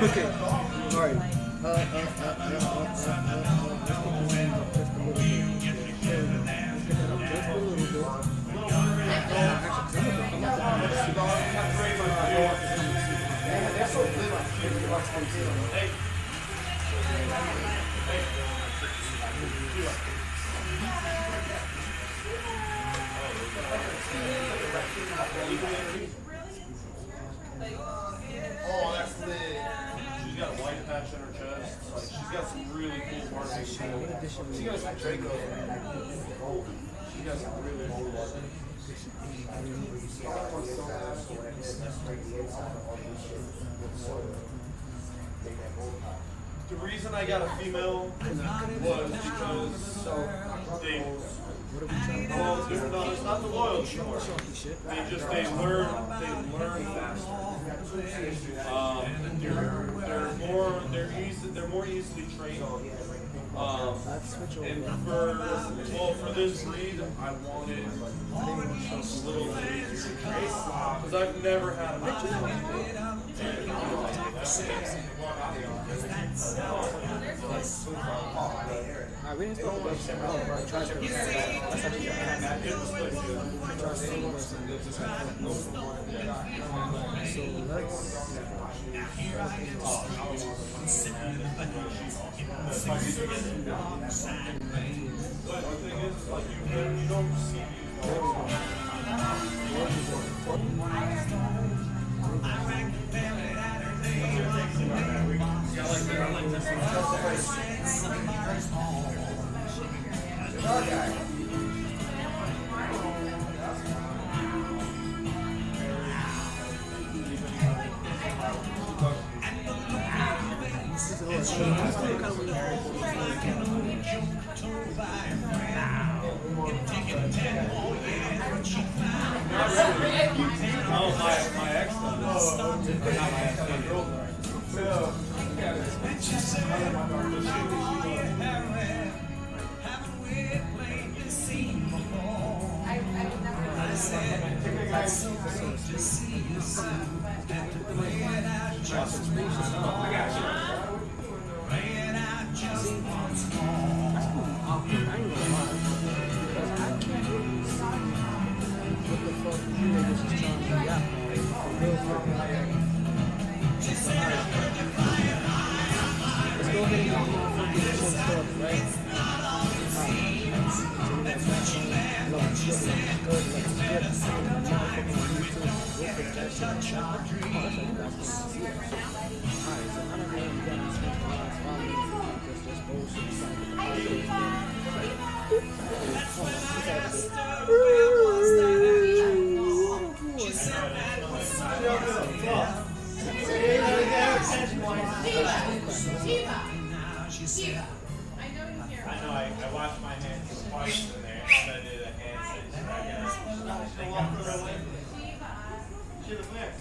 Okay, alright. Oh, that's lit. She's got a white patch on her chest. Like, she's got some really cool markings. She got some Draco. She got some really cool markings. The reason I got a female was because they, well, it's not the loyalty part. They learn faster. They're more easily trained. And for this breed, I wanted a little bit easier to train because I've never had a We didn't start with my ex does. Not my ex, my girlfriend. I know, I washed my hands twice in there, and I did a hand sanitizer. She was there.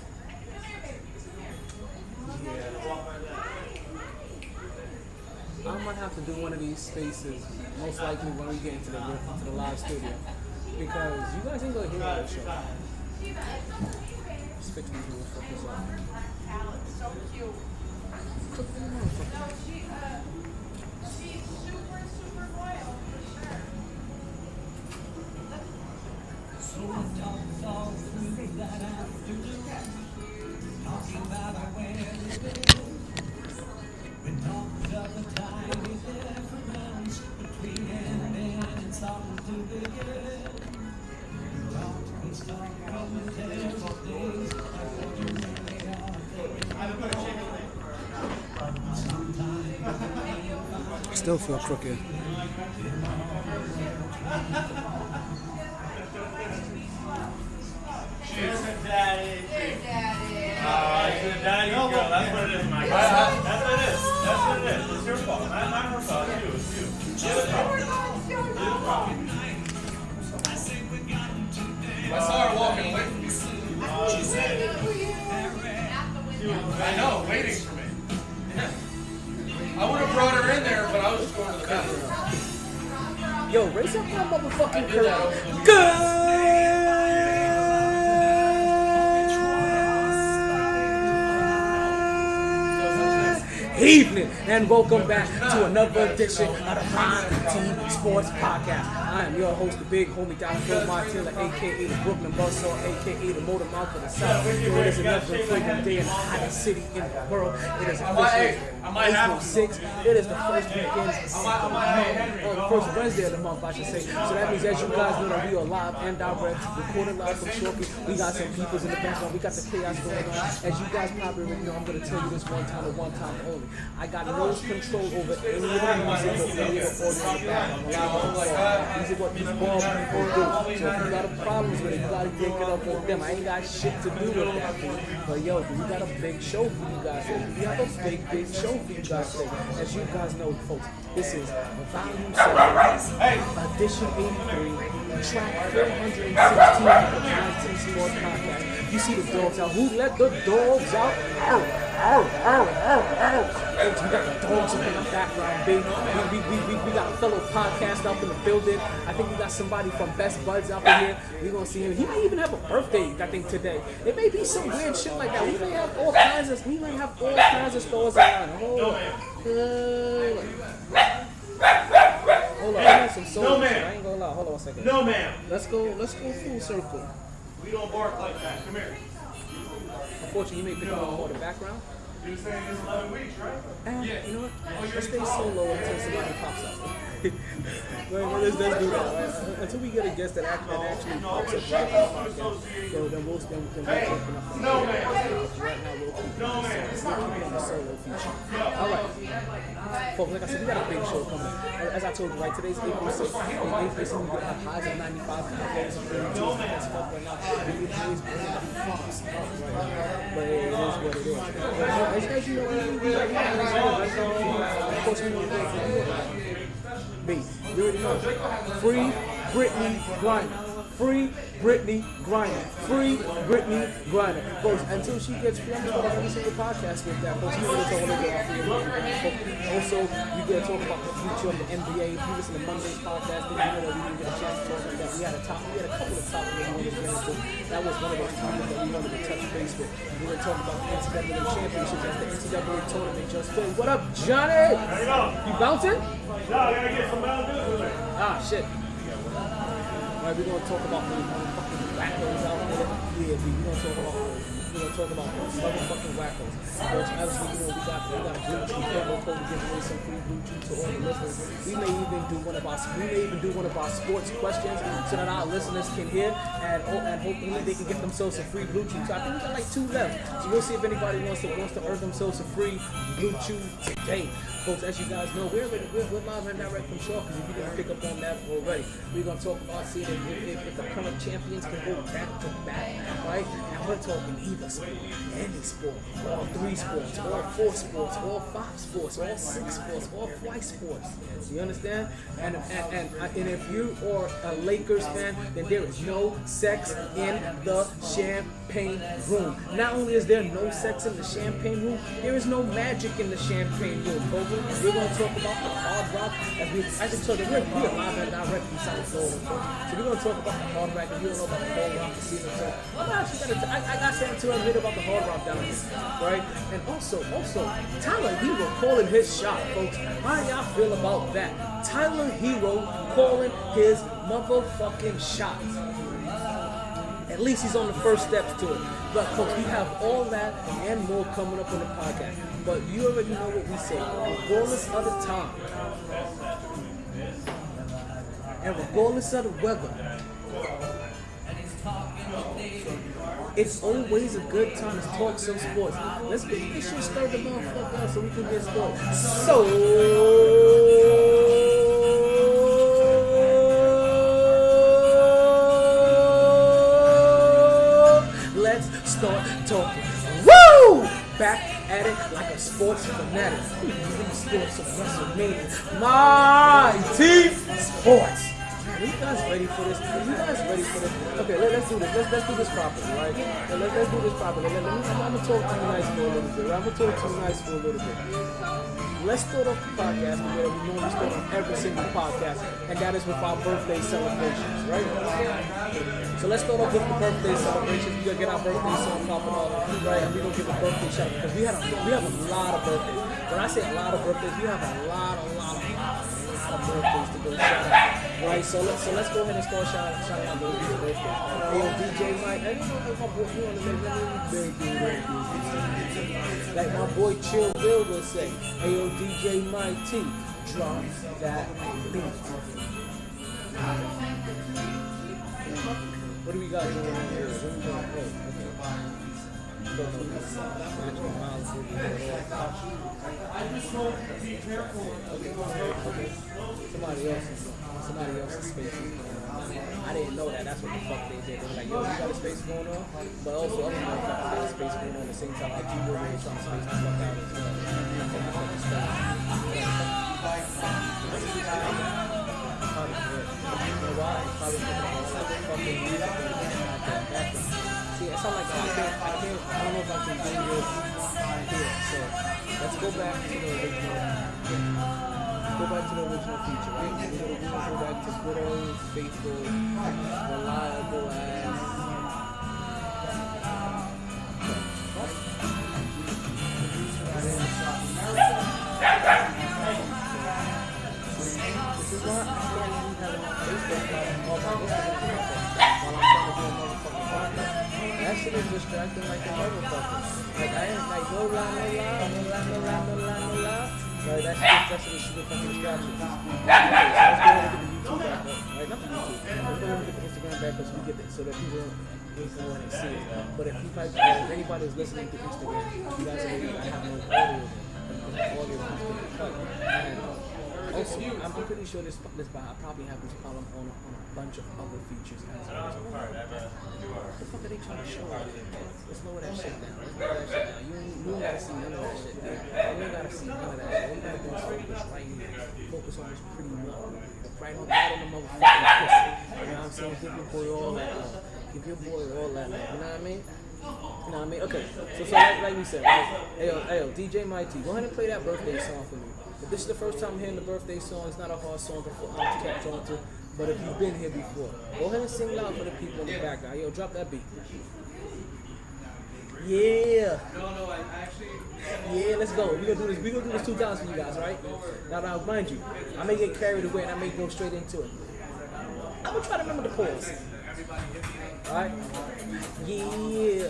I might have to do one of these spaces, most likely when we get into the live studio, because you guys ain't gonna hear the show. Just fix these little fuckers up. So cute. So she's super, super loyal, for sure. So we talked all through that afternoon, talking about where we've been. We talked of the tiny difference between ending and starting to begin. We talked of the terrible days like what you really are. Still feel crooked. She's a daddy. Hey, Daddy. She's a daddy girl. That's what it is, my girl. That's what it is. That's what it is. It's your fault. Not her fault. It's you. It's you. You're the problem. You're the problem. I saw her walking away from you. She's saying that for you. I know, waiting for me. Yeah. I would have brought her in there, but I was just going to the bathroom. Yo, raise up my motherfucking curtain. Good evening, and welcome back to another edition of the MyT Sports Podcast. I am your host, the big homie Dr. MyT, aka the Brooklyn Buzzsaw, aka the Motor Mouth of the South. It is another freaking day in the hottest city in the world. It is officially April 6th. It is the first weekend of the month, or the first Wednesday of the month, I should say. So that means, as you guys know, that we are live and direct, recorded live from Shorty. We got some peoples in the background. We got the chaos going on. As you guys probably already know, I'm going to tell you this one time and one time only. I got no control over any of the music or any of the audio in the background. These are what these ball people do. So if you got problems with it, you got to take it up with them. I ain't got shit to do with that, dude. But yo, we got a big show for you guys today. We have a big show for you guys today. As you guys know, folks, this is Volume 7, Edition 83, Track 416 of the MyT Sports Podcast. You see the dogs out. Who let the dogs out? Folks, we got the dogs up in the background, baby. We got a fellow podcast up in the building. I think we got somebody from Best Buds out in here. We're gonna see him. He may even have a birthday, I think, today. It may be some weird shit like that. We may have all kinds of stores around. Hold on. I have some soul. No, ma'am. I ain't gonna lie. Hold on a second. No, ma'am. Let's go full circle. We don't bark like that. Come here. Unfortunately, you may pick up more of the background. You were saying it's 11 weeks, right? Yeah. You know what? Let's stay solo until somebody pops up. Let's do that. Right? Until we get a guest that actually pops up right now, then we'll open up. No, man. Right now, we'll keep it on the solo feature. All right. Folks, like I said, we got a big show coming. As I told you, right, today's April 6th. On April 6th, we're going to have highs of 95 and lows of 32. That's fuck right now. It is bringing the funks up right now. But it is what it is. As you know, we right now, of course, we know me. You already know. Free Britney Griner. Free Britney Griner. Free Britney Griner. Folks, until she gets free, I'm going to start every single podcast with that. Folks, you're going to talk a little bit about free. Also, you get to talk about the future of the NBA. If you listen to Monday's podcast, then you know that we didn't get a chance to talk about that. We had a couple of topics that we wanted to get into. That was one of those topics that we wanted to touch base with. We're going to talk about the NCAA championships as the NCAA tournament just finished. What up, Johnny? How you doing? You bouncing? No, I gotta get some Mountain Dew with it. Ah, shit. Alright, we're gonna talk about the fucking wackos out there. Yeah, we're gonna talk about those motherfucking wackos. Which obviously, you know, we got a Bluetooth promo code to give away some free Bluetooth to all the listeners. We may even do one of our sports questions so that our listeners can hear and hopefully they can get themselves some free Bluetooth. So I think we got like 2 left. So we'll see if anybody wants to earn themselves some free Bluetooth today. Folks, as you guys know, we're live and direct from Shaw, because if you didn't pick up on that already, we're going to talk about seeing if the current champions can go back to back, right? And we're talking either sport, any sport, all 3 sports, all 4 sports, all 5 sports, all 6 sports, all flight sports. You understand? And if you are a Lakers fan, then there is no sex in the champagne room. Not only is there no sex in the champagne room, there is no magic in the champagne room, folks. We're going to talk about the Hard Rock. As I told you, we're live and direct from South Florida. So we're going to talk about the Hard Rock. If you don't know about the Hard Rock this season, so I'm actually going to, I got something to admit about the Hard Rock down here, right? And also, Tyler Hero calling his shot, folks. How do y'all feel about that? Tyler Hero calling his motherfucking shot. At least he's on the first steps to it. But folks, we have all that and more coming up on the podcast. But you already know what we say. Regardless of the time and regardless of the weather, it's always a good time to talk some sports. Let's get this shit started the motherfucker out so we can get started. So start talking. Woo! Back at it like a sports fanatic. Sports of WrestleMania. MyT Sports. Are you guys ready for this? Are you guys ready for this? Okay, let's do this. Let's do this properly, right? Let's do this properly. I'm gonna talk to you nice for a little bit. Right? I'm gonna talk to you nice for a little bit. Let's start off the podcast the way we normally start off every single podcast, and that is with our birthday celebrations, right? So let's start off with the birthday celebrations. We're gonna get our birthday song popping off, right? And we're gonna give a birthday shout because we have a lot of birthdays. When I say a lot of birthdays, we have a lot of birthdays to go shout out. Right, so let's go ahead and start shouting out those birthdays. Hey, yo, DJ Mike, I don't know if my boy, you want to make birthday. Like my boy Chill Bill will say, hey, yo, DJ MyT, drop that beat. What do we got going on here? What do we got? Okay. Somebody else's space is going on. I didn't know that. That's what the fuck they did. They were like, yo, you got a space going on? But also, other motherfuckers got a space going on at the same time. Like, you really trying to space the fuck out as well. You know why? Probably fucking music. See, it sounds like I don't know if I can do this here. So, let's go back to the original. Go back to the original feature, right? We're going to go back to good old, faithful, reliable ass. This is why I can't even have it on Facebook while I'm trying to do a motherfucking podcast. That shit is distracting like a motherfucker. Like, I ain't like, no lie. Right, that's the shit fucking distraction. Let's go ahead and get the YouTube back up. Right, not the YouTube. Let's go ahead and get the Instagram back up so we get it so that people can go ahead and see it. But if anybody is listening to Instagram, you guys already have no audio. Audio is cut. And also, I'm pretty sure this I probably have this column on a bunch of other features as well. The fuck are they trying to show out here, man? Let's lower that shit down. You ain't gotta see none of that shit, man. You ain't gotta see none of that shit. All you gotta do is focus right here. Focus on this pretty one. Right on the motherfucking pussy. You know what I'm saying? Give your boy all that love. Give your boy all that love. You know what I mean? You know what I mean? Okay. So like we said, right? Hey yo, DJ MyT, go ahead and play that birthday song for me. If this is the first time hearing the birthday song, it's not a hard song to catch on to. But if you've been here before, go ahead and sing loud for the people in the background. Yo, drop that beat. Yeah. No, I actually. Yeah, let's go. We're gonna do this 2 times for you guys, right? Now, mind you, I may get carried away and I may go straight into it. I'm gonna try to remember the pause. Alright? Yeah.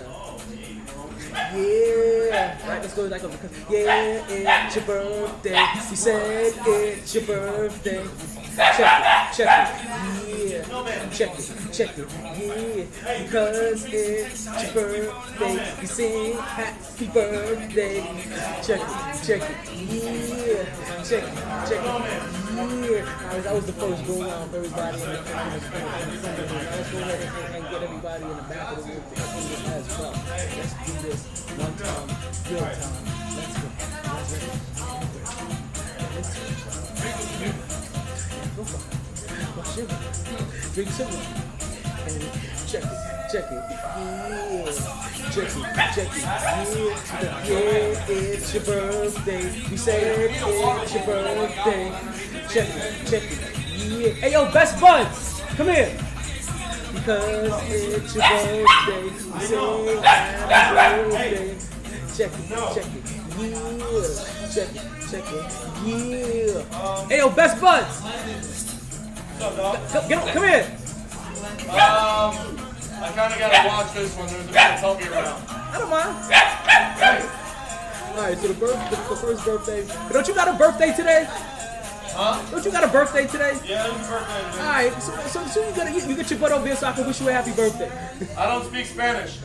Right, let's go like a yeah, it's your birthday. We said it's your birthday. Check it. Yeah. Check it. Yeah. Because it's your birthday. We sing happy birthday. Check it. Yeah. Check it. Yeah. That was the first go round for everybody in the let's go ahead and get everybody in the back of the room as well. Let's do this one time, real time. Let's go. Drink some. And check it. Yeah. Check it. Yeah, it's your birthday. We said it's your birthday. Check it. Yeah. Hey yo, Best Buds, come here. Because it's your birthday. We say happy birthday. Check it. Yeah. Check it. Yeah. Hey yo, Best Buds. Come here. I kind of gotta watch this one. There's a bit of puppy around. I don't mind. Alright, so the first birthday. Don't you got a birthday today? Huh? Don't you got a birthday today? Yeah, it's birthday today. Alright, so you get your butt over here so I can wish you a happy birthday. I don't speak Spanish.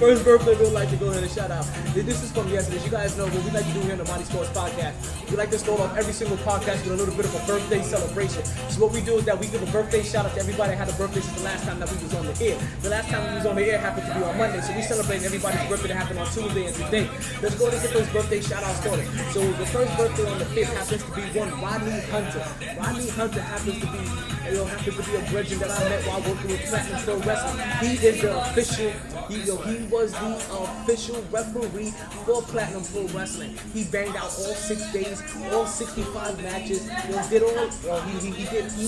first birthday we'd like to go ahead and shout out. This is from yesterday. As you guys know what we like to do here on the MyT Sports Podcast. We like to start off every single podcast with a little bit of a birthday celebration. So what we do is that we give a birthday shout out to everybody that had a birthday since the last time that we was on the air. The last time we was on the air happened to be on Monday, so we celebrate everybody's birthday that happened on Tuesday and today. Let's go ahead and get those birthday shout outs started. So the first birthday on the 5th happens to be one Rodney Hunter. Rodney Hunter happens to be a brethren that I met while working with Platinum Pro Wrestling. He is the official, he was the official referee for Platinum Pro Wrestling. He banged out all 6 days, all 65 matches. He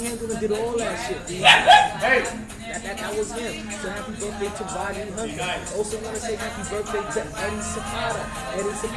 handled and did all that shit. Hey, that was him. So happy birthday to Rodney Hunter. Also want to say happy birthday to Eddie Zapata. The only thing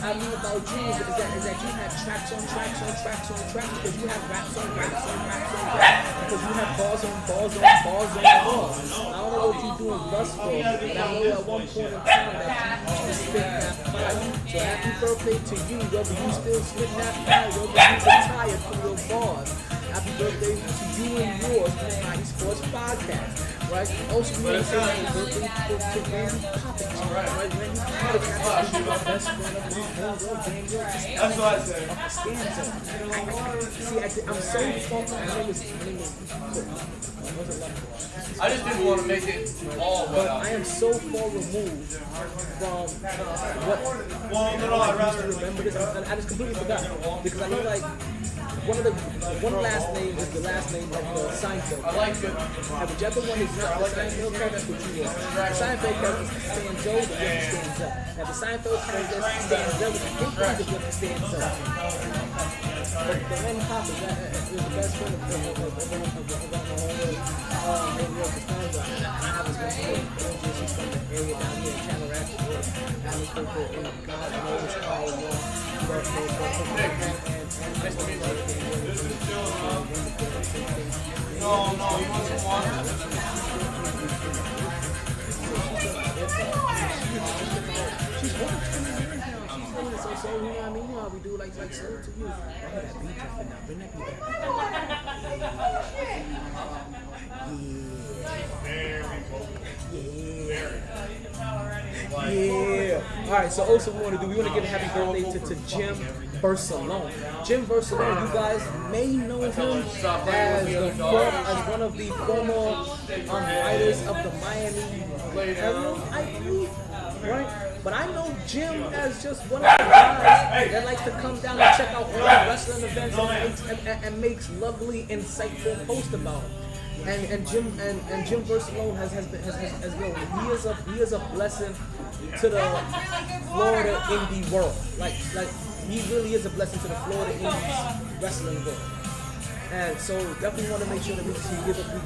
I mean about you is that you have tracks on tracks on tracks on tracks, because you have raps on raps on raps on raps, because you have bars on bars on bars on bars. I don't know what you're doing thus far, but I know at one point in time that you used to spit that fire. So happy birthday to you, whether you still spit that fire, whether you retired from your bars. Happy birthday to you and yours on the MyT Sports Podcast. Right? Also, we want to say happy birthday to Randy Poppins. Right? Randy Poppins happens to be my best friend of my whole Daniel. That's what I said. See, I'm so fucking. I just didn't want to make it all. But I am so far removed from what. Well, no, I'd rather remember this. I just completely forgot because I know like. One last name is the last name of the Seinfeld. I like it. And whichever one is not the Seinfeld character, that's what you are. The Seinfeld character stands over, the other stands up. Now the Seinfeld character stands up, the other stands up. But the Randy Poppins is the best friend of the whole world. I have his best friend. He's from the area down here in Cataract. God knows how long. Nice to meet you. No, you want some water? She's working 20 years now. So, you know what I mean? You know how we do like salute to you. I heard that beat jumping now. Bring that beat back. Yeah. Alright, so also we want to give a happy birthday to Jim Barcelona. Jim Barcelona, you guys may know him as one of the former writers of the Miami Herald, I believe, right? But I know Jim as just one of the guys that likes to come down and check out all the wrestling events and makes lovely, insightful posts about them. And Jim Barcelona has been he is a blessing to the Florida indie world. Like he really is a blessing to the Florida indie wrestling world. And so definitely want to make sure that we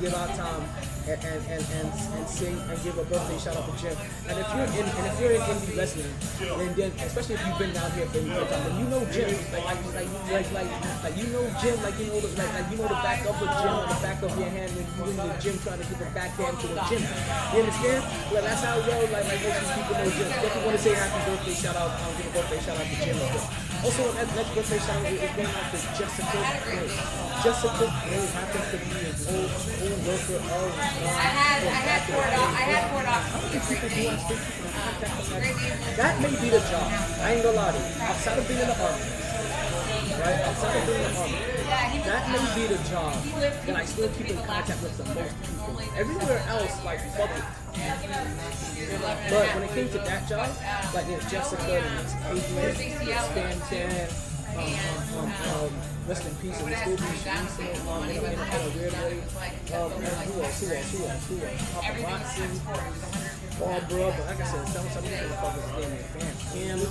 give our time and sing and give a birthday shout out to Jim. And if you're in indie wrestling, and then especially if you've been down here for any time, and you know Jim, like you know Jim, like you know the back of the gym on the back of your hand when you're in the gym trying to give a backhand to the gym. You understand? Like that's how well like most of these people know Jim. Definitely want to say happy birthday shout out, give a birthday shout out to Jim as well. Also, next birthday shout out is going out to Jessica Gray. Jessica Gray happens to be an old worker of. I had $4. How many people do I speak to? That may be the job. I ain't gonna lie to you. Outside of being in the army, right? Outside of being in the army, that may be the job that I still keep in contact with the most people. Everywhere else, like fuck it. But when it came to that job, like it's Jessica and it's Adrian, it's Stan, rest in peace, and still be recently, in a weird way. Who else? Paparazzi, Barbara, but like I said, some of these motherfuckers are getting their fans.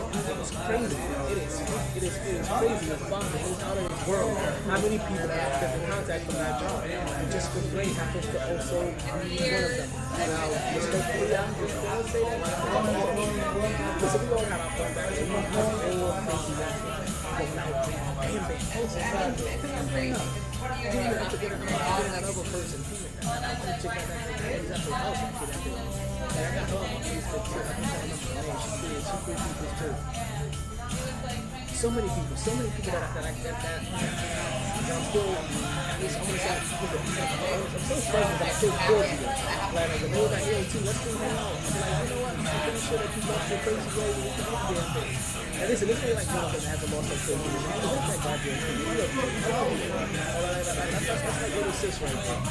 It's crazy. It is crazy. It's bonkers. It's out of this world. How many people that have kept in contact from that job? And Jessica Gray happens to also be one of them. Now, respectfully, I'm just going to say that. Because we all had our fun back then. We all crazy that but now, bam, I'm to get another person. I'm going to check out that house after that. I got her on Facebook too. I can tell her her name. She's pretty people's too. so many people that I'm still, at least I'm gonna say, I'm so excited that I feel good to them. Like, the more that hear too, let's go hang out. I'm like, you know what? I'm pretty sure that people lost their crazy way with the damn thing. And listen, this ain't like one of them that hasn't lost their crazy way. I love that goddamn thing. That's like little sis right there.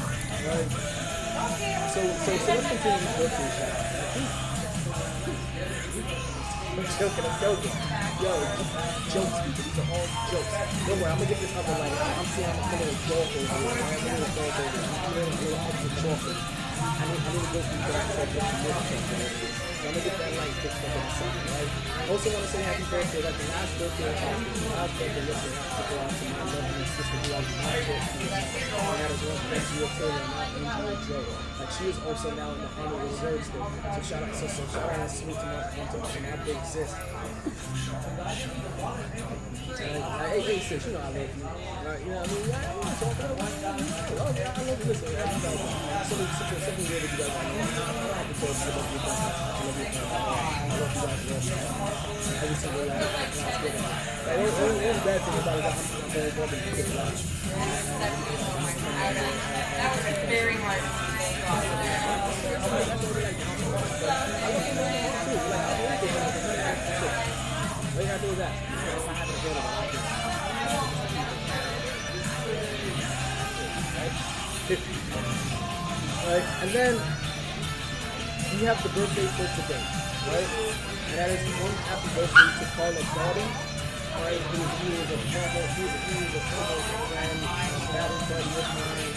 Right? So let's continue this birthday shot. I'm joking. Yo, jokes, people. These are all jokes. Don't worry, I'm gonna get this other light. I'm seeing I'm a little dog over here. I'm a little dog over here. I'm a little extra chocolate. I need to go through that chocolate. So I'm gonna get that light fixed up in a second, right? Also want to say happy birthday. Like the last birthday, listen, I have to go out to my lovely sister who I was not talking to. And that is one thanks to your Taylor, not Angela Joe. Like she is also now in the Army Reserves there. So shout out and salute to my big sis. Hey sis, you know I love you. Right, you know what I mean? Yeah, I'm talking about it. Oh yeah, I love you. Listen, something weird that you guys know. I have to talk to you about your business. I love you guys. Every single day, the only bad thing about it is I'm very important to get lunch. That was very hard to say. I love you too. Like, all you gotta do is that. If I have to go to right? And then we have the birthday for today, right? And that is one happy birthday to Carla Gordon, right? He was a former friend, battle buddy of mine.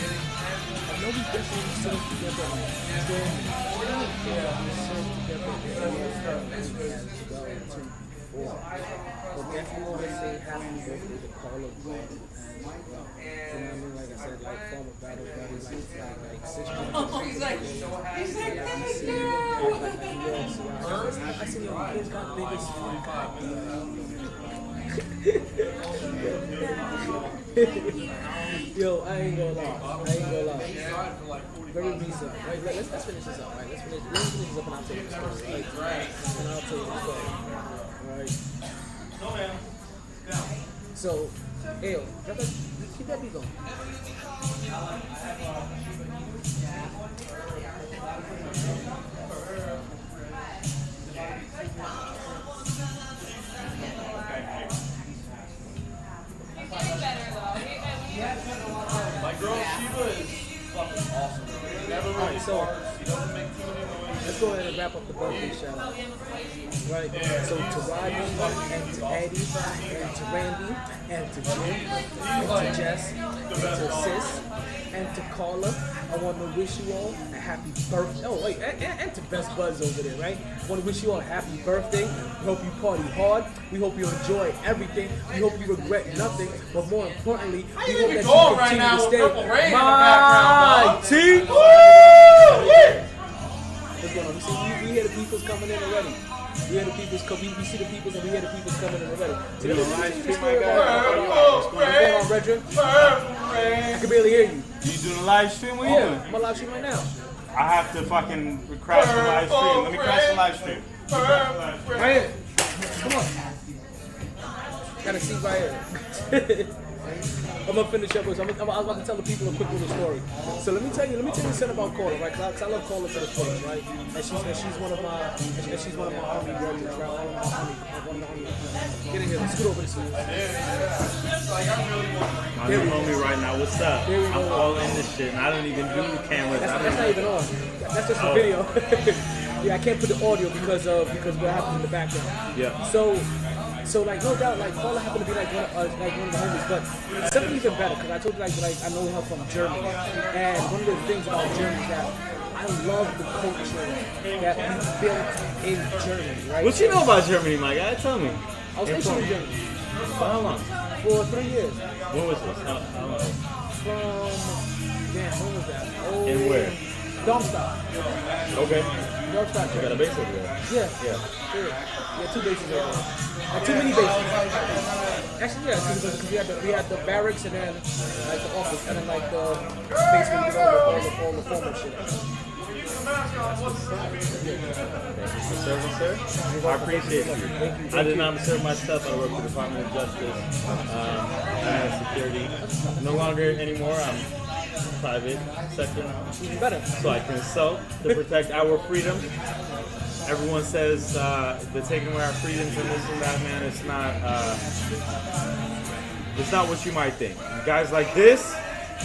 I know we definitely served together on film. We served together but definitely want to say happy birthday to Carla Gordon. You know what I mean? Like I said, like former battle buddy, like sister. He's like, thank you. I see your kids got biggest Yo, I ain't gonna lie. Very decent. Right, let's finish this up, right? Let's finish this up and I'll tell you the story. Right? And I'll tell you the story. Alright. No, man. Down. So, Ayo, keep that beat going. My girl Shiva is fucking awesome. She never really farts. She doesn't make too many noises. Let's go ahead and wrap up the birthday shout out. Right. So to Rodney and to Eddie and to Randy and to Jim and to Jess and to Sis and to Carla, I want to wish you all a happy birthday. Oh wait, and to Best Buds over there, right? I want to wish you all a happy birthday. We hope you party hard. We hope you enjoy everything. We hope you regret nothing. But more importantly, we hope that you continue to stay MyT. What's going on? We hear the people's coming in already. We hear the people's we see the people's and we hear the people's coming in already. So you live stream, my guy? What's going on, Redra? I can barely hear you. You doing a live stream? What are you doing? I'm on live stream right now. I have to fucking crash the live stream. Let me crash the live stream. Right here. Come on. Got a seat right here. I'm gonna finish up with. I was about to tell the people a quick little story. So let me tell you something about Carla, right? Cause I love Carla to the fullest, right? And she's one of my army brothers, right? One of the army. Get in here. Let's scoot over this way. My new homie right now. What's up? I'm all in this shit, and I don't even do the cameras. That's not even on. That's just a video. Yeah, I can't put the audio because what happened in the background. Yeah. So like no doubt, like Carla happened to be like one of the homies, but something even better because I told you like I know her from Germany, and one of the things about Germany is that I love the culture that we built in Germany, right? What you know about Germany, my guy? Tell me. I was stationed in Germany. For how long? For 3 years. When was this? How long? When was that? Oh, And where? Darmstadt. Okay. Dog style. You got a base over there. Yeah. Yeah. Yeah, 2 bases over there. Too many bases. Actually, yeah, because we had the barracks and then like the office and then like the space where we did all the formal shit. Thank you for serving, sir. I appreciate you. I did not serve myself. I work for the Department of Justice and Security. No longer anymore. I'm private sector now. Even better. So I consult to protect our freedom. Everyone says they're taking away our freedoms and this and that, man. It's not what you might think. Guys like this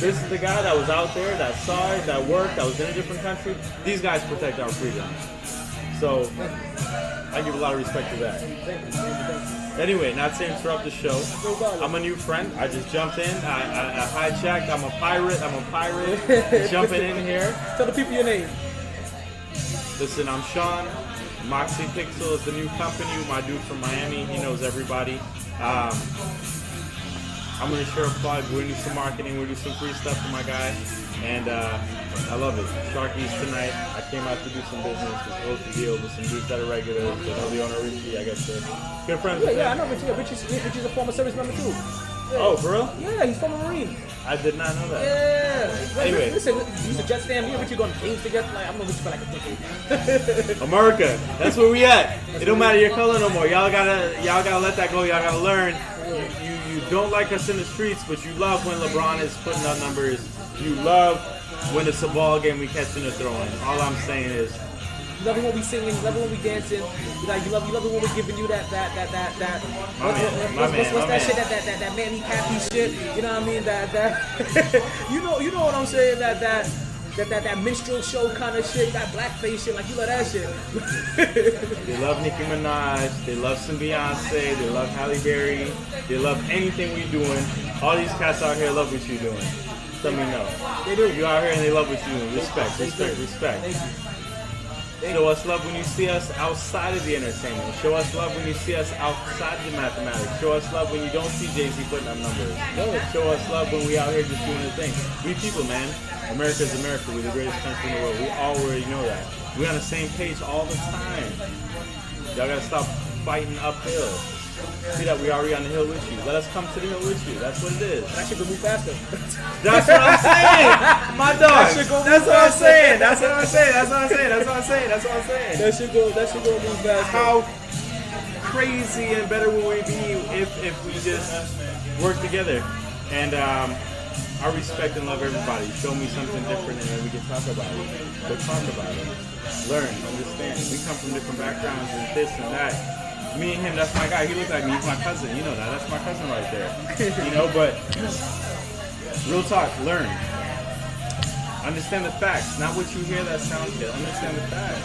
is the guy that was out there, that saw it, that worked, that was in a different country. These guys protect our freedom. So I give a lot of respect to that. Anyway, not to interrupt the show. I'm a new friend. I just jumped in. I hijacked. I'm a pirate. Jumping in here. Tell the people your name. Listen, I'm Sean. Moxie Pixel is the new company. My dude from Miami. He knows everybody. I'm going to share a plug. We're going to do some marketing. We're going to do some free stuff for my guy. And I love it. Sharkies tonight. I came out to do some business. To close the deal with some dudes that are regulars. They know the owner, Richie. I guess they're good friends with Yeah, I them. know Richie. Richie's a former service member too. Yeah. Oh, for real? Yeah, he's from a Marine. I did not know that. Yeah. Anyway. Listen, he's a Jets fan. Me and Richie going to games together. Like, I'm going to Richie for like a decade. America. That's where we at. It don't matter your color no more. Y'all gotta let that go. Y'all gotta learn. You don't like us in the streets, but you love when LeBron is putting up numbers. You love when it's a ball game we catching or throwing. All I'm saying is, You love it when we singing, you love it when we dancing. You love it when we're giving you that. What's that shit? That Manny Happy shit. You know what I mean? That you know what I'm saying? That minstrel show kind of shit. That blackface shit. Like you love that shit. they love Nicki Minaj. They love some Beyonce. They love Halle Berry. They love anything we doing. All these cats out here love what you doing. Let me know. They do. You out here and they love what you doing. Respect. Thank you. Show us love when you see us outside of the entertainment. Show us love when you see us outside the mathematics. Show us love when you don't see Jay-Z putting up numbers. Show us love when we out here just doing the thing. We people, man. America is America. We're the greatest country in the world. We already know that. We're on the same page all the time. Y'all gotta stop fighting uphill. See that we already on the hill with you. Let us come to the hill with you. That's what it is. That shit gonna move faster. That's what I'm saying. My dog. That shit gonna That's move what I'm faster. saying. That's what I'm saying. That's what I'm saying. That's what I'm saying. That's what I'm saying. That shit gonna move faster. How crazy and better would we be if we just work together? And I respect and love everybody. Show me something different and then we can talk about it. Go talk about it. Learn, understand. We come from different backgrounds and this and that. Me and him, that's my guy. He looks like me. He's my cousin. You know that. That's my cousin right there. You know, but real talk, learn. Understand the facts. Not what you hear that sounds good. Understand the facts.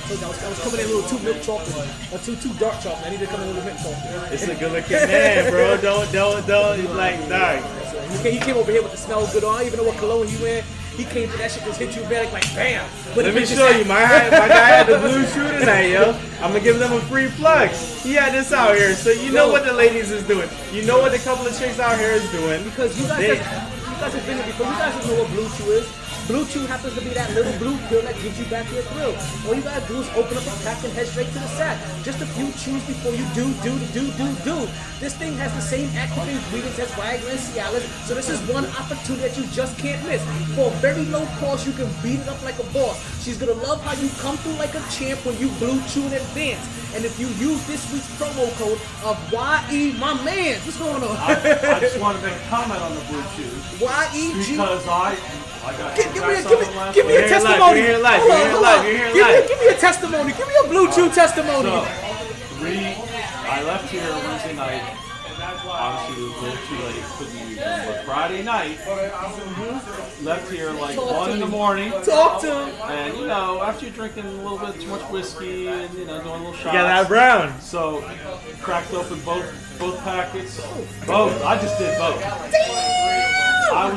I was coming in a little too milk chocolate. Or too dark chocolate. I need to come in a little milk chocolate. It's a good looking man, bro. Don't. Like, dog. He came over here with the smell good on. I don't even know what cologne he wearing. He came to that shit just hit you back like bam. But Let me show you. My guy had the blue shoe tonight, yo. I'm gonna give them a free plug. He had this out here, so you know what the ladies is doing. You know what the couple of chicks out here is doing. Because you guys have been here before. You guys don't know what Blue Chew is. Blue Chew happens to be that little blue pill that gives you back your thrill. All you gotta do is open up a pack and head straight to the sack. Just a few chews before you do. This thing has the same active ingredients as Viagra and Cialis, so this is one opportunity that you just can't miss. For a very low cost, you can beat it up like a boss. She's gonna love how you come through like a champ when you Blue Chew in advance. And if you use this week's promo code of YE, my man, what's going on? I just want to make a comment on the Blue Chew. YEG. Because I got Give me You're a here live, testimony. you're here live, Hold you're on, here hold live, on. you're here live. Give me a testimony. Give me a Blue Chew testimony. So, I left here Wednesday night. Obviously, it was a little too late. Couldn't leave. But Friday night, left here like 1 in the morning. Talk to him. And you know, after you're drinking a little bit too much whiskey and doing a little shots. You got that brown. So cracked open both packets. Both. I just did both. I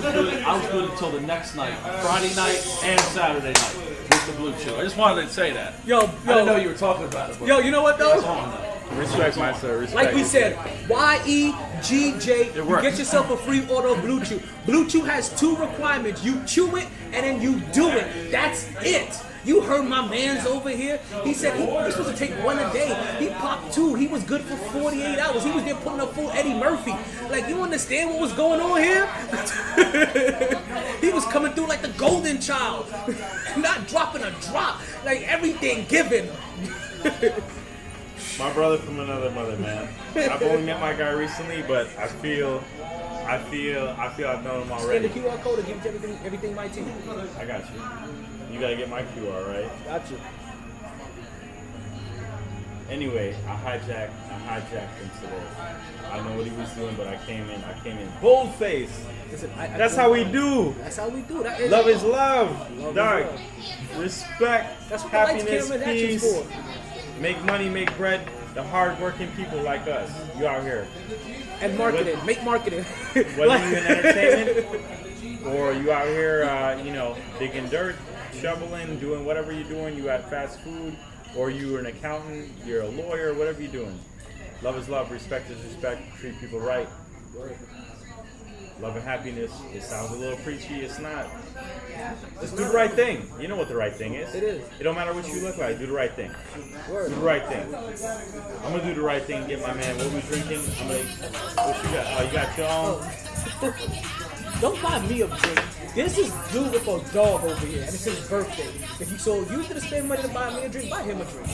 was good until the next night, Friday night and Saturday night with the Blue Chew. I just wanted to say that. Yo, I didn't know you were talking about it. But you know what that's though? on though. Respect, my sir. Respect. Like we said, YEGJ, you works. get yourself a free order of Blue Chew. Blue Chew has 2 requirements. You chew it and then you do it. That's it. You heard my man's over here. He said he's supposed to take one a day. He popped 2. He was good for 48 hours. He was there putting up full Eddie Murphy. Like, you understand what was going on here? He was coming through like the golden child. Not dropping a drop. Like, everything given. My brother from another mother, man. I've only met my guy recently, but I feel I've known him Scan already. the QR code and give you everything MyT. I got you. You gotta get my QR, right? Got you. Anyway, I hijacked him today. I know what he was doing, but I came in bold face. Listen, That's how we do. That's how we do. That is Love is love. Love is Dog. love. Respect. That's what the lights, Happiness, camera, and action's peace. for. Make money, make bread. The hard-working people like us. You out here. And marketing. Make marketing. Whether you in entertainment or you out here, digging dirt, shoveling, doing whatever you're doing. You at fast food, or you're an accountant, you're a lawyer, whatever you're doing. Love is love. Respect is respect. Treat people right. Love and happiness. It sounds a little preachy. It's not. Just do the right thing. You know what the right thing is. It is. It don't matter what you look like. Do the right thing. Word. Do the right thing. I'm gonna do the right thing. Get my man. What we drinking? What you got? Oh, you got your own. Don't buy me a drink. This is dude with a dog over here, and it's his birthday. So you could have spent money to buy me a drink, buy him a drink.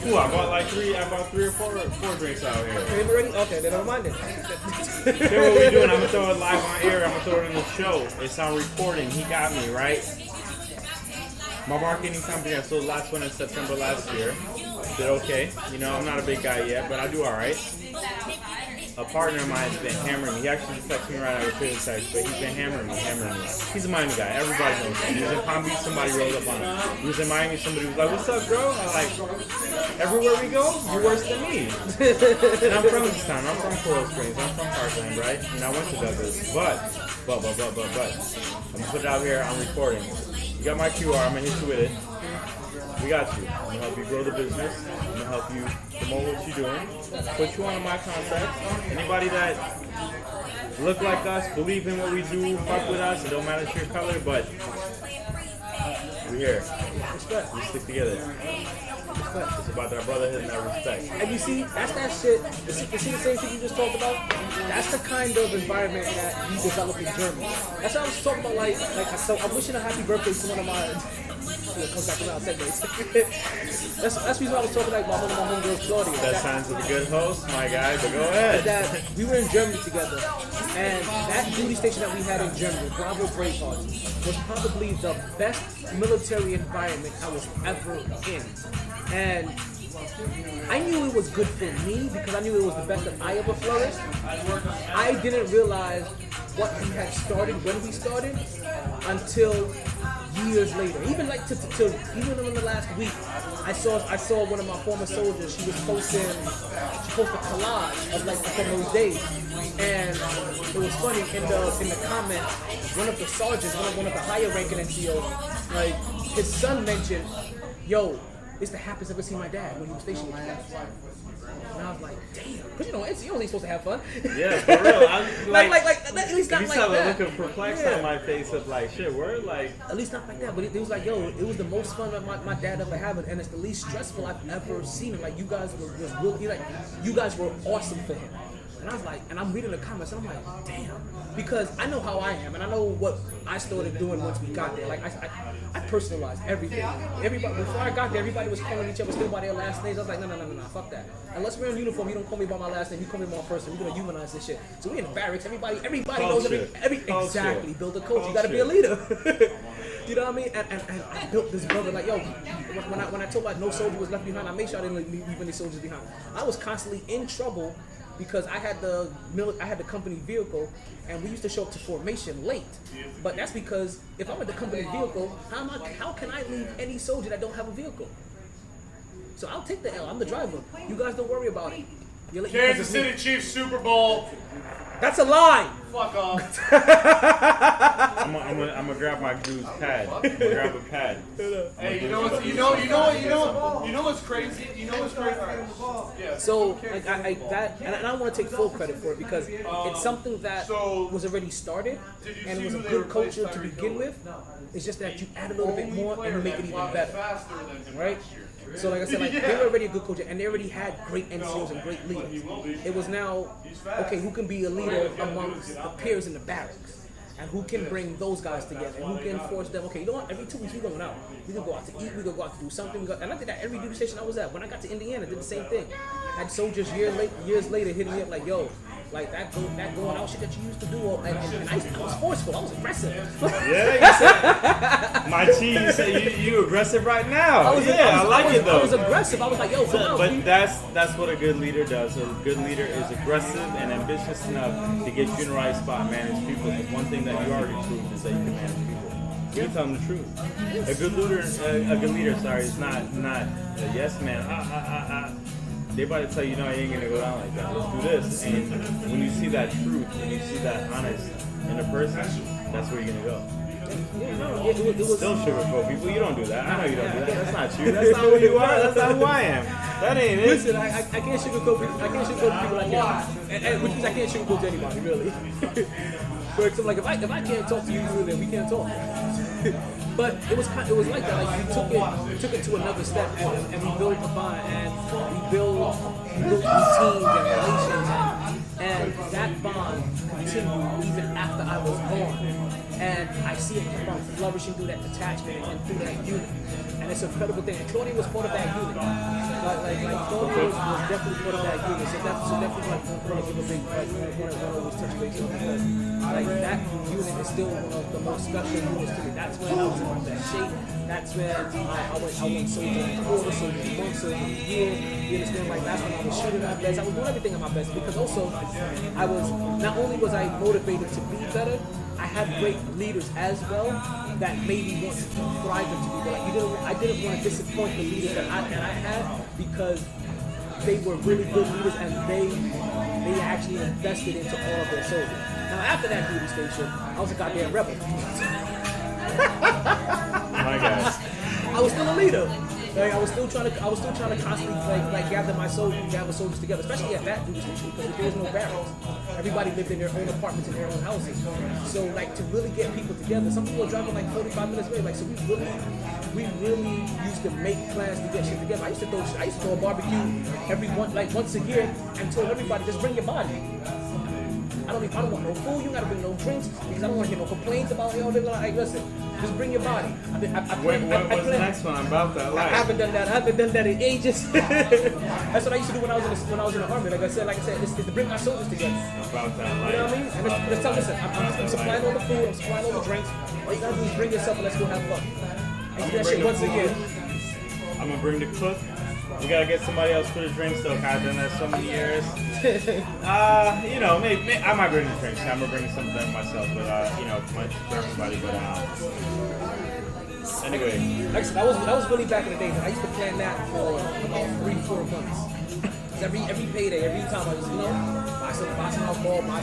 Ooh, I bought 3 or 4 drinks out here. Him already? Okay, then never mind it. Here's what we doing. I'm gonna throw it live on air. I'm gonna throw it in the show. It's on recording. He got me right. My marketing company, I sold the last one in September last year. Did okay. I'm not a big guy yet, but I do all right. A partner of mine has been hammering me. He actually just texted me right after the text, but he's been hammering me. He's a Miami guy. Everybody knows him. He was in Palm Beach, somebody rolled up on him. He was in Miami, somebody was like, "What's up, bro?" I'm like, "Everywhere we go, you're worse than me." And I'm from this town. I'm from Coral Springs. I'm from Parkland, right? And I went to Douglas. But. I'm gonna put it out here. I'm recording. You got my QR. I'm gonna hit you with it. We got you. I'm gonna help you grow the business. I'm gonna help you promote what you're doing. Put you on my contract. Anybody that look like us, believe in what we do, fuck with us. It don't matter your color, but we're here. Respect. We stick together. Respect. It's about that brotherhood and that respect. And you see, that's that shit. You see the same shit you just talked about? That's the kind of environment that we develop in Germany. That's what I was talking about. So I'm wishing a happy birthday to one of my. It comes back around segments. that's the reason why I was talking like my homegirl Claudia. That sounds like a good host, my guy. But go ahead. That we were in Germany together, and that duty station that we had in Germany, Bravo Braveheart, was probably the best military environment I was ever in. And I knew it was good for me because I knew it was the best that I ever flourished. I didn't realize what we had started when we started until years later. Even even in the last week, I saw one of my former soldiers. She posted a collage of from those days, and it was funny in the comments. One of the sergeants, one of the higher ranking NCOs, like his son mentioned, "Yo, it's the happiest I've ever seen my dad when he was stationed with us." And I was like, damn. Because, NCOs ain't supposed to have fun. Yeah, for real. I'm like, at least not you like saw the that. look of perplexed on my face of like, shit, we're like... At least not like that. But it was like, yo, it was the most fun that my dad ever had. And it's the least stressful I've ever seen him. Like, you guys were just really, you guys were awesome for him. And I was like, and I'm reading the comments, and I'm like, damn. Because I know how I am, and I know what I started doing once we got there. Like, I personalized everything. Everybody, before I got there, everybody was calling each other still by their last names. I was like, no, fuck that. Unless we're in uniform, you don't call me by my last name, you call me by my first name. We're gonna humanize this shit. So we in the barracks, everybody knows exactly. Build a coach, you gotta be a leader. You know what I mean? And I built this brother, like, yo, when I told like no soldier was left behind, I made sure I didn't leave any soldiers behind. I was constantly in trouble because I had the company vehicle, and we used to show up to formation late. But that's because if I'm at the company vehicle, how can I leave any soldier that don't have a vehicle? So I'll take the L. I'm the driver. You guys don't worry about it. Kansas City Chiefs Super Bowl. That's a lie. Fuck off. I'm gonna grab my dude's pad. I'm gonna grab a pad. Hey, you know what's crazy? You know what's crazy? Yeah. So that, and I want to take full credit for it because it's something that was already started and it was a good culture to begin with. It's just that you add a little bit more and you make it even better, right? So like I said, like they were already a good culture and they already had great NCOs and great leaders. It was now, okay, who can be a leader amongst the peers in the barracks? And who can bring those guys together? And who can force them? Okay, you know what? Every 2 weeks we going out. We can go out to eat. We can go out to do something. And I did that every duty station I was at. When I got to Indiana, I did the same thing. I had soldiers years later hitting me up like, yo, like that going out shit that you used to do. And I was forceful. I was aggressive. Yeah, you said, MyT, you said you aggressive right now. I like it though. I was aggressive. I was like, yo, come on. But that's what a good leader does. A good leader is aggressive and ambitious enough to get you in the right spot and manage people. Because one thing that you already proved is that you can manage people. You tell them the truth. A good leader, is not a yes man. They about to tell you, no, you ain't gonna go down like that. Let's do this. And when you see that truth, when you see that honest in a person, that's where you're gonna go. Yeah, no, it was Don't sugarcoat people. You don't do that. I know you don't do that. That's not you. That's not who you are. That's not who I am. That ain't it. Listen, I can't sugarcoat people. I can't sugarcoat people like that. And which means I can't sugarcoat to anybody, really. For example, like if I can't talk to you, then we can't talk. But it was like that. Like we took it to another step, and we built a bond, and we built routines and relations, and that bond continued even after I was gone. And I see it keep on flourishing through that detachment and through that unit. And it's an incredible thing. And Claudia was part of that unit. Like Claudia was definitely part of that unit. So definitely like want to give a big want to always touch base on because like that unit is still one of the most special units to me. That's when I was in my best shape. That's when I went soldier in the quarter, soldier in the month, soldier in the year. You understand? Like that's when I was shooting at my best. I was doing everything at my best because also I was not only was I motivated to be better, I had great leaders as well that made me want to thrive and to be better. Like I didn't want to disappoint the leaders that I had because they were really good leaders and they actually invested into all of their soldiers. Now after that duty station, I was a goddamn rebel. My God. I was still a leader. Like, I was still trying to constantly like gather soldiers together, especially at that duty station because there was no barracks. Everybody lived in their own apartments and their own houses. So like to really get people together, some people are driving like 45 minutes away. Like so we really used to make plans to get shit together. I used to throw a barbecue once a year and told everybody just bring your body. I don't want no food. You gotta bring no drinks because I don't want to hear no complaints about like listen, just bring your body. What's the next one? I'm about that life. I haven't done that in ages. That's what I used to do when I was in the army. Like I said, it's to bring my soldiers together. About that life. You know what I mean? And let's tell listen, I'm supplying all the food, I'm supplying all the drinks. All you gotta do is bring yourself and let's go have fun. And do that shit once again. I'm gonna bring the cook. We gotta get somebody else for the drinks though. I've done that so many years. Maybe I might bring the drinks. I'm gonna bring some of them myself, but might for everybody. But anyway, like I said, that was really back in the day. I used to plan that for about 3-4 months. Every payday, every time I just buy some alcohol, buy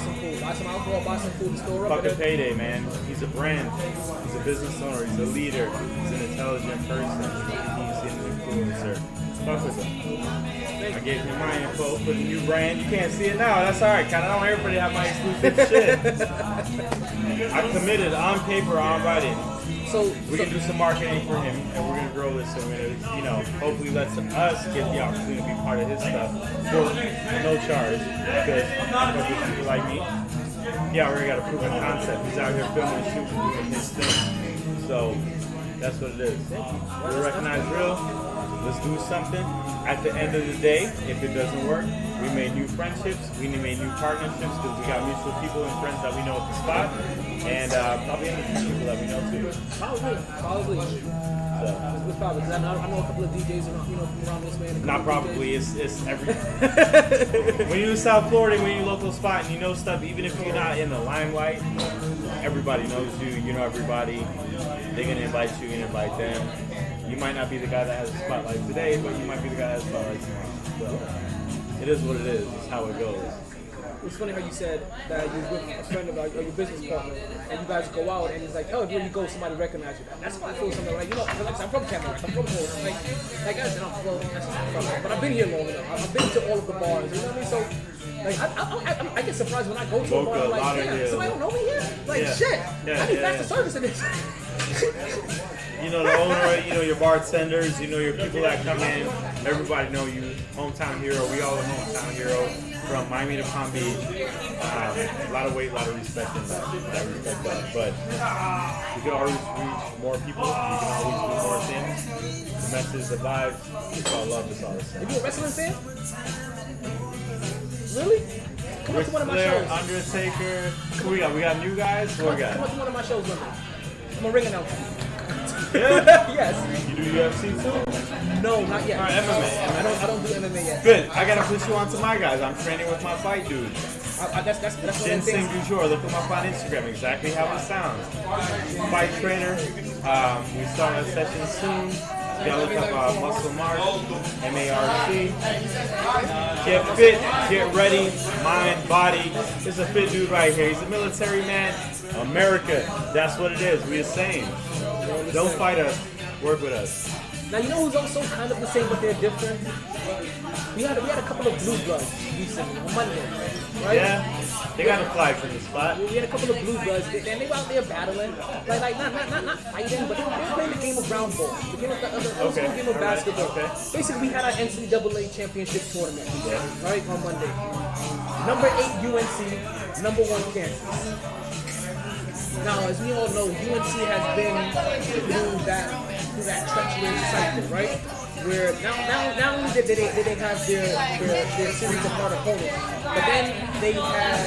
some food, and store up. Fucking payday, man. He's a brand. He's a business owner. He's a leader. He's an intelligent person. He's an influencer. Fuck with him. I gave him my info for the new brand. You can't see it now. That's alright. I don't want everybody to have my exclusive shit. I committed on paper, on writing. So we're gonna do some marketing for him, and we're gonna grow this. So we're gonna, hopefully let us get the opportunity to be part of his stuff for no charge. Because with people like me, he already got a proven concept. He's out here filming, shooting, doing his thing. So that's what it is. We recognize real. Let's do something. At the end of the day, if it doesn't work, we made new friendships, we made new partnerships because we got mutual people and friends that we know at the spot, and probably other people that we know too. Probably. So it's probably. I know a couple of DJs from around this man. Not probably. It's every. When you're in South Florida, when you're in a local spot and you know stuff, even if you're not in the limelight, everybody knows you. You know everybody. They're gonna invite you and invite them. You might not be the guy that has the spotlight today, but you might be the guy that has the spotlight tomorrow. So it is what it is. It's how it goes. it's funny how you said that you're with a friend of or your business partner, and you guys go out, and it's like, oh, everywhere you go, somebody recognize you. That's why I feel something like, you know, like I'm from Tamarack, I'm from Florida, like I said, but I've been here long enough. I've been to all of the bars, you know what I mean? So, like, I get surprised when I go to a bar, like, damn, somebody don't know me here? Like, shit, I need faster service in this. You know the owner, you know your bartenders, you know your people that come in. Everybody know you, hometown hero. We all a hometown hero from Miami to Palm Beach. A lot of weight, a lot of respect in that. I respect that. But you can always reach more people. You can always do more things. The message, the vibe, it's all love. It's all the same. Are you a wrestling fan? Really? Come on to one of my shows. Undertaker. Who we got? We got new guys. What we got? Come on to one of my shows one day. I'm a ring announcer. Yeah? Yes. You do UFC too? No, not yet. Or MMA? I don't do MMA yet. Good. I gotta put you on to my guys. I'm training with my fight dude. That's one of the Ginseng things. du jour. Look him up on Instagram. Exactly how it sounds. Fight trainer. We start a session soon. You gotta look up Muscle March, M-A-R-C. Get fit, get ready, mind, body. This is a fit dude right here. He's a military man. America, that's what it is. We the same. Don't fight us, work with us. Now you know who's also kind of the same, but they're different. We had a couple of blue bloods recently on Monday, right? Yeah, they got a flag for the spot. We had a couple of blue bloods, and they were out there battling, like not fighting, but they were playing the game of ground ball, the game of the game of basketball. Okay. Basically, we had our NCAA championship tournament, right, on Monday. Number 8 UNC, number 1 Kansas. Now, as we all know, UNC has been through that treacherous cycle, right? Where not only did they have their series of hard opponents, but then they had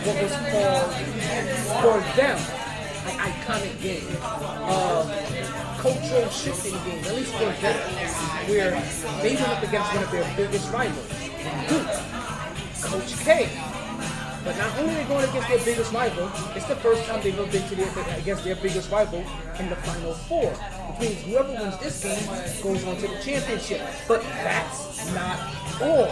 what was called, for them, an iconic game, cultural shifting game, at least for them, where they went up against one of their biggest rivals, Duke, Coach K. But not only are they going against their biggest rival, it's the first time they've ever been against their biggest rival in the Final Four. Which means whoever wins this game goes on to the championship. But that's not all.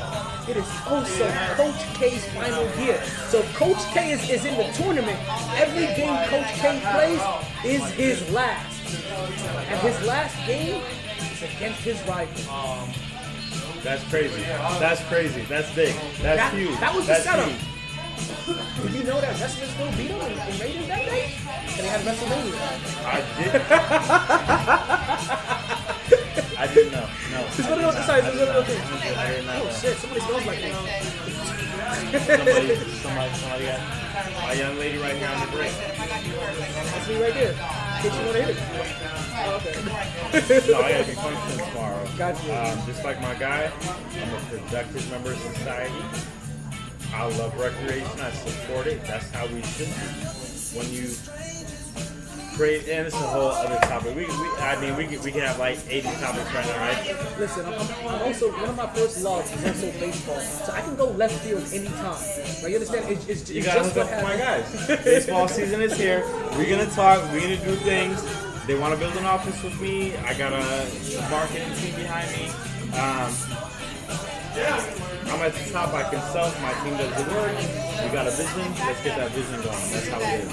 It is also Coach K's final year. So Coach K is in the tournament. Every game Coach K plays is his last. And his last game is against his rival. That's crazy. That's crazy. That's big. That's huge. That was the That's setup. huge. Did you know that wrestlers still beat them in ratings that day? And they had WrestleMania. I didn't know. No. It's one of those things. I did not Oh know. shit, somebody smells like this. Somebody got a young lady right here on the break. That's me right there. Did you want to hit it? Oh, okay. No, I gotta be functioning tomorrow. Gotcha. Just like my guy, I'm a productive member of society. I love recreation. I support it. That's how we should be. When you create, and it's a whole other topic. We can have like 80 topics right now, right? Listen, I'm also, one of my first loves is also baseball. So I can go left field anytime. Like, you understand? It's You gotta just hook what up with my happens. guys. Baseball season is here. We're gonna talk. We're gonna do things. They want to build an office with me. I got a marketing team behind me. I'm at the top. I consult. My team does the work. We got a vision. Let's get that vision going. That's how it is.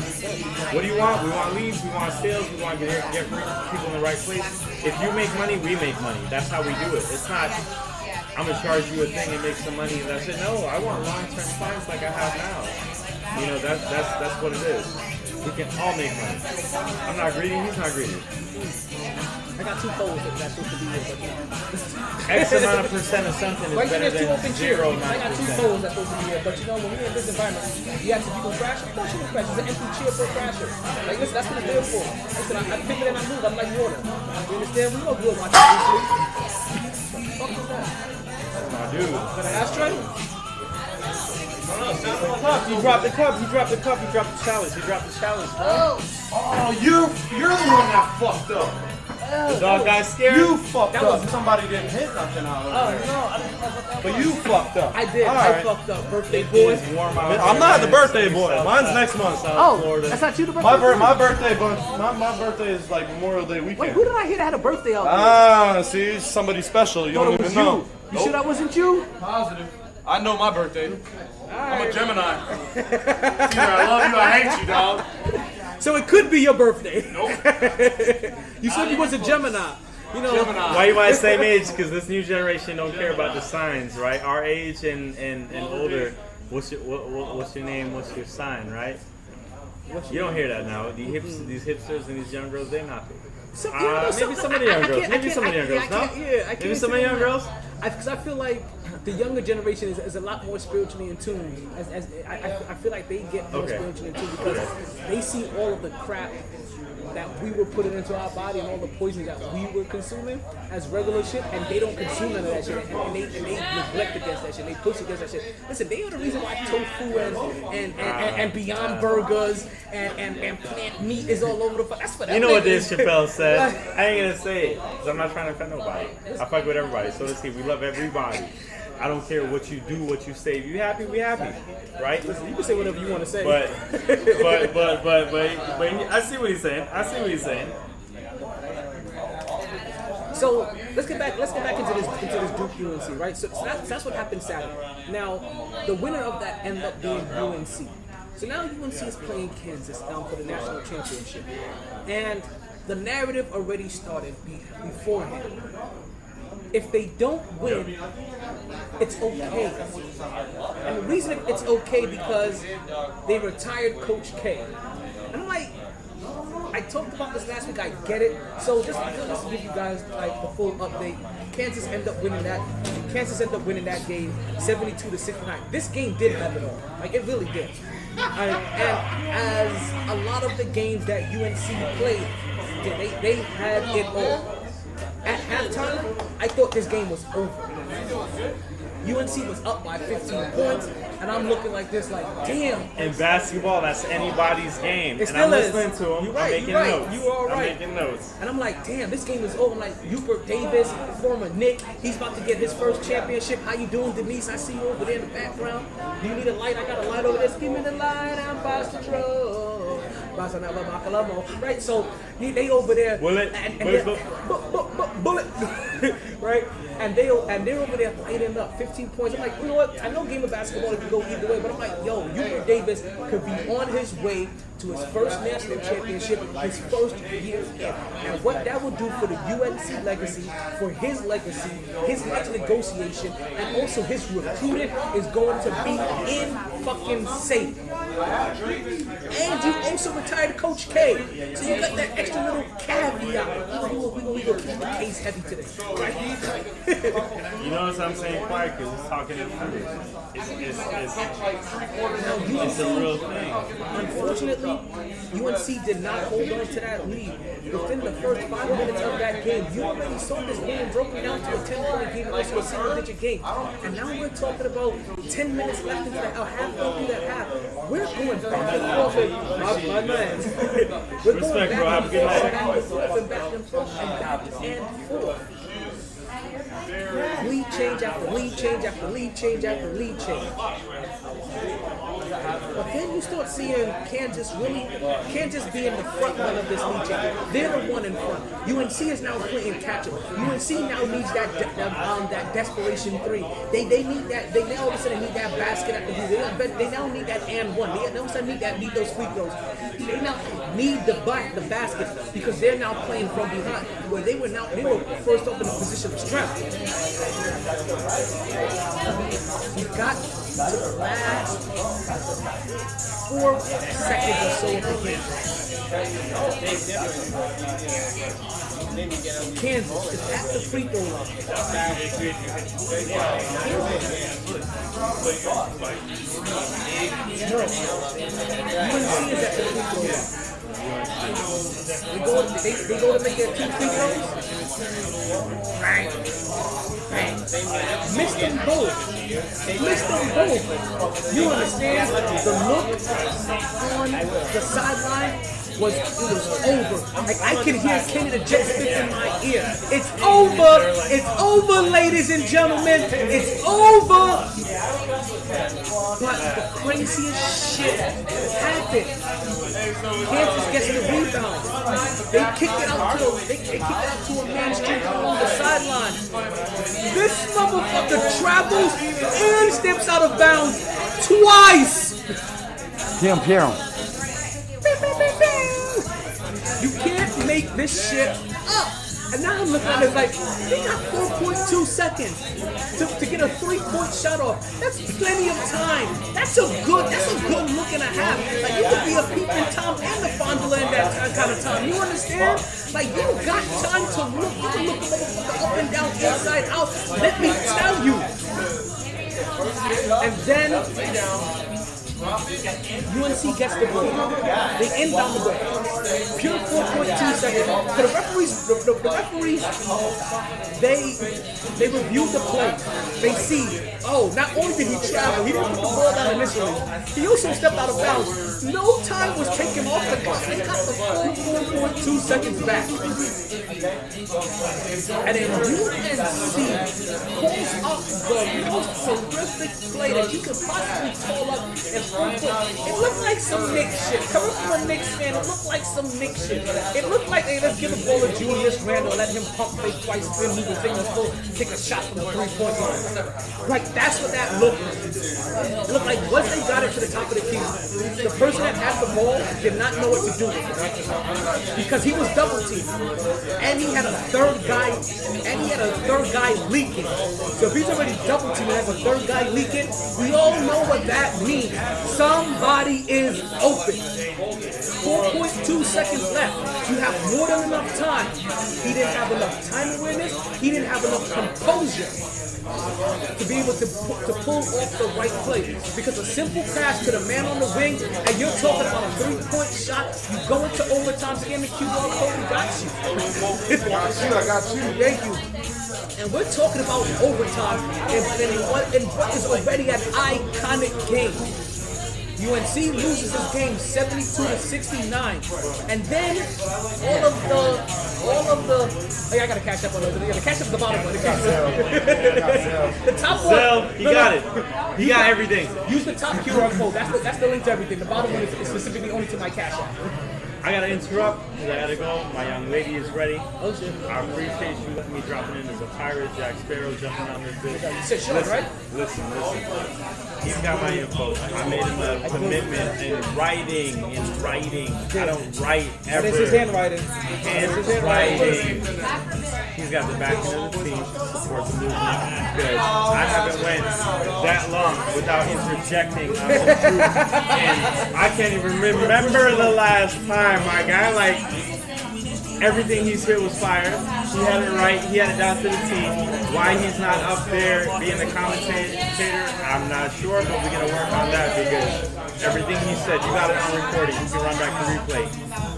What do you want? We want leads. We want sales. We want to get people in the right place. If you make money, we make money. That's how we do it. It's not, I'm going to charge you a thing and make some money. And that's it. No, I want long-term clients like I have now. You know, that's what it is. We can all make money. I'm not greedy. He's not greedy. I got 2 foes that's supposed to be here, but X amount of percent of something is right better there's 2 than open chairs. 0.9%. I got 2 foes that's supposed to be here, but you know, when we're in this environment, you ask if you can crash, of course you can crash. It's an empty chair for a crasher. Like, listen, that's what it's there for. Listen, I pick it and I move. I'm like water. You understand? We know good watching this. What the fuck is that? My dude. Is that an ashtray? He dropped the cup. He dropped the cup. He dropped the chalice. He dropped the chalice. Oh, you're the one that fucked up. The dog got scared. You fucked up. Somebody didn't hit nothing out of it. No, I didn't fuck up. But you fucked up. I did. All I right. fucked up. Birthday boy. It's warm out. I'm not the birthday boy. Mine's next month. Oh, Florida. that's not you, the birthday boy? My birthday, but my birthday is like Memorial Day weekend. Wait, who did I hear that had a birthday out there? Ah, see, somebody special. You thought don't it was even know. you. You sure that wasn't you? Positive. I know my birthday. I'm a Gemini. It's either I love you or I hate you, dog. So it could be your birthday. Nope. You said you was a Gemini. You know, Gemini. Why you want the same age? Because this new generation don't care about the signs, right? Our age and older. What's your name? What's your sign, right? You don't hear that now. These hipsters and these young girls, they're not. Maybe some of the young girls. Maybe some of the young girls. No. Maybe some of the young girls. Because I feel like the younger generation is a lot more spiritually in tune. I feel like they get more spiritually in tune because they see all of the crap that we were putting into our body and all the poison that we were consuming as regular shit, and they don't consume none of that shit, and they neglect against that shit, they push against that shit. Listen, they are the reason why tofu and Beyond Burgers and plant meat is all over the fuck. That's for that. You know what Dave Chappelle said? I ain't gonna say it, because I'm not trying to offend nobody. I fuck with everybody, so let's see, we love everybody. I don't care what you do, what you say. If you happy, we happy, right? Listen, you can say whatever you want to say. But I see what he's saying. So let's get back into this Duke UNC, right? So that's what happened Saturday. Now the winner of that ended up being UNC. So now UNC is playing Kansas for the national championship, and the narrative already started beforehand. If they don't win, it's okay. And the reason it's okay because they retired Coach K. And I'm like, I talked about this last week, I get it. So just to give you guys like the full update, Kansas ended up winning that game 72-69. This game did have it all. Like it really did. And as a lot of the games that UNC played, they had it all. At halftime, I thought this game was over. UNC was up by 15 points, and I'm looking like this, like, damn. In basketball, that's anybody's game. It and I'm still is. listening to him. You're right, I'm making you're right. notes. You are right. I'm making notes. And I'm like, damn, this game is over. I'm like, Hubert Davis, former Knick, he's about to get his first championship. How you doing, Denise? I see you over there in the background. Do you need a light? I got a light over there. Give me the light. I'm Bastro. Right, so they over there. Bullet. Bullet. Right? And they're over there lighting up 15 points. I'm like, you know what? I know game of basketball can go either way, but I'm like, yo, Hubert Davis could be on his way to his first national championship, his first year in. And what that will do for the UNC legacy, for his legacy, his next negotiation, and also his recruiting is going to be in fucking safe. And you also retired Coach K, so you got that extra little caveat. We're gonna keep the case heavy today, right? You notice I'm saying quiet because it's talking in numbers. It's a real thing. Unfortunately, UNC did not hold on to that lead. Within the first 5 minutes of that game, you already saw this game broken down to a 10-point game, also a single-digit game. And now we're talking about 10 minutes left into that halfway through that half. We're going back and forth with my man. We're going back and forth and back and forth and back and forth. Lead change after lead change after lead change after lead change. But then you start seeing Kansas be in the front line of this lead change. They're the one in front. UNC is now playing catch up. UNC now needs that desperation three. They need that. They now all of a sudden need that basket at the hoop. They now need that and one. They all of a sudden need those free throws. They now need the basket because they're now playing from behind. Where they were first up in a position of strength. You got to the last 4 seconds or so of the game. Kansas is at the free throw line. UNC is at the free throw line. They go to make their 2 free throws. Right. Missed them both. You understand? The look on the sideline was over. Like I can hear Kenny the Jet spit in my ear. It's over, ladies and gentlemen. It's over. But the craziest shit happened. Kansas gets the rebound. They kicked it out to a man street on the sideline. This motherfucker travels and steps out of bounds twice. Pion, pion. You can't make this shit up. And now I'm looking at it like, he got 4.2 seconds to get a 3-point shot off. That's plenty of time. That's a good look and a half. Like, you could be a peeping Tom and the Fondola in that kind of time. You understand? Like, you got time to look. You can look the motherfucker up and down, inside out. Let me tell you. And then UNC gets the ball. They inbound the ball. Pure 4.2 seconds. So the referees, they review the play. They see, oh, not only did he travel, he didn't put the ball down initially. He also stepped out of bounds. No time was taken off the clock. They got the 4.2 seconds back. And then UNC pulls up the most horrific play that you could possibly call up and it looked like some Knicks shit. Coming from a Knicks fan, it looked like some Knicks shit. It looked like, hey, let's give the ball to Julius Randall, let him pump fake twice, then move the thing and take a shot from the 3-point line. Like, that's what that looked like. It looked like once they got it to the top of the key, the person that had the ball did not know what to do with it. Because he was double teamed. And he had a third guy leaking. So if he's already double teamed and has a third guy leaking, we all know what that means. Somebody is open. 4.2 seconds left. You have more than enough time. He didn't have enough time awareness. He didn't have enough composure to be able to pull off the right play. Because a simple pass to the man on the wing, and you're talking about a 3-point shot, you go into overtime, scan the QR code, and got you. I got you. Thank you. And we're talking about overtime and what is already an iconic game. UNC loses this game 72-69, and then all of the. Hey, I gotta catch up on those. The catch up the bottom one. The top one. Zell, he got it. He got everything. Use the top QR code. That's the link to everything. The bottom one is specifically only to my cash app. I gotta interrupt because I gotta go. My young lady is ready. Oh shit. I appreciate you letting me dropping in as a pirate, Jack Sparrow jumping on this bitch. You said Sean, right? Listen. He's got my info. I made him a commitment in writing. I don't write ever. This is handwriting. Handwriting. He's got the backing of the team. Support the movement. Because I haven't went that long without interjecting on some truth. And I can't even remember the last time, my guy. Like, everything he said was fire. He had it right. He had it down to the team. Why he's not up there being the commentator, I'm not sure, but we're going to work on that because everything he said, you got it on recording. You can run back to replay.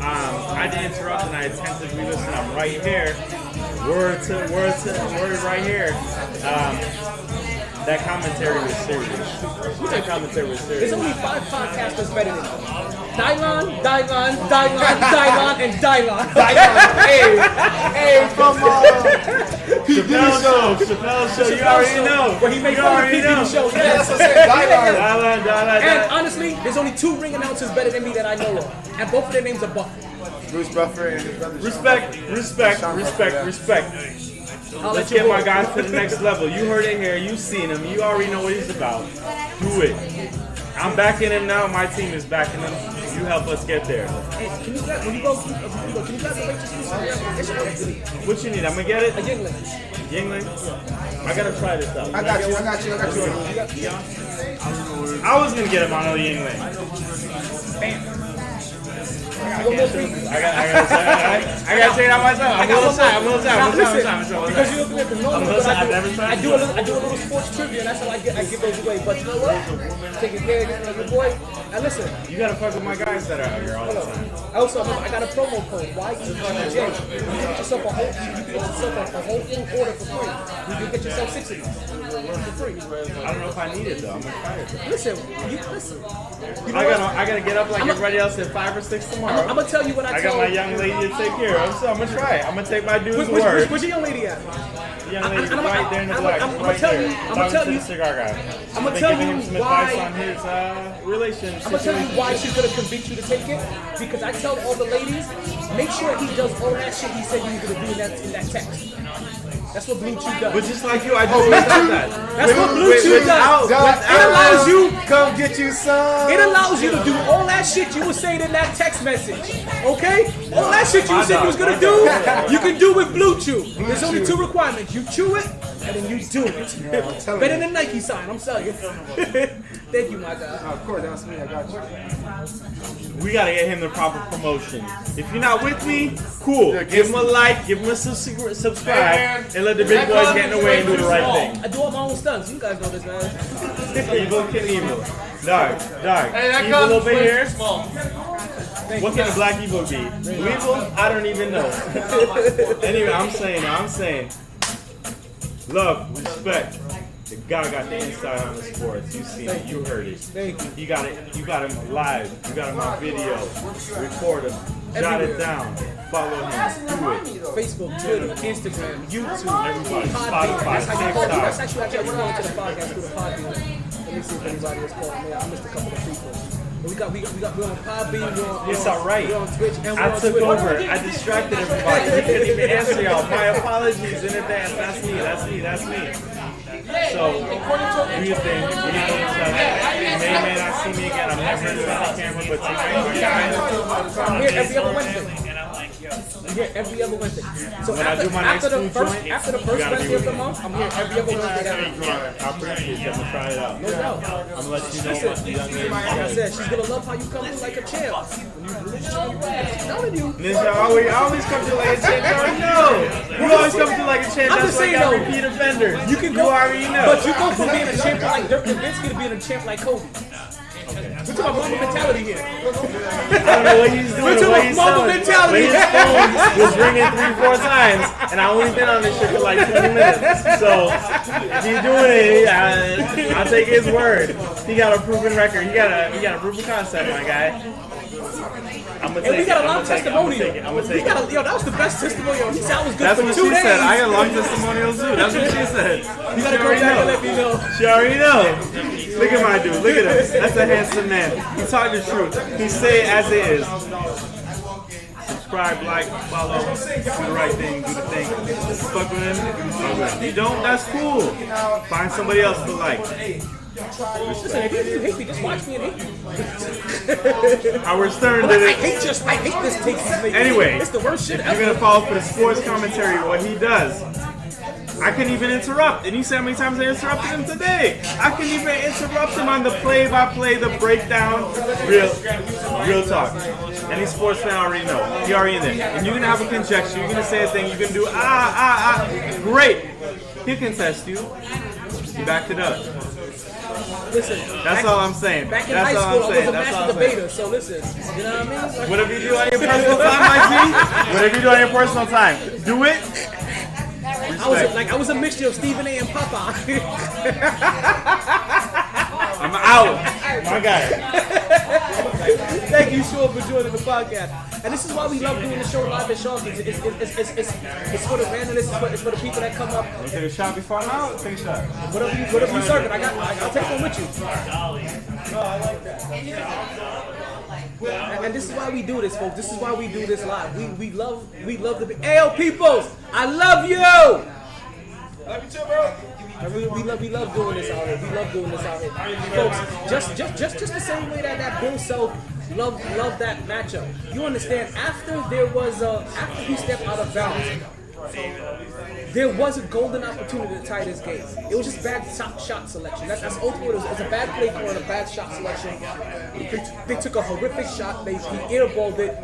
I did interrupt and I attentively listened. I'm right here. Word right here. That commentary was serious. That commentary was serious. There's only 5 podcasters better than him. Dylon, and Dylon. Hey, come on. Chappelle Show, you already know. Where he made fun of the show. Yes. Dylon. And honestly, there's only 2 ring announcers better than me that I know of. And both of their names are Buffer. Bruce Buffer and his brother. Respect. Let's get my guy to the next level. You heard it here. You seen him. You already know what he's about. Do it. I'm backing him now. My team is backing him. You help us get there. Hey, can you grab the waitress? What you need? I'm gonna get it. A Yingling. I gotta try this out. I got you. I was gonna get him on a Yingling. Bam. I gotta take it out myself. I'm a little shy. Because you're looking at the normal, I've never tried I do a little sports trivia, and that's how I give those away. But you know what? Taking care of your boy. And listen, You gotta fuck with my guys that are out here all the time. also, I got a promo code. YEPJ. You can get yourself a whole full order for free. You can get yourself 6 of these for free. I don't know if I need it though. I'm gonna try it. Listen. You know I gotta get up like everybody else at 5 or 6 tomorrow. I'm gonna tell you what I got told my young lady to take care of, so I'm gonna try it. I'm gonna take my dude's word. Where's your young lady at? The young lady's right there in the black. I'm gonna tell you. Cigar guy. I'm gonna tell giving you him some advice why. on his relationship. I'm gonna tell you why she's gonna convince you to take it. Because I tell all the ladies, make sure he does all that shit he said he was gonna do in that text. That's what Blue Chew does. But just like you, I just without that. That's what Blue Chew does. It allows you. Come get you some. It allows you to do all that shit you were saying in that text message. Okay? All that shit you said you was gonna do, you can do with Blue Chew. There's only 2 requirements. You chew it, and then you do it. Better than Nike sign, I'm telling you. Thank you, my guy. Of course, that's me. I got you. We gotta get him the proper promotion. If you're not with me, cool. Give him a like, give him a subscribe, and let the big boys get in the way and do the right thing. I do all my own stunts. You guys know this, man. Evil Kid Evil. Dark. Hey, that Evil over here. small. What can a black evil be? Evil? I don't even know. Anyway, I'm saying. Love, respect. The guy got the inside on the sports. You seen it. You heard it. Thank you. You got it. You got him live. You got him on video. Record him. Jot it down. Follow him. Do it. Facebook, Twitter, Instagram, YouTube, Everybody. Podbean. That's how you call it. TikTok. That's actually how you call it to the podcast through the Podbean. Let me see if anybody was calling me. I missed a couple of people. But we're on Podbean. It's alright. We're on Twitch and we're I on took Twitter. over. I distracted everybody. We couldn't even answer y'all. My apologies in advance. That's me. So, do your thing. We know each other. You may not see me again. I'm never in front of the camera, but tonight, I'm here every other Wednesday. I'm here every other Wednesday. So When I do my next food joint, after the you first gotta be Wednesday of with the me. month, I'm here every other Wednesday. I appreciate you. I'm gonna try it out. No doubt. I'm gonna let you know what the young lady Like I said. said, she's gonna love how you come in like a champ. I'm telling you. Ninja, I always come to like a champ. You already know. You always come to like a champ. I'm That's just why I saying got though, repeat offenders. You can You go, already know. but you go from being a champion like Dirk Nowitzki to being a champ like Kobe. We're talking about Mamba mentality here. I don't know what he's doing. We're talking What about he's Mamba selling. mentality. But his phone was ringing 3-4 times, and I only been on this shit for like 20 minutes. So if he's doing it, I'll take his word. He got a proven record. He got a proven concept, my guy. I'm gonna And take we got a it. lot of testimonial. I'm gonna take it. Yo, that was the best testimonial. He said I was good That's for what 2 she days. said. I got a long testimonial too. That's what she said. You gotta go back and let me know. She already know. Look at my dude. Look at him. That's a handsome man. He talk the truth. He say it as it is. Subscribe, like, follow, do the right thing, do the thing. Fuck with him. If you don't, that's cool. Find somebody else to like. Listen, if you hate me, just watch me and hate me. Howard Stern I did it. hate this take he's making. Anyway, It's the worst shit if you're ever. gonna follow for the sports commentary, what he does. I couldn't even interrupt, and you see how many times I interrupted him today. I couldn't even interrupt him on the play-by-play, the breakdown. Real talk. Any sports fan already know. He already in there. And you're gonna have a conjecture. You're gonna say a thing. You're gonna do Great. He'll contest you. He backed it up. Listen, That's all I'm saying. back in That's high all school, I'm I saying. was a That's all master I'm saying. debater, so listen, you know what I mean? Like, Whatever you do on your personal time, MyT, whatever you do on your personal time, do it. I was a mixture of Stephen A. and Papa. I'm out. My guy. Thank you, Sean, for joining the podcast. And this is why we love doing the show live at Sean's. It's for the randomness. It's for the people that come up. Take a shot before I'm out. Take a shot. Whatever you serve it, I'll take one with you. And this is why we do this, folks. This is why we do this live. We love the big AO peoples. I love you. Love you too, bro. We love doing this out here. We love doing this out here, folks. Just the same way that Bill Self loved that matchup. You understand? After he stepped out of bounds, there was a golden opportunity to tie this game. It was just bad shot selection. That's ultimately it was a bad play call and a bad shot selection. They took a horrific shot. He airballed it.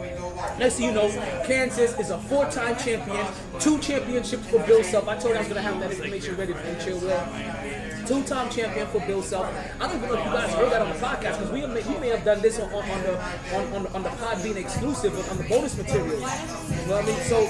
Next thing you know, Kansas is a 4-time champion, 2 championships for Bill Self. I told you I was going to have that information ready for chill with. 2-time champion for Bill Self. I don't even know if you guys heard that on the podcast because we may have done this on the Podbean exclusive on the bonus material. You know what I mean? So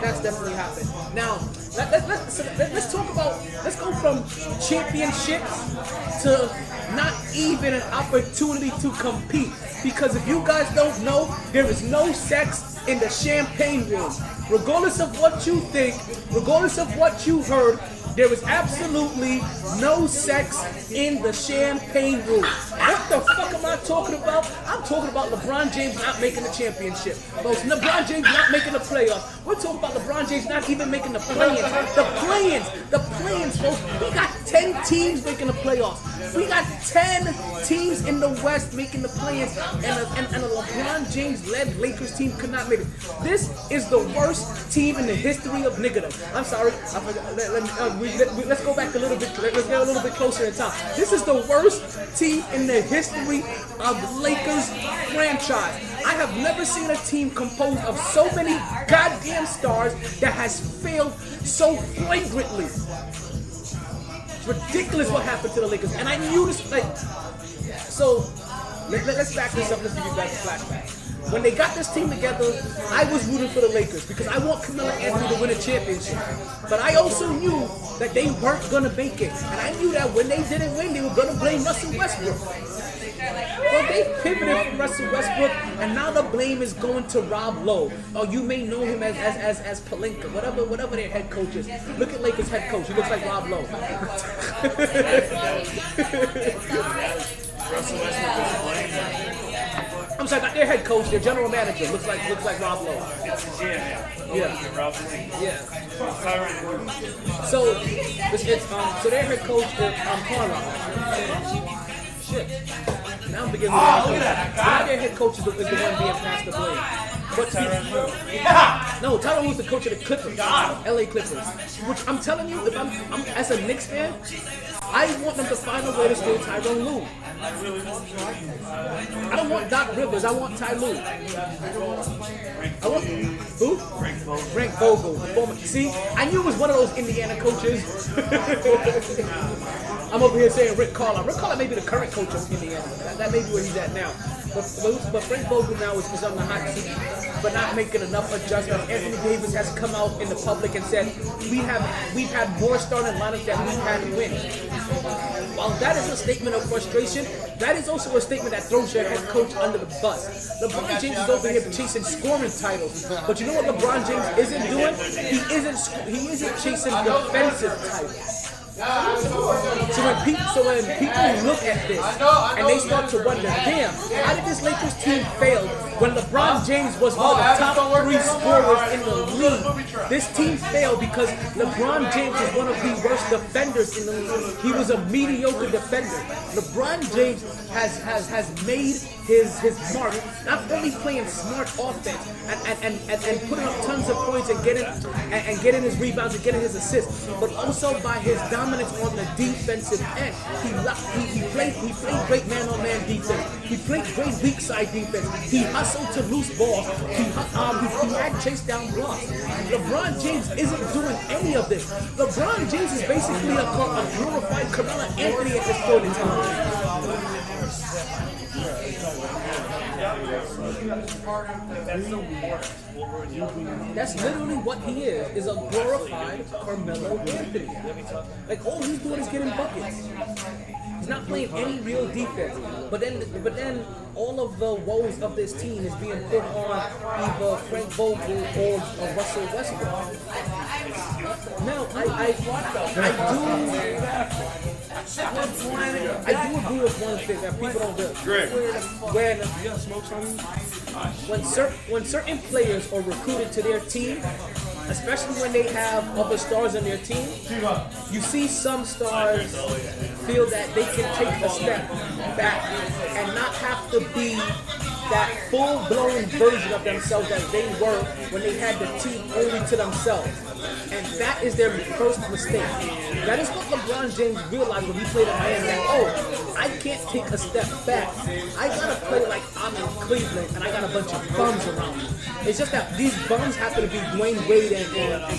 that's definitely happened. Now let's talk about, let's go from championships to not even an opportunity to compete. Because if you guys don't know, there is no sex in the champagne room. Regardless of what you think, regardless of what you heard, there is absolutely no sex in the champagne room. What the fuck am I talking about? I'm talking about LeBron James not making the championship. LeBron James not making the playoffs. We're talking about LeBron James not even making the play-ins. The play-ins, folks. We got 10 teams making the playoffs. We got 10 teams in the West making the play-ins, and a LeBron James-led Lakers team could not make it. This is the worst team in the history of niggerdom. I'm sorry. Let's go back a little bit. Let's get a little bit closer in time. This is the worst team in the history of Lakers franchise. I have never seen a team composed of so many goddamn stars that has failed so flagrantly. It's ridiculous what happened to the Lakers, and I knew this. So let's back this up. Let's give you guys a flashback. When they got this team together, I was rooting for the Lakers because I want Carmelo Anthony to win a championship. But I also knew that they weren't going to make it. And I knew that when they didn't win, they were going to blame Russell Westbrook. Well, they pivoted from Russell Westbrook, and now the blame is going to Rob Lowe. Or you may know him as Pelinka, whatever their head coach is. Look at Lakers head coach. He looks like Rob Lowe. Russell Westbrook was playing. I'm sorry, not their head coach, their general manager looks like Rob Lowe. Yeah. So their head coach is Carlisle. Shit. Now I'm beginning to now their head coach is the one being passed the blame. But no, Tyronn was the coach of the Clippers, LA Clippers. Which I'm telling you, if I'm as a Knicks fan, I want them to find a way to steal Tyronn Lue. I don't want Doc Rivers. I want Ty Lue. I want who? Frank Vogel. The former. See, I knew it was one of those Indiana coaches. I'm over here saying Rick Carlisle. Rick Carlisle may be the current coach of Indiana. That may be where he's at now. But Frank Vogel now is on the hot seat for not making enough adjustments. Anthony Davis has come out in the public and said we've had more starting lineups than we've had wins. While that is a statement of frustration, that is also a statement that throws your head coach under the bus. LeBron James is over here chasing scoring titles, but you know what LeBron James isn't doing? He isn't chasing defensive titles. So when people look at this and they start to wonder, damn, how did this Lakers team fail when LeBron James was one of the top 3 scorers in the league? This team failed because LeBron James is one of the worst defenders in the league. He was a mediocre defender. LeBron James has made his mark, not only playing smart offense and putting up tons of points and getting his rebounds and getting his assists, but also by his dominance on the defensive end. He played great man-on-man defense. He played great weak side defense. He hustled to loose balls. He had chase down blocks. LeBron James isn't doing any of this. LeBron James is basically a glorified Carmelo Anthony at this point in time. That's literally what he is a glorified Carmelo Anthony. Like all he's doing is getting buckets. He's not playing any real defense. But then all of the woes of this team is being put on either Frank Vogel or Russell Westbrook. Now I do agree with one thing that people don't do. When certain players are recruited to their team, especially when they have other stars on their team, you see some stars feel that they can take a step back and not have to be that full-blown version of themselves that they were when they had the team only to themselves. And that is their first mistake. That is what LeBron James realized when he played at Miami. Like, oh, I can't take a step back. I gotta play like I'm in Cleveland and I got a bunch of bums around me. It's just that these bums happen to be Dwayne Wade and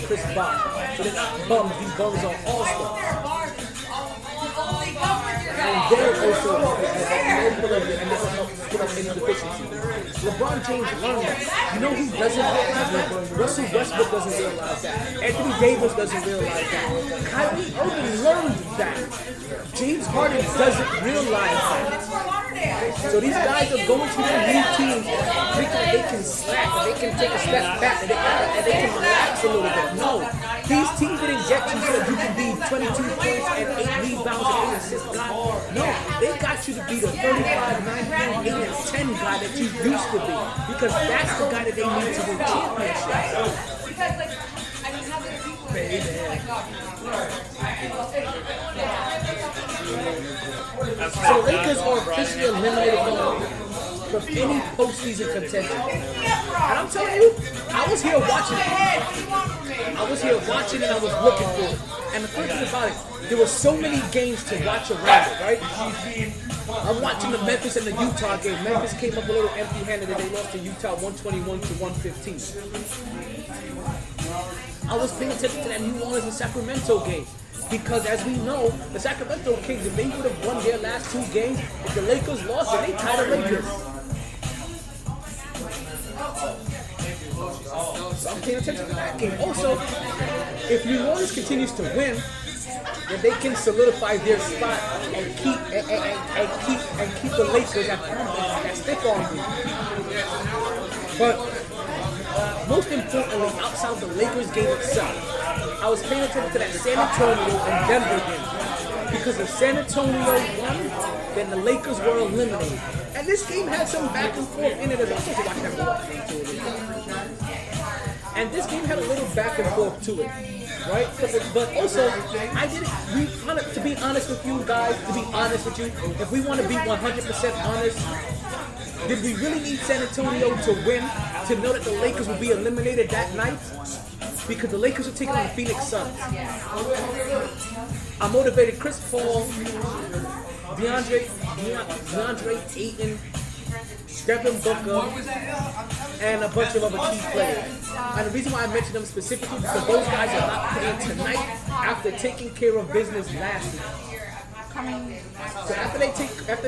Chris Bosh. So they're not bums, these bums are all-stars. And they're also put up any deficiency. LeBron James learned that. You know who doesn't realize that? Russell Westbrook doesn't realize that. Anthony Davis doesn't realize that. Kyrie Irving learned that. James Harden doesn't realize that. So these guys are going to their new teams thinking they can slack, and they can take a step back, and they can relax a little bit. No, these teams didn't get you so that you can be 22 points and 8 rebounds and 8 assists guy. No, they got you to be the 35, 9 point, 8 and 10 guy that you used to be, because that's the guy that they need to win championships. Because, like, I mean, how many people So the Lakers are officially eliminated from any postseason contention. And I'm telling you, I was here watching it. I was here watching it and I was looking for it. And the first thing about it, there were so many games to watch around it, right? I'm watching the Memphis and the Utah game. Memphis came up a little empty-handed and they lost to Utah 121 to 115. I was paying attention to that New Orleans and Sacramento game. Because as we know, the Sacramento Kings, if they would have won their last 2 games, if the Lakers lost, then they tied the Lakers. So I'm paying attention to that game. Also, if New Orleans continues to win, then they can solidify their spot and keep the Lakers at stick on you. But most importantly, outside of the Lakers game itself, I was paying attention to that San Antonio and Denver game. Because if San Antonio won, then the Lakers were eliminated. And this game had some back and forth in it as well. I can't watch that game. And this game had a little back and forth to it, right? But also, I didn't. To be honest with you guys, to be honest with you, if we want to be 100% honest, did we really need San Antonio to win to know that the Lakers would be eliminated that night? Because the Lakers are taking on the Phoenix Suns. I motivated Chris Paul, DeAndre Ayton, Devin Booker, and a bunch of other key players. And the reason why I mentioned them specifically because those guys are not playing tonight after taking care of business last night. So after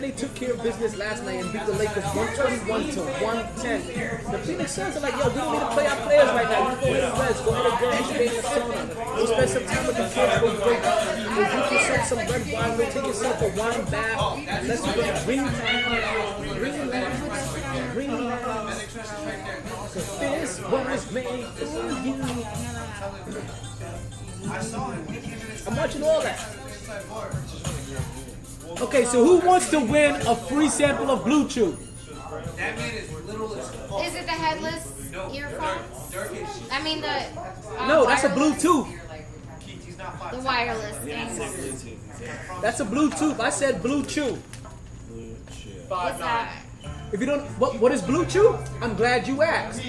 they took care of business last night and beat the Lakers 121 to 110, the Phoenix Suns are like, yo, we don't need to play our players right now. You go ahead and rest. Go ahead and go stay in the sauna. Go spend some time with the kids. Go drink. Go drink yourself some red wine. Go take yourself a wine bath. Let's go bring because this was made for you. I'm watching all that. Okay, so who wants to win a free sample of Blue Chew? Is it the headless earphones? I mean the No, that's a wireless- Bluetooth. The wireless thing. That's a Bluetooth. I said Blue Chew. What's that? If you don't, what is Blue Chew? I'm glad you asked.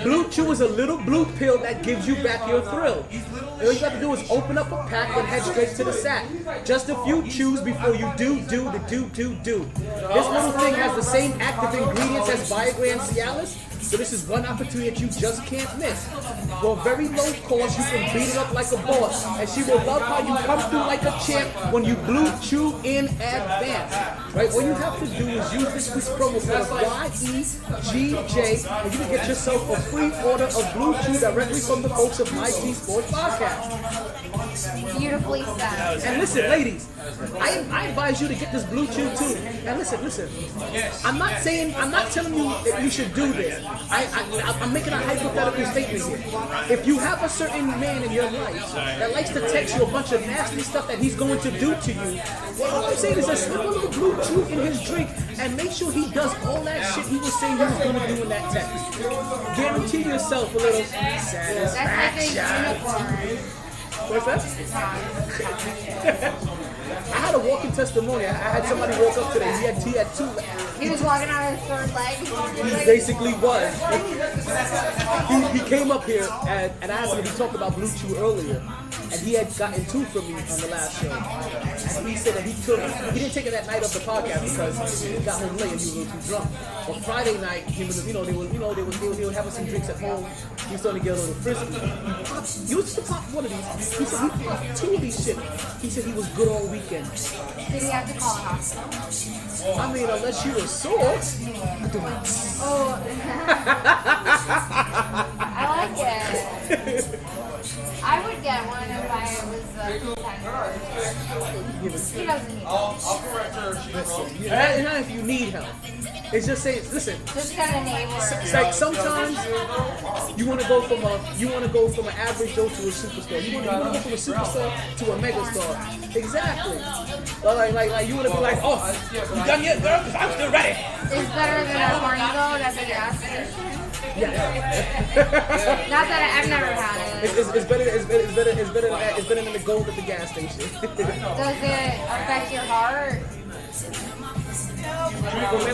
Blue Chew is a little blue pill that gives you back your thrill. All you have to do is open up a pack and head straight to the sack. Just a few chews before you do. This little thing has the same active ingredients as Viagra and Cialis, so this is one opportunity that you just can't miss. For a very low cost, you can beat it up like a boss, and she will love how you come through like a champ when you Blue Chew in advance. Right? All you have to do is use this week's promo code YEGJ, and you can get yourself a free order of Blue Chew directly from the folks of MyT Sports Podcast. Beautifully said. And listen, ladies, I advise you to get this Blue Chew too. And listen. I'm not telling you that you should do this. I'm making a hypothetical statement here. If you have a certain man in your life that likes to text you a bunch of nasty stuff that he's going to do to you, well, all I'm saying is just slip a little Blue Chew in his drink and make sure he does all that shit he was saying he was going to do in that text. Guarantee yourself a little satisfaction. That's like a unicorn. What's that? I had a walking testimony. I had somebody walk up today. He had two. He was walking on his third leg. He basically was. He came up here and I asked him if he talked about Blue Chew earlier. And he had gotten 2 from me on the last show. And he said that he didn't take it that night of the podcast because he got home late and he was a little too drunk. But Friday night, he was, they were having some drinks at home. He was starting to get a little frisky. He was to pop one of these. He said he popped 2 of these shit. He said he was good all weekend. Did he have to call a hospital? I mean, unless you were sore. Oh. I like it. I would get one if I was he doesn't need it. I'll correct her if she wrote. And not if you need help. It's just saying, listen. Just kind of enable It's it. like sometimes you want to go from an average Joe to a superstar. You want to go from a superstar to a megastar. Exactly. Like you want to be like, oh, you done yet, girl? Because I'm still ready. It's better than a Randall at the gas station. Yeah. Not that I've never had it. It's better than the gold at the gas station. Does it affect your heart?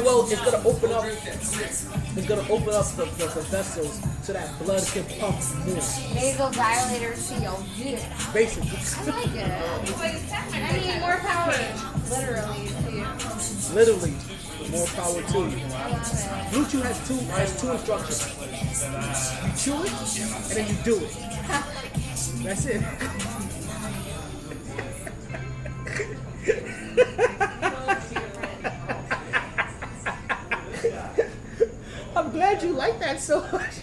Well, it's gonna open up. It's gonna open up the vessels so that blood can pump more. Vasodilators to your dick. Basically. I like it. I mean, more power, literally, to you. Literally, more power to you. I love it. Blue Chew has two instructions. You chew it and then you do it. That's it. I'm glad you like that so much.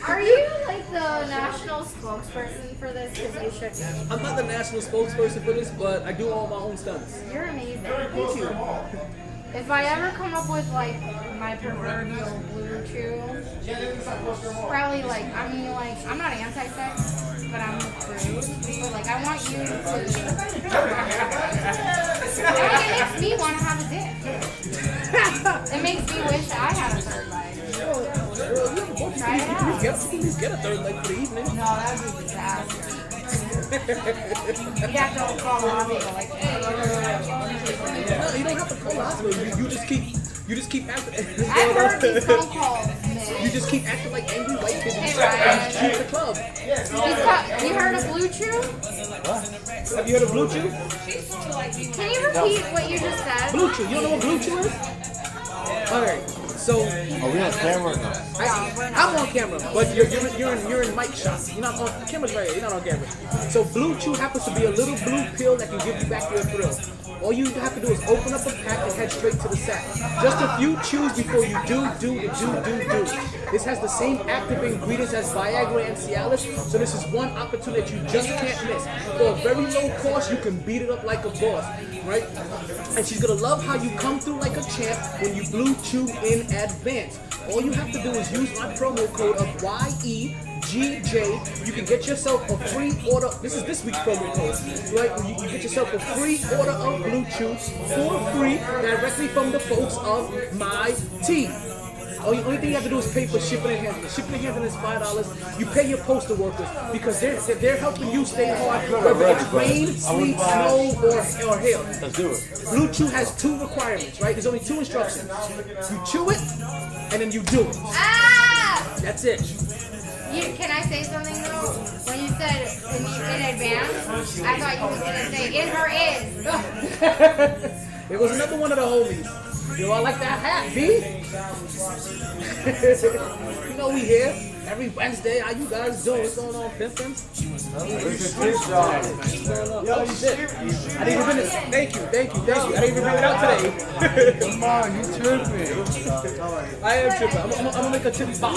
Are you like the national spokesperson for this? Because you should be. I'm not the national spokesperson for this, but I do all my own stunts. You're amazing. Thank you. If I ever come up with like my proverbial blue chew, probably like, I mean, like, I'm not anti-sex, but I'm a prude. But like, I want you to. I mean, it makes me want to have a dick. It makes me wish I had a third leg. Try it out. Please get a third leg for the evening. No, that would be a disaster. You'd have to call the hospital, like, hey, No, you don't have to call the hospital. You just keep acting. I've heard these phone calls, man. You just keep acting like angry white kids and Hey, stuff, and Ryan. you shoot the club. You heard of Blue Chew? Have you heard of Blue Chew? Can you repeat what you just said? Blue Chew. You don't know what Blue Chew is? Alright, so Are we on camera or no? I'm on camera, but you're in mic shot. You're not on the camera's right here. You're not on camera. So Blue Chew happens to be a little blue pill that can give you back your thrill. All you have to do is open up a pack and head straight to the sack. Just a few chews before you do. This has the same active ingredients as Viagra and Cialis, so this is one opportunity that you just can't miss. For a very low cost, you can beat it up like a boss, right? And she's gonna love how you come through like a champ when you Blue Chew in advance. All you have to do is use my promo code of YEGJ. You can get yourself a free order. This is this week's promo code, right? You get yourself a free order of Blue Chew for free directly from the folks of MyT. Only thing you have to do is pay for shipping and handling. Shipping and handling is $5. You pay your postal workers because they're helping you stay hard, whether it's rain, sleet, snow, or hail. Let's do it. Blue Chew has 2 requirements, right? There's only 2 instructions. You chew it, and then you do it. Ah! That's it. Can I say something though? When you said in advance, I thought you were gonna say in her is. It was another one of the homies. Yo, I like that hat, B. You know we here every Wednesday. How you guys doing? What's going on, pimpins? What's going on? Oh shit! I didn't even bring it. Thank you. I didn't even bring it out today. Come on, you tripping. I am tripping. I'm gonna make a tip box.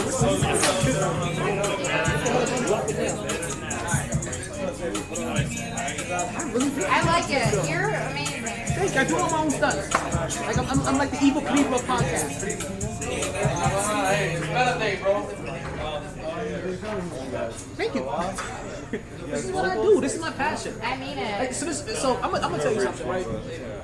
I like it. You're amazing. Thank you. I do all my own stunts. Like I'm like the evil Cleaver of podcast. Thank you. This is what I do. This is my passion. I mean Like, it. so I'm gonna tell you something, right?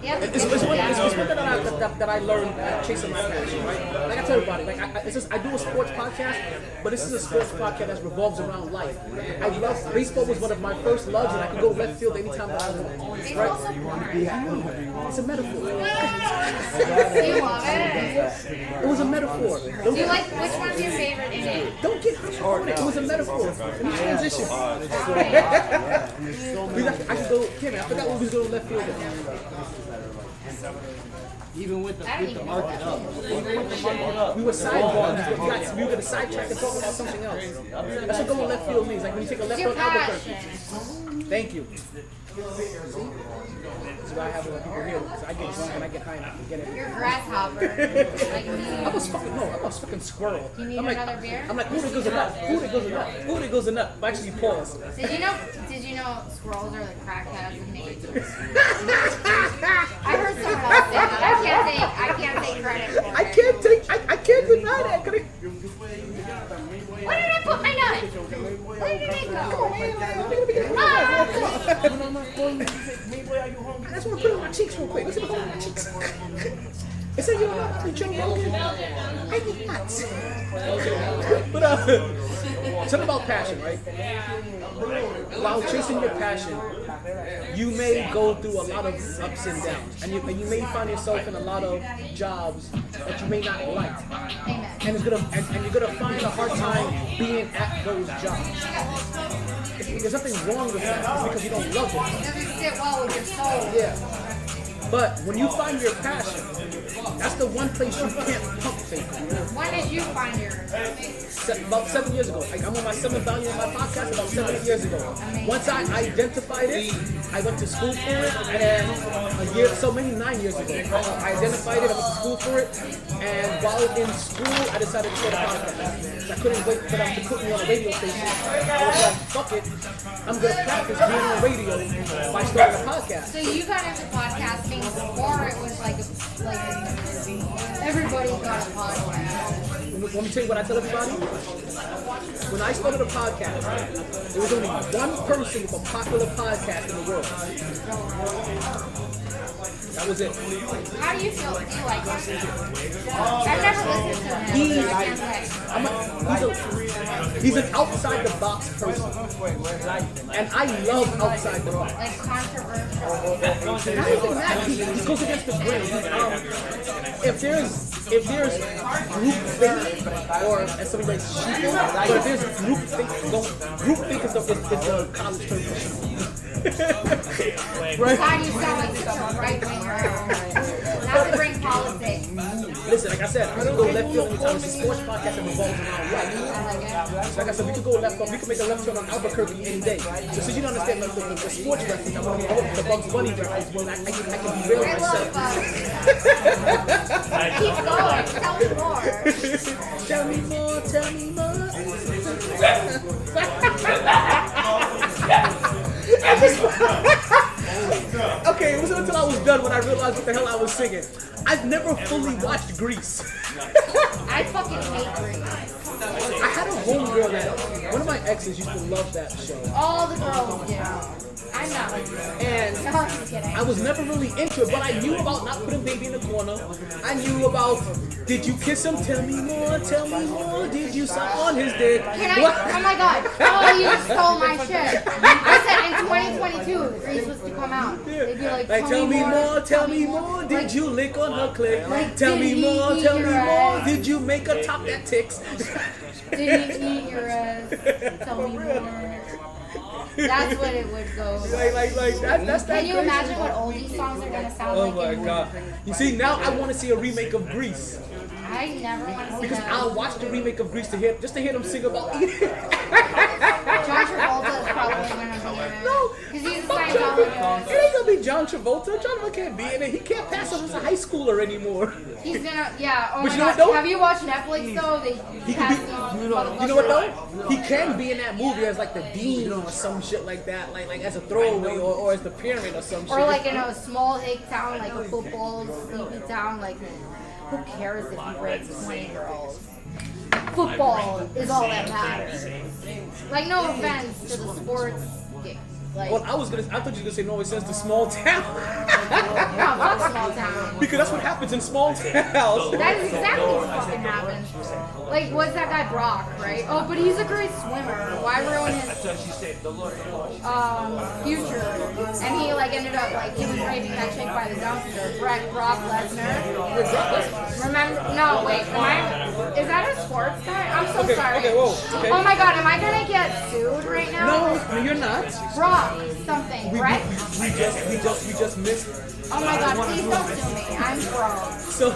Yep. It's one thing that I learned chasing my passion, right? Like I tell everybody, like I do a sports podcast, but this is a sports podcast that revolves around life. I love baseball was one of my first loves, and I can go left field anytime that I want. Right? It's a metaphor. Do you love it? It was a metaphor. Do you like, which one's your favorite in it? Don't get hung up on it. It was a metaphor. Let me transition. I should go, Kim, I forgot what we was going left field with. Even with the mark it up. We were sidebarred. We were going to sidetrack and talk about something else. That's what going left field means. Like when you take a left Your on Albuquerque. passion. Thank you. See? This is why I have people here because I get drunk and I get high and I forget it. You're a grasshopper. Like me. I was fucking squirrel. You need I'm like, another beer? I'm like, ooh, there goes a nut. Ooh, there goes a nut. Ooh, there goes a nut. But actually, pause. Did you know squirrels are like crackheads and naked? I heard someone else say that. I can't take credit for it. I can't deny that. Where did I put my nut? Where did it go? I just want to put it on my cheeks real quick. Let's put it on my cheeks. It said you're not Joe Rogan. I eat nuts. But talk about passion, right? While chasing your passion, you may go through a lot of ups and downs, and you may find yourself in a lot of jobs that you may not like. Amen. And you're gonna find a hard time being at those jobs. There's nothing wrong with that. It's because you don't love it. It doesn't sit well with your soul. Yeah. But when you find your passion, that's the one place you can't pump fake. When did you find yours? About 7 years ago. Like, I'm on my 7th volume of my podcast about 7 years ago. Once I identified it, I went to school for it, and then maybe 9 years ago, I identified it, I went to school for it, and while in school, I decided to start a podcast. I couldn't wait for them to put me on a radio station. I was like, fuck it, I'm gonna practice being on the radio by starting a podcast. So you got into podcasting before it was like everybody got a podcast. Let me tell you what I tell everybody. When I started a podcast, there was only one person with a popular podcast in the world. That was it. How do you feel? Do you like listening to him? I've never listened to him, so I can't say. He's an outside the box person. And I love outside the box. Like controversial. Not even that. He goes against the grain. If there's groupthink, or as somebody likes sheeple, but if there's groupthink is the college term for sheeple. Right? Why do you sound like such a right winger? Not to bring politics. Listen, like I said, we can go left field anytime. It's a sports podcast that revolves around right. I like it. So like I said, we could go left field. We could make a left turn on Albuquerke any day. So since you don't understand the sports reference, I'm going to be the Bugs Bunny reference. Well, I can derail I love myself. Keep going. Tell me more. Tell me more, tell me more. Okay, it wasn't until I was done when I realized what the hell I was singing. I've never fully watched Grease. I fucking hate Grease. I had a homegirl that one of my exes used to love that show. All the girls do. I'm not. And No, I'm just kidding. I was never really into it, but I knew about not putting baby in the corner. I knew about, did you kiss him? Tell me more, did you suck on his dick? Can I? Oh my god. Oh, you stole my shit. I said in 2022, Grease was to come out. They'd be like, Tell me more, tell me more, did you lick on her clit? Tell me more, did you make her top that ticks? Did he eat your ass? Tell me more. That's what it would go. That's that. Can you imagine what oldie songs are gonna sound like? Oh my god. You see, now I want to see a remake of Grease. I never want to see Because that. I'll watch the remake of Grease to hear them sing about eating. John Travolta is probably gonna be in it. No, Because he's a fuck John Scientologist. Travolta. It ain't gonna be John Travolta. John Travolta can't be in it. He can't pass up as a high schooler anymore. He's gonna, yeah. Oh But my you know what, god. though? Have you watched Netflix though? They He can cast be. these You know what though? He can be in that movie as like the dean or some shit like that, like as a throwaway or as the parent or some shit. Or like in a small hick town, like a football sleepy town, like who cares if he rapes 20 girls? Football is all that matters. Like no offense to the sports game. Like, Well, I thought you were gonna say no. It says the small town. no, fuck small town. Because that's what happens in small towns. That is exactly what fucking happens. Like, what's that guy Brock, right? Oh, but he's a great swimmer. Why ruin his future? And he like ended up like he was raping that chick by the dumpster. Brock Lesnar. Remember? No, wait. Is that a sports guy? I'm so sorry. Okay, whoa. Okay. Oh my god, am I gonna get sued right now? No, you're not. Brock something, right? We just missed. Oh my god, please don't sue me. I'm broke. So,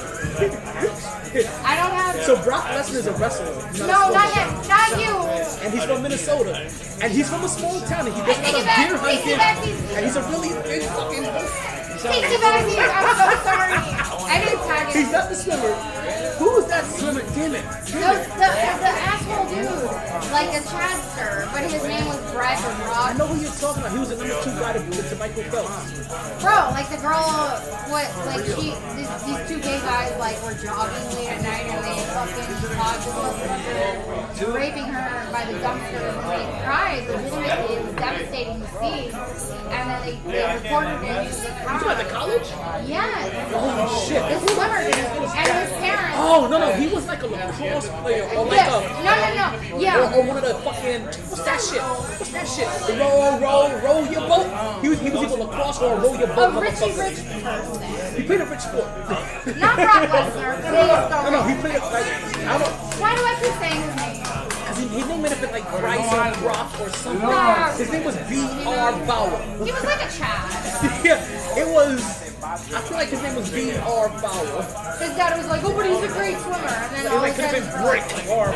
I don't have. so Brock Lesnar is a wrestler. No, not yet. Not you. And he's from Minnesota. And he's from a small town. And he does Take not it back, deer take it hunting. back, And he's a really big fucking. Take it back here. I'm so sorry. I didn't tag He's him. not the swimmer. Who was that swimmer? Damn it. The asshole dude, like a Chadster, but his name was Brad or I Brock. know who you're talking about. He was the number 2 guy to Michael Phelps. Bro, like the girl, like these two gay guys like were jogging late at night and they fucking caught this motherfucker raping her by the dumpster and they cried legitimately. It was devastating to see. And then they reported it to the cops. At the college? Yes. Holy shit. The swimmer dude and his parents. Oh, no, he was like a lacrosse player or like Yeah. a... No. Yeah. Or one of the fucking... What's that shit? Row your boat. He was either lacrosse or row your boat. A Richie motherfucker. Rich person. He played a rich sport. Not Brock Lesnar. Please don't. No, he played it like... I don't... Why do I keep saying his name? His name might have been like Bryce or Brock or something. Nah. His name was B.R. Bauer. He was like a Chad. Yeah, it was... I feel like his name was B.R. Bauer. His dad was like, oh, but he's a great swimmer. And then all It of could a have been sudden, Brick or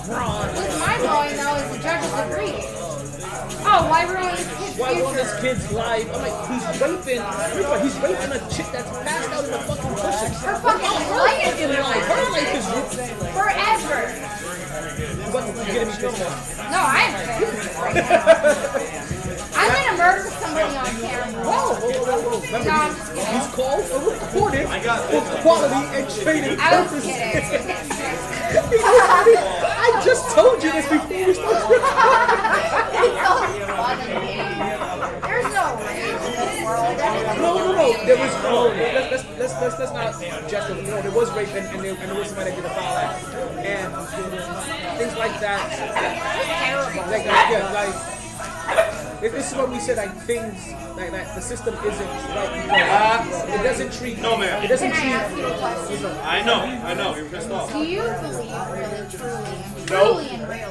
Braun. what's mind-blowing though is the judges agreed. Oh, why ruin this kid's Why ruin this future? kid's life? I'm like, he's raping a chick that's passed out in the fucking cushion. Her fucking life. Her life is ruined. Forever. What, you getting me pissed off? No, I'm pissed right now. I'm gonna murder somebody on camera. Whoa. Remember, No, I'm just kidding. he's called or recorded for quality and training I was purposes. kidding. I just told you this before we started. It's so funny. There's no race in this world. No. There was let's not jest over. No, there was rape and there was somebody that did a foul act and things like that. Like this is what we said. Like things like that. The system isn't right. It doesn't treat. No, ma'am. It doesn't Can I treat. ask you a question? I know. You're pissed off. Do you believe, truly and really,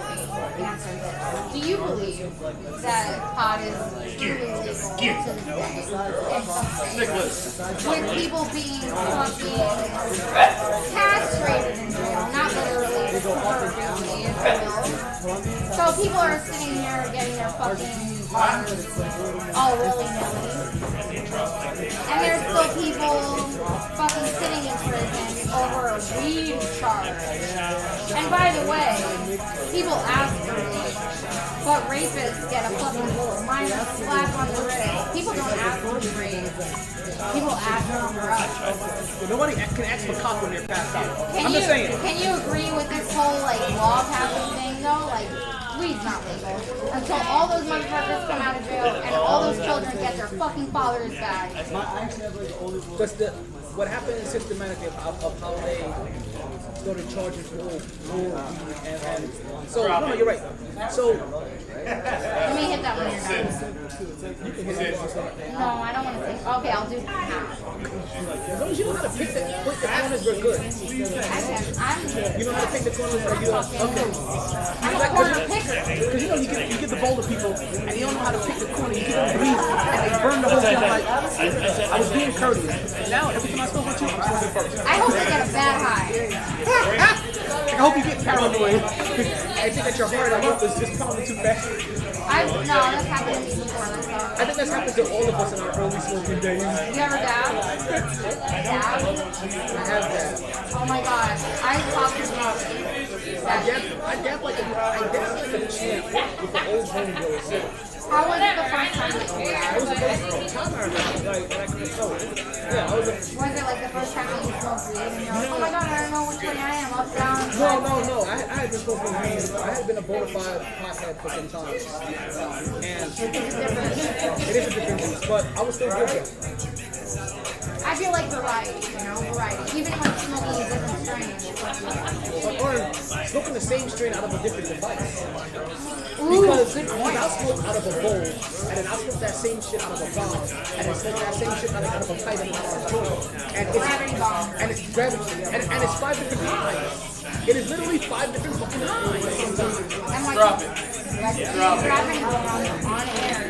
answer this? Do you believe that pot is truly legal to this day in some states? Nicholas. With people being fucking castrated in jail, not literally, proverbially, if you will. So people are sitting here getting their fucking arms all willy-nilly. And there's still people fucking sitting in prison over a weed charge. And by the way, people ask for weed, but rapists get a fucking minor slap on the wrist. People don't ask for rape. People ask for drugs. Nobody can ask for cop when they're passed out. Can I'm you just saying. can you agree with this whole like law passing thing though? Like weed's not legal until all those motherfuckers come out of jail and all those children get their fucking fathers back. Just what happened systematically of how they started charging for and so no, you're right. So Let me hit that when you're done. you can hit it. No, I don't want to say. Okay, I'll do half. As long as you know how to pick the corners, we're good. I'm. You know how to pick the corners, are you okay? I'm a corner picker. Because you give the bowl to people and they don't know how to pick the corner. You give them brief and they burn the whole thing. Like, I was being courteous. And now every time I spoke with you, I'm supposed to first. I hope they get a bad high. I hope you get paranoid. I think that your heart and hope is just pounding too fast. No, that's happened to me before. That's all. I think that's happened to all of us in our early smoking days. You ever dab? Dab? I have that. Oh my god. I talked to you. I dab like a champ with the old homegirls. How was it the first time you did I was the first time I remember, like, I couldn't tell. Yeah, I was a... Was it like the first time you smoked weed and you're like, oh my god, I don't know which way I am, up, down? No. I had been smoking weed. I had been a bona fide pothead for some time. And it is a different juice, but I was still good there. I feel like variety, variety. Even when smoking a different strain. Or smoking the same strain out of a different device. Ooh, Because good I'll point. smoke out of a bowl, and then I'll smoke that same shit out of a bomb, and then smoke that same shit out of a pipe and out of a joint. And Gravity bomb. And it's gravity. And it's 5 different highs. It is literally 5 different fucking highs. And like, Drop it. Let's do rabbit hole on air.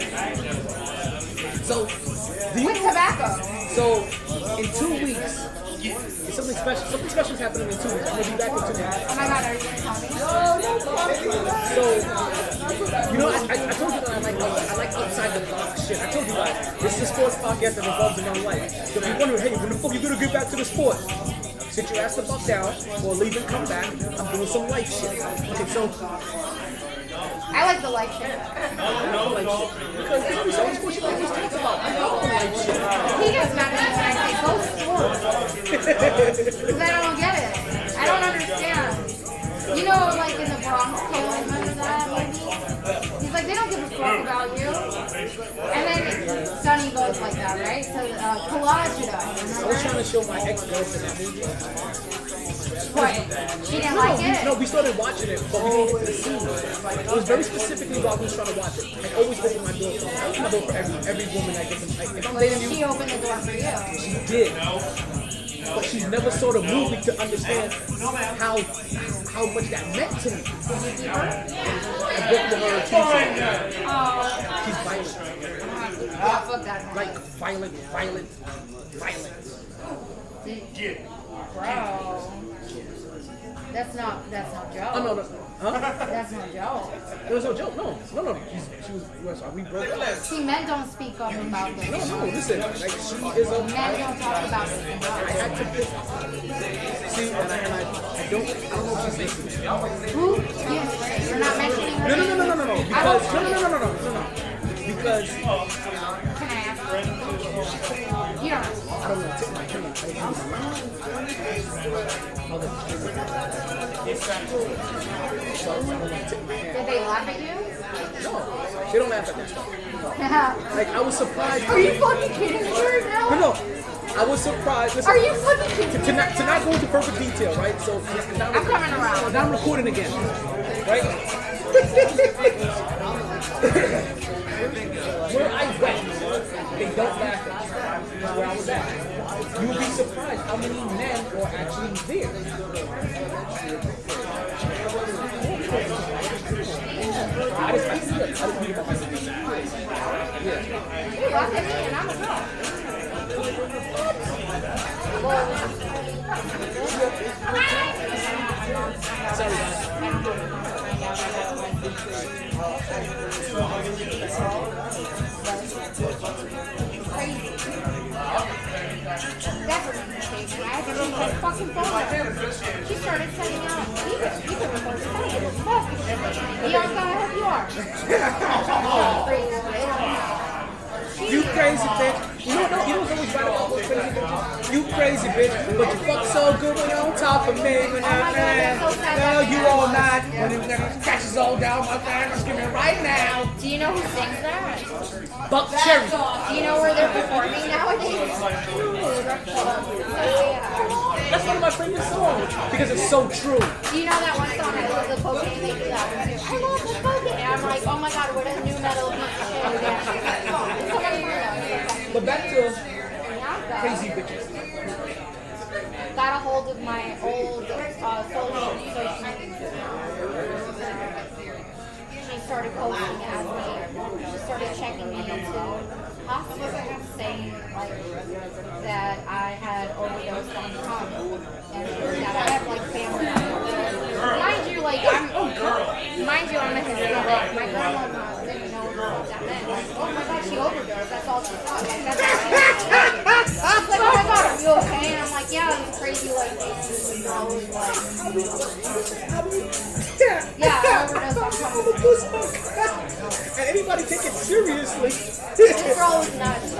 So, do you With know? tobacco. So, in 2 weeks, something special. Something special is happening in 2 weeks. I'm gonna be back in 2 weeks. Oh my god, are you gonna tell me? So, you know, I told you that I like outside the box shit. I told you that this is a sports podcast that involves in my life. So if you're wondering, hey, when the fuck you gonna get back to the sport? Sit your ass the fuck down, or leave and come back. I'm doing some life shit. Okay, so I like the light shit. life shit because there's only so much more shit I just talk about. I love the life shit. He gets mad at me when I say go sports. Because I don't get it. I don't understand. You know, like in the Bronx Tale, remember that movie? He's like, they don't give a fuck about you. And then Sonny goes like that, right? So, collage it up. I was trying to show my ex-girlfriend that movie. What? She didn't like it? No, we started watching it, but we didn't get to the scene. It was very specifically while we was trying to watch it. I always open my door for her. I open my door for every woman that gets in. Like, if I'm dating you, She opened the door for you. she did. But she never saw the movie to understand how much that meant to me. Did you keep her? I broke with her teacher. Oh. She's violent. Yeah, fuck that. Like violent. Bro. That's not Joe. Oh no. Huh? That's not Joe. There was no joke. No. She was. We broke up. See, men don't speak up about this. No. Listen. Like she is a. Men don't talk about this. I had to pick. See, and I don't know if she's listening. Who? You're not mentioning her. No. name? Because no. Because Can I ask? You don't know. I don't want to tip my hand. Did they laugh at you? No, they don't laugh at that stuff. Like I was surprised. Are you fucking kidding me right now? No. I was surprised. Listen, Are you fucking kidding me? to not go into perfect detail, right? So now I'm coming around. Now I'm recording again, right? Where I went, they don't laugh at me. Where I was at, you would be surprised how many men are actually there. I just need about myself. Yeah. You laughed at me and I'm a girl. Sorry, guys. That's a mistake. I had to leave my fucking phone. She started sending out even reports. Funny as fuck. You aren't gonna help you are. Crazy bitch. You crazy bitch. You know what's always right about those crazy bitches? You crazy bitch, but you fuck so good when you're on top of me. When no, you all not. When it catches all down my back, just give me right now. Do you know who sings that? Buck Cherry. Do you know where they're performing nowadays? That's one of my favorite songs because it's so true. Do you know that one song? I love the cocaine. They do that one too. I love the cocaine. And I'm like, oh my god, what a new metal piece of shit. Yeah. It's so much fun though. But back to Yeah, crazy bitches. got a hold of my old social. She started posting as me. She started checking me into hospitals, saying like that I had overdosed on cum and that I have like family. Mind you, like I'm a Hispanic. My grandma didn't know what that meant. Like, oh my god, she overdosed. That's all she thought. Like, that's all she thought. She's like, oh my god, are you okay? And I'm like, yeah, it's crazy. Like, like, yeah, I overdosed on cum. And anybody take it seriously. This girl was nuts.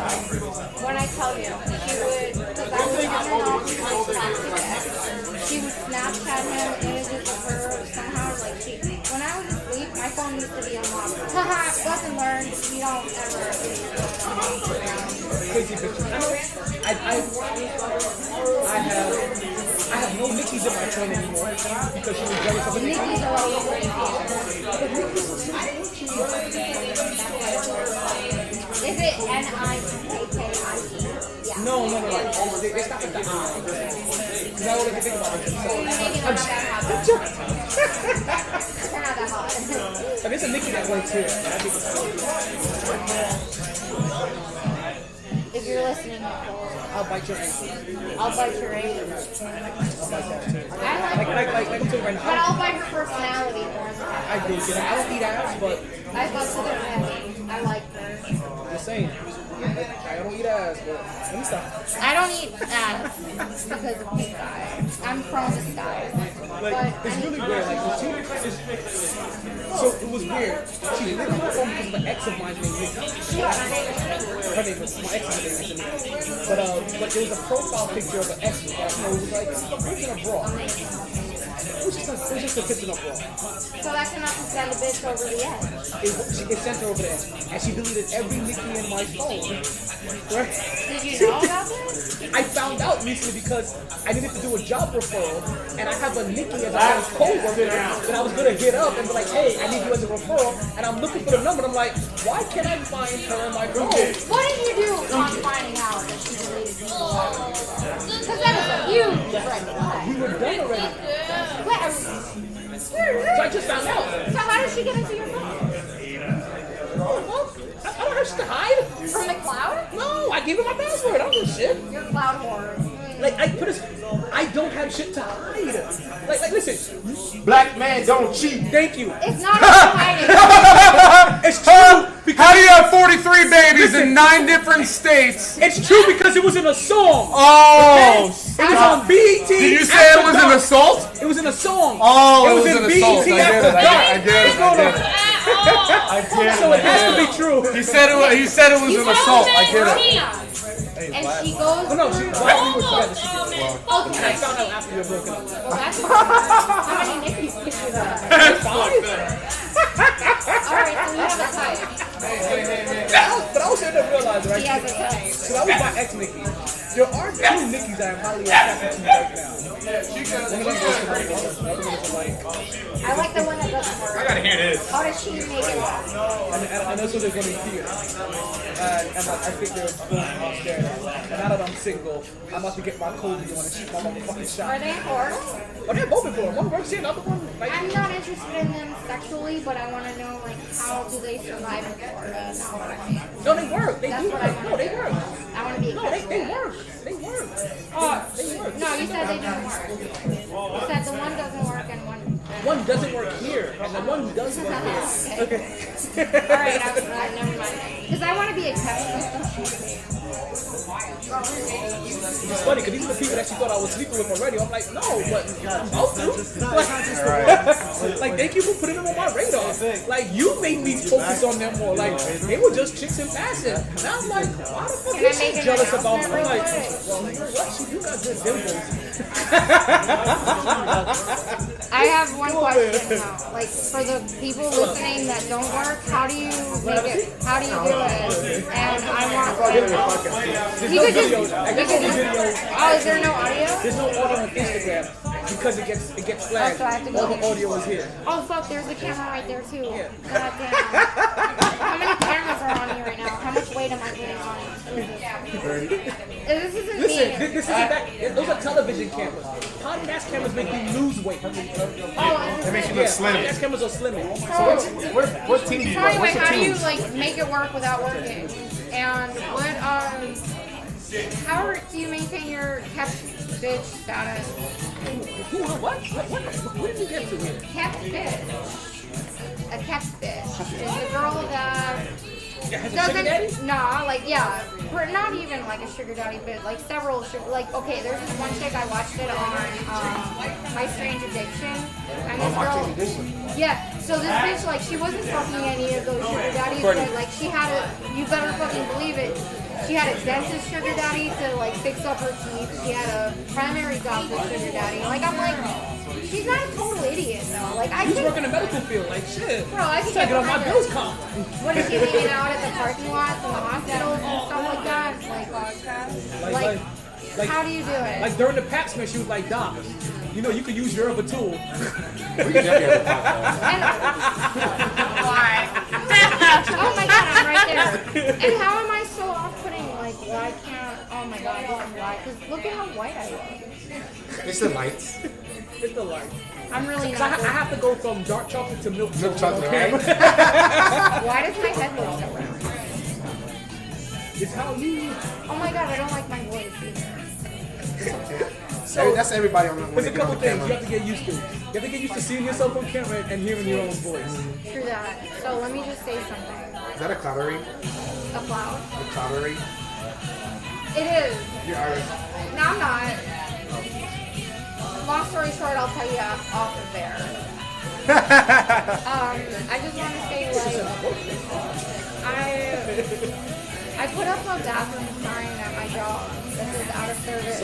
When I tell you, she would, because I was on and off my Snapchat. She would Snapchat him images of her somehow. Like when I was asleep, my phone used to be unlocked. Haha, lesson learned. You don't ever. Crazy bitches. I have no Nickies in my phone anymore because she was jealous of the Nickies are all over. Is it Nikki? Yeah. Yeah. No. They stop at the eye. Because I only can think about it. Maybe they're not that hot. I'm joking. They're not that hot. But there's a Nikki that works here. I think If you're listening, Nicole, I'll bite your ankle. I'll bite your ankle. I'll bite that too. I like her, Like I'm telling you right but now. I'll bite her personality more than I do. You know, I don't eat ass, but I fuck with her head. I like her. I'm just saying. I don't eat ass, but let me stop. I don't eat ass because of pink eye. I'm prone to skies. Like, it's really weird. Like, so it was weird. She literally phone because of an ex of mine named Nikki. Her name was my ex's name is Nikki. But there was a profile picture of an ex. It was like a picture of bra. It was just a picture of bra. So that's enough to send a bitch over the edge. It sent her over there, and she deleted every Nikki in my phone. Right? Did you know about this? I found out recently because I needed to do a job referral, and I have a Nikki as a co-worker that I was gonna hit up and be like, hey, I need you as a referral, and I'm looking for the number, and I'm like, why can't I find her in my phone? What did you do on finding out that she deleted you? Because that is a huge red flag. We were done already. So So I just found out. how did she get into your phone? Well, I don't have shit to hide. From the cloud? No, I gave her my password. I don't give a shit. You're cloud whore. Like, I don't have shit to hide. Like, listen. Black man don't cheat. Thank you. It's not about hiding. It's true. How do you have 43 babies in 9 different states? It's true because it was in a song. Oh, It was on BET. did you say it was an assault? It was in a song. Oh, it was in an assault. BET I get it. I get it. I get it. So it has to be true. He said it was an assault. I get it. And she goes. Oh no, while we were together, she did it. And I Okay. found out after we were broken up. Well, that's how many Nickies did you have? Alright, so you have a type. But I also ended up realizing, right? He has a type. So that was my ex Nikki. There are 2 Nickies that I'm highly attracted to right now. One of them goes to my mother, another one is like, I like the one that doesn't work. I gotta hear this. How does she make it up? and that's what they're going to hear. And like, I think they're both upstairs. And now that I'm single, I'm about to get my Kobe on and shoot my motherfucking Are shot. they horrible? Oh, they're both in Florida. One works here, another one, like, I'm not interested in them sexually, but I want to know, like, how do they survive in Florida? Not what I mean. no, they work. They That's do what I work. want. No, they work. I want to be a No, guest. they work. They work. They work. No, you said they don't work. You said the one doesn't work and one. One doesn't work here, and the one does work here. Okay. Alright, never mind. Because I want to be a guest. It's funny because these are the people that she thought I was sleeping with already. I'm like, no, but I'm about to. Like, thank you for putting them on my radar. Like, you made me focus on them more. Like, they were just chicks in passing. Now I'm like, why the fuck Can I is make she an jealous about me? announcement I'm like, real quick? well, you know what? She do got good dimples. I have one question now. Like, for the people listening that don't work, how do you make it? How do you do it? And I want. There's You no could just. videos. I got all the videos. Oh, is there no audio? There's no audio on Instagram because it gets flagged. so I have to go All the here. audio is here. Oh fuck, there's a camera right there too. God damn. How many cameras are on here right now? How much weight am I putting on it? This isn't Listen, me. this isn't that. Those are television cameras. Podcast cameras make you lose weight. Oh, it makes you Yeah, look slim. podcast cameras are slimming. What team do you So want? anyway, What's your how do you team? like make it work without working? And what how do you maintain your kept bitch status? What did you get to here? Kept bitch. A kept bitch is a girl that Has a sugar daddy? nah, like yeah, we're not even like a sugar daddy, but like several sugar. Like okay, there's this one chick I watched it on My Strange Addiction, and this girl, yeah. So this bitch like she wasn't fucking any of those sugar daddies, but like she had a, you better fucking believe it. She had a dentist sugar daddy to like fix up her teeth. She had a primary doctor sugar daddy. Like I'm like, she's not a total idiot though. Like I He's could, working in the medical field. Like shit. bro, I could Gotta get on my behind her. bills comp. What is she hanging out at the parking lots and the hospitals and stuff like that? Like how do you do it? Like during the pap smear, she was like, Doc, you know you could use your of a tool. We can definitely have a podcast. Oh my god, I'm right there. And how am I so off-putting? Like, why can't Oh my god, this is why. Because look at how white I look. It's the lights. It's the light. I'm really 'Cause I not. have to go from dark chocolate to milk Milk chocolate. chocolate, right? Why does my head look so red? It's how you. Oh my god, I don't like my voice either. So That's everybody on the when there's they a get on couple the things you camera. have to get used to. You have to get used to seeing yourself on camera and hearing your own voice. True that. So let me just say something. Is that a cloudery? A cloud? A cloudery? It is. You're Irish. No, I'm not. Long story short, I'll tell you off of there. I just want to say, like, I put up a bathroom sign at my job that says out of service.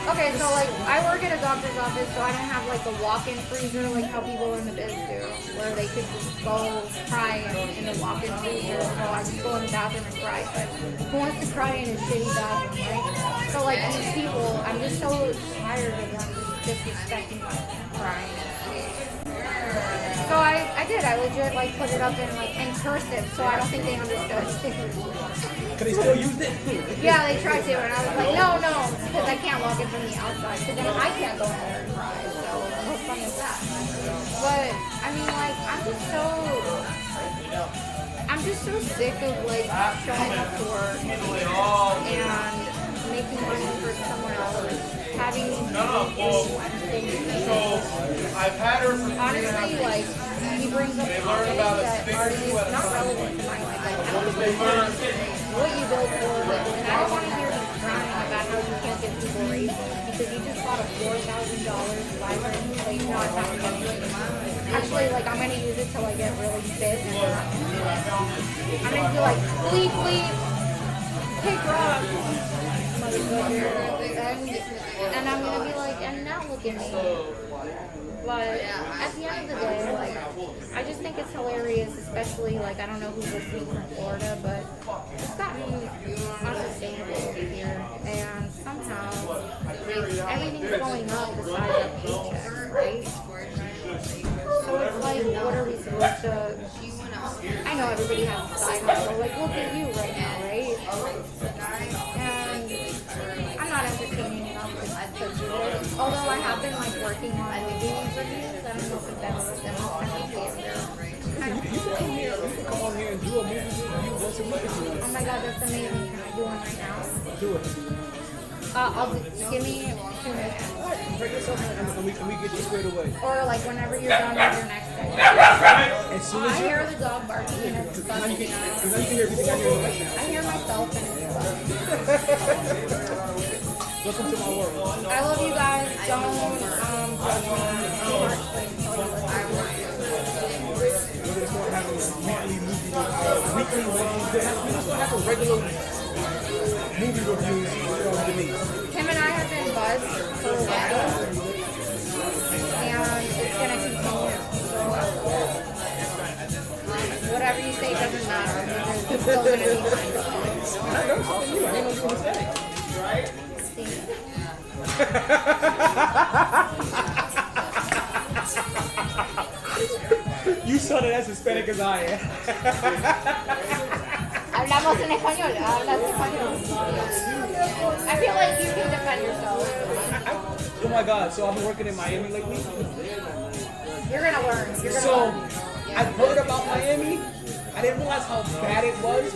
Okay, so like I work at a doctor's office, so I don't have like a walk-in freezer like how people in the biz do, where they could just go cry in the walk-in freezer. So I just go in the bathroom and cry. But who wants to cry in a shitty bathroom, right? So like these people, I'm just so tired of them disrespecting my crying. So I did. I legit like put it up in cursive, so I don't think they understood. Can they still use it? Yeah, they tried to, and I was like, no, because I can't walk in from the outside, because then I can't go in there and cry. So how fun is that? But I mean, like, I'm just so sick of like showing up to work and making money for someone else, having I've had her for honestly, like, he brings up topics that are just not relevant to my life. Like, I don't know what you build for, and I don't want to hear you crying about how you can't give people raises because you just bought a $4,000 library plate, not having actually, like, I'm going to use it till I get really fit and I'm going to be like, bleep, bleep, kick rock, motherfucker, and I'm going to be like, and now look at me. But at the end of the day, like, I just think it's hilarious, especially, like, I don't know who's listening from Florida, but it's gotten unsustainable over here. And somehow, everything's going up besides our paychecks, right? So it's like, what are we supposed to... I know everybody has a side hustle. Like, look at you right now, right? And I'm not entertaining enough to do it. Although I have been, like, working on movie reviews. I don't know if it's ever been You can come here. You can come on here and do a movie review once a week. Oh my god, that's amazing. Can I do one right now? Do it. Give me 2 minutes. Break yourself and we get you squared away. Or like whenever you're done with your next day. As soon I as you... hear the dog barking and it's Now you fucking can out. hear everything I hear right now. I hear myself and it's fucking. Welcome to my world. I love you guys. Don't judge me too harshly until you listen. We're going to start having weekly movie weekly reviews. We're going to start having regular movie reviews from Denise. Him and I have been buds for a while. And it's going to continue. So whatever you say doesn't matter. Because it's still going to be fine. I know something new. I didn't know you were going to say. You sounded as Hispanic as I am. Hablamos en español. Hablas español. I feel like you can defend yourself. Oh my god, so I've been working in Miami lately. You're gonna learn. You're gonna So learn. I've heard about Miami. I didn't realize how bad it was.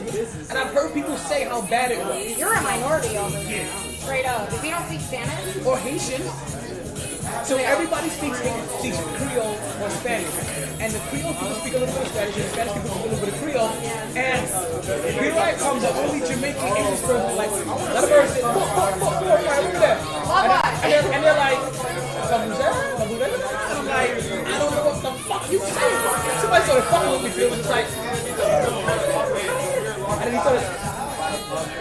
And I've heard people say how bad it was. You're a minority over here. Straight up. If you don't speak Spanish, Or Haitian. So everybody speaks Creole or Spanish. And the Creole people speak a little bit of Spanish, and the Spanish people speak a little bit of Creole. And here I come, the only Jamaican English person, like, another person, look over there. And they're like, and I'm like, I don't know what the fuck you saying. Somebody started fucking with me, it was just like, and then he started,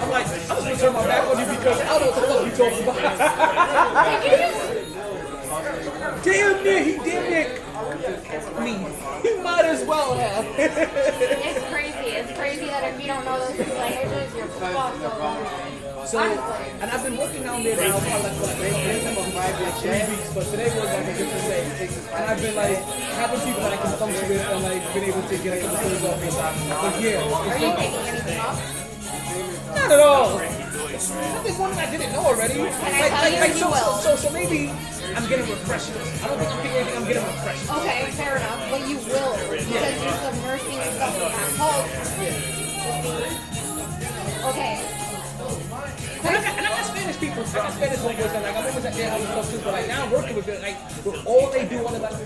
I'm like, I'm just gonna turn my back on you because I don't know what the fuck you talking about. Damn near, he damn near me. He might as well have. it's crazy. It's crazy that if you don't know those two languages, you're fucked over. So, and I've been working down there now for like 3 weeks, but today was like a different day. And I've been like having people that I can function with and like been able to get a couple things off me. But yeah, Are you taking anything off? Not at all. Something one I didn't know already. So maybe I'm getting refreshers. I don't think I'm getting anything. I'm getting refreshers. Okay, fair enough. But you will because you're submersing yourself in that culture. Okay. And I got Spanish people. I got Spanish homeboys that like I'm always at their house and stuff too. But like now I'm working with them. Like with all they do, all they like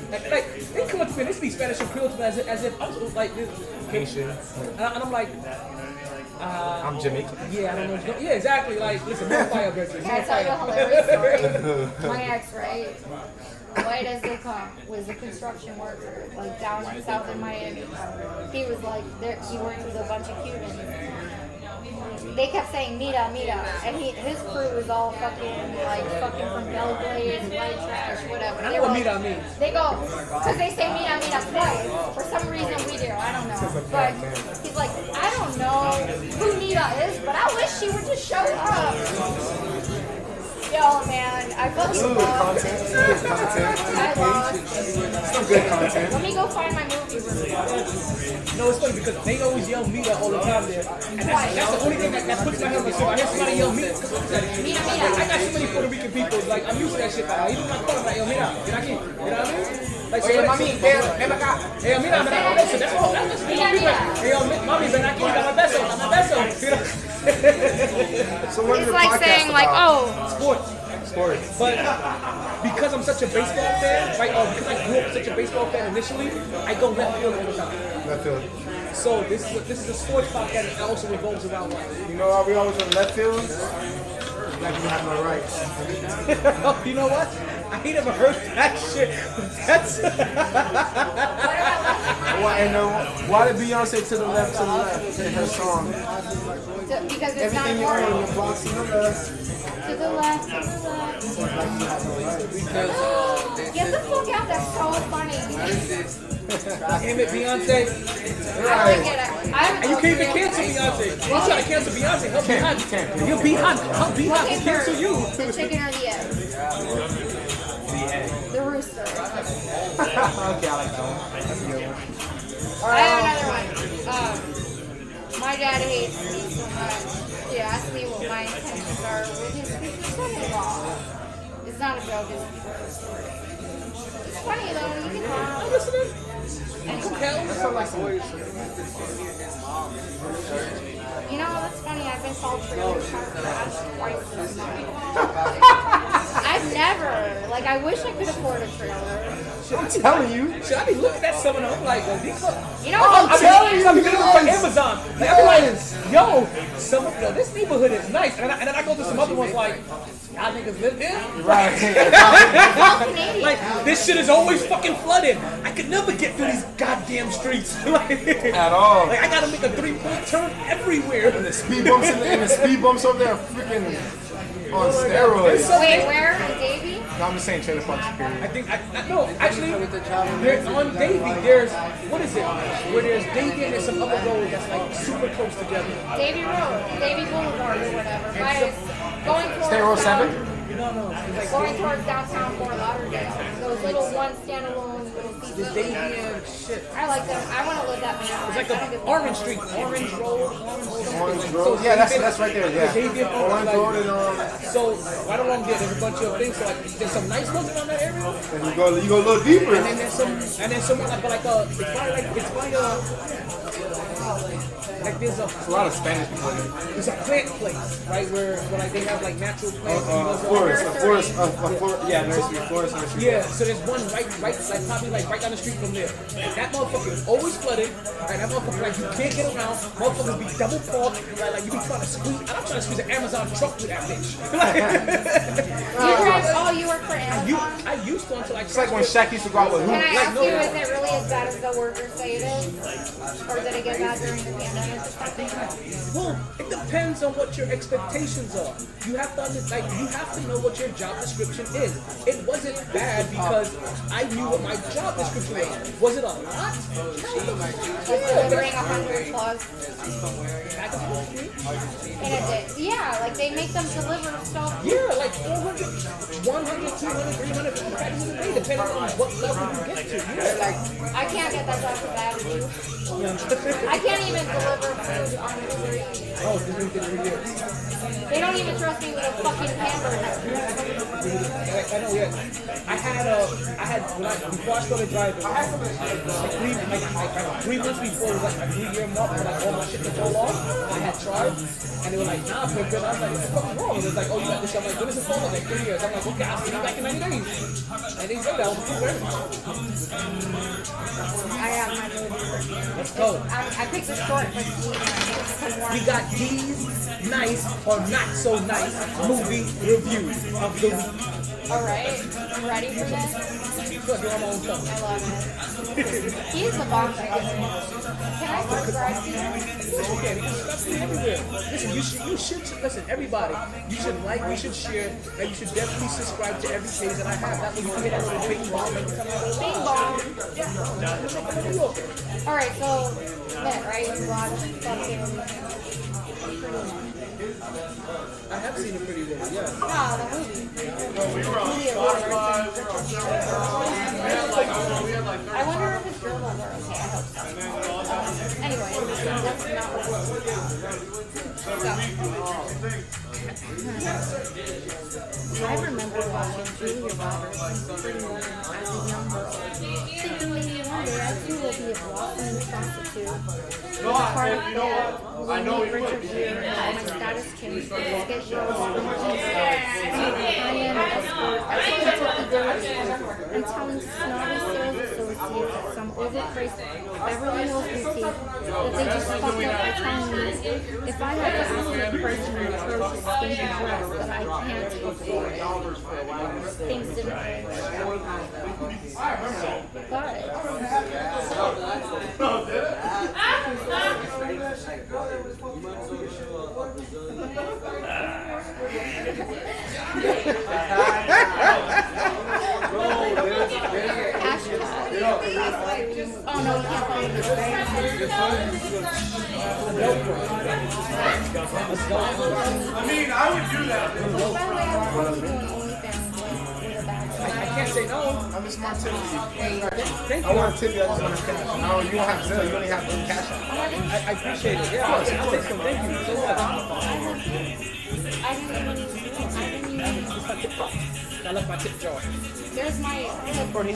they come up to me and they speak Spanish and Creole to me as if I'm like this. Haitian. And I'm like. I'm Jamaican. Yeah, I don't know. Yeah, exactly. Like, listen, more fire, Bridget. Can I tell you a hilarious story? My ex, right? White as they come, was a construction worker, like down south in Miami. He was like, he worked with a bunch of Cubans. They kept saying mira, mira, and his crew was all fucking from Belgrade, white trash, whatever. I know what mira means. They go, because they say mira, mira twice. For some reason we do, I don't know. But he's like, I don't know who Mira is, but I wish she would just show up. Yo, man, I fucking lost. I lost. Some good content. Let me go find my movie review. No, it's funny because they always yell Mira all the time there. And that's the only thing that puts my head on the I hear somebody yell Mira. Mira, I got so many Puerto Rican people, like, I'm used to that shit. Like, even my phone, like, yo, Mira, get aquí. You know what I mean? Like, Oye, mami, ven acá. Hey, mira, me da un beso. That's all. That's what people be like. Hey, yo, mami, ven aquí, dame beso, dame beso. So what is It's the like podcast saying, like, about? Sports. Sports. But because I'm such a baseball fan, right? Or because I grew up such a baseball fan initially, I go left field all the time. Left field. So this is a sports podcast that also revolves around life. You know why we always on left field? Like we have no rights. Oh, you know what? I ain't never heard that shit. That's Why did Beyonce to the left in her song? Because it's Everything you not own, important. your blocks to the left. To the left, to the left. Get the fuck out, that's so funny. damn it, Beyonce. I like it. And you can't even cancel Beyonce. You try to cancel Beyonce. Help Beyonce. You're behind. Help Beyonce Looking cancel for you. the chicken or the egg? The rooster. Okay, I like that one. That's a good one. I have another one. My dad hates me so much. He asked me what my intentions are with his future son-in-law. It's not a joke, it's a true story. It's funny though, you can laugh. I'm listening. And That sounds like some you know, that's funny, I've been called trailer park trash twice this month. I've never, like, I wish I could afford a trailer. I'm telling you. Should I be looking at some of them like, these look. You know, I'm telling you, I'm looking on Yes. Amazon. Like, I'm like, yo, this neighborhood is nice. And then I go to some other ones like, y'all niggas live here? Right. all Canadian. Like, this shit is always fucking flooded. I could never get through these goddamn streets. Like, At all. like, I gotta make a 3-point turn everywhere. And the speed bumps over there are freaking on steroids. Wait, where? In Davie? No, I'm just saying trailer park security. I think, no, actually, there's on Davie, there's, what is it? Where there's Davie and there's some other road that's like super close together. Davie Road, Davie Boulevard or whatever. Going towards State Road 7? No, it's like going towards downtown Fort Lauderdale. Those little one standalone little this pieces. Davie and shit. I like them. I want to live that man. It's like a Orange Street, Orange Road, Orange Road. Yeah, that's right there. Yeah. Davie and Orange Road and So right along there, there's a bunch of things. So like, there's some nice ones around that area, and you go a little deeper. and then there's some like there's a lot of Spanish people there. there's a plant place, right, where like they have like natural plants. Forest nursery. Yeah, so there's one right, like probably like right down the street from there. And that motherfucker is always flooded. Right, that motherfucker like you can't get around. Motherfuckers be double parked. Right, like you be trying to squeeze. And I'm trying to squeeze an Amazon truck with that bitch. You drive, oh, you work for Amazon? I used to until like. It's like when Shaq used to go out with Can I Luke. ask you, is it really as bad as the workers say it is? Or did it get bad during the pandemic or something? Well, it depends on what your expectations are. You have to you have to know what your job description is. It wasn't bad because I knew what my job description was. Was it a lot? Like delivering 100 plus in a day. Yeah, like they make them deliver stuff. Yeah, like 400, 100, 200, 350 packages a day, depending on what level you get to. Yeah, like I can't get that job with attitude. I can't even deliver order food on Uber Eats. Oh, this is the video. They don't even trust me with a fucking hamburger. I know, yeah. Before I started driving, like 3 months before, it was like my 3-year mark, when like all my shit was all off, I had tried, and they were like, nah, but I was like, what the fuck is wrong? And it was like, oh, you got this. I'm like, when is it for? Like 3 years. I'm like, okay, I'll see you back in 90 days. And they said that was too early. I have my movie. Let's go. I picked a short but sweet one. We got these nice or not so nice movie reviews of the week. Alright, you ready for this? Good, you're on my own phone. I love it. He's the bomb. Can I subscribe to you? Okay, you can subscribe to me everywhere. Listen, you should listen, everybody. You should like, you should share, and you should definitely subscribe to every page that I have. That way you can hit that little bing bong every time I go Bing bong. Alright, so that right? You watched fucking I have seen a Pretty Woman, yeah. no, the movie. I wonder if his girls are okay. I hope so. Anyway, that's not so. I remember watching Julia Roberts in Pretty Woman as a young girl, thinking maybe one day I too will be a blossoming prostitute. Part of that, I know you Richard would. Gere, and my status changed to get girls from the high-end escort as a Kentucky girl and telling snobby sales associates at some overpriced Beverly Hills boutique that they just fucked up by telling me if I had to ask a person in atrocious stinky dress that I can't afford it. Things didn't really work Oh no, you can't follow this I mean, I would do that. By the way, I was supposed to do an OnlyFans with a bag. I can't say no. I'm a smart tip. Thank I you. want to tip you. I just want to cash. No, you don't have Zelle. You only have cash. I appreciate it. Yeah, I'll take some. Thank you so much. I didn't even I left my tip jar. there's my but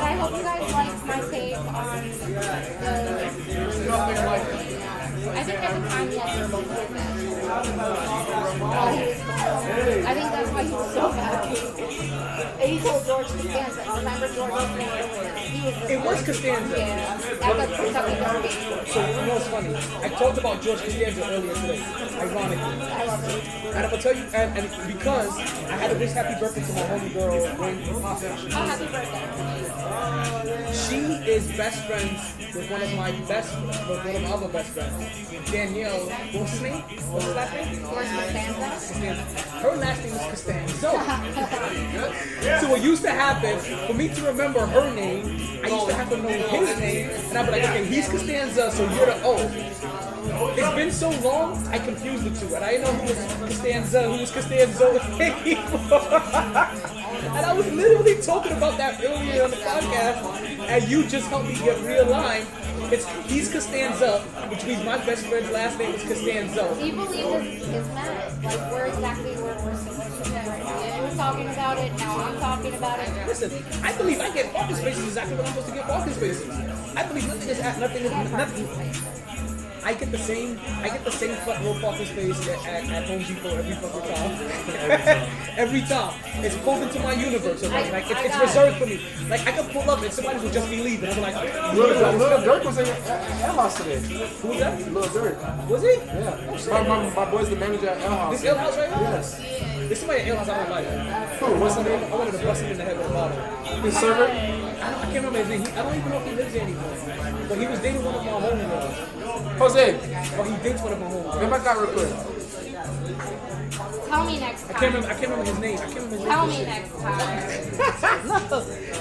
I hope you guys like my take on I think at the time he had to both with it. I think that's why he was so mad. And he told George Costanza, remember George Costanza? It was Costanza. Yeah, at the Kentucky Derby. So you know what's funny? I talked about George Costanza earlier today, ironically. I love it. And I'm gonna tell you, and because I had to wish happy birthday to my homie girl, Randall. Oh, happy birthday. She is best friends with one of my other best friends, Danielle. What's his name? What's his last name? George Costanza. Costanza. Her last name is Costanza. So what used to happen, for me to remember her name, I used to have to know his name, and I'd be like, okay, he's Costanza, so you're the O. It's been so long, I confused the two, and I didn't know who was Costanza, who was Costanza anymore. And I was literally talking about that earlier on the podcast, and you just helped me get realigned. He's Costanza, which means my best friend's last name is Costanza. Do you believe this meant? Like, we're exactly where we're supposed to be right now. You were talking about it, now I'm talking about it. Listen, I believe I get parking spaces exactly what I'm supposed to get parking spaces. I believe nothing. I get the same front row parking space at Home Depot every fucking time. Every time. It's pulled into my universe. So like it's reserved for me. Like I can pull up and somebody will just be leaving. I'm like, Lil Durk was in L House today. Who was that? Lil Durk. Was he? Yeah. My boy's the manager at L House. This L House right now? Yes. There's somebody at L House I don't like. Who? What's the name? I wanted to bust him in the head with a bottle. His server? I can't remember his name. I don't even know if he lives there anymore. But he was dating one of my homegirls. Jose. Or he dates one of my homegirls. Ven back real quick. Tell me next time. I can't remember his name. Tell me next time. No,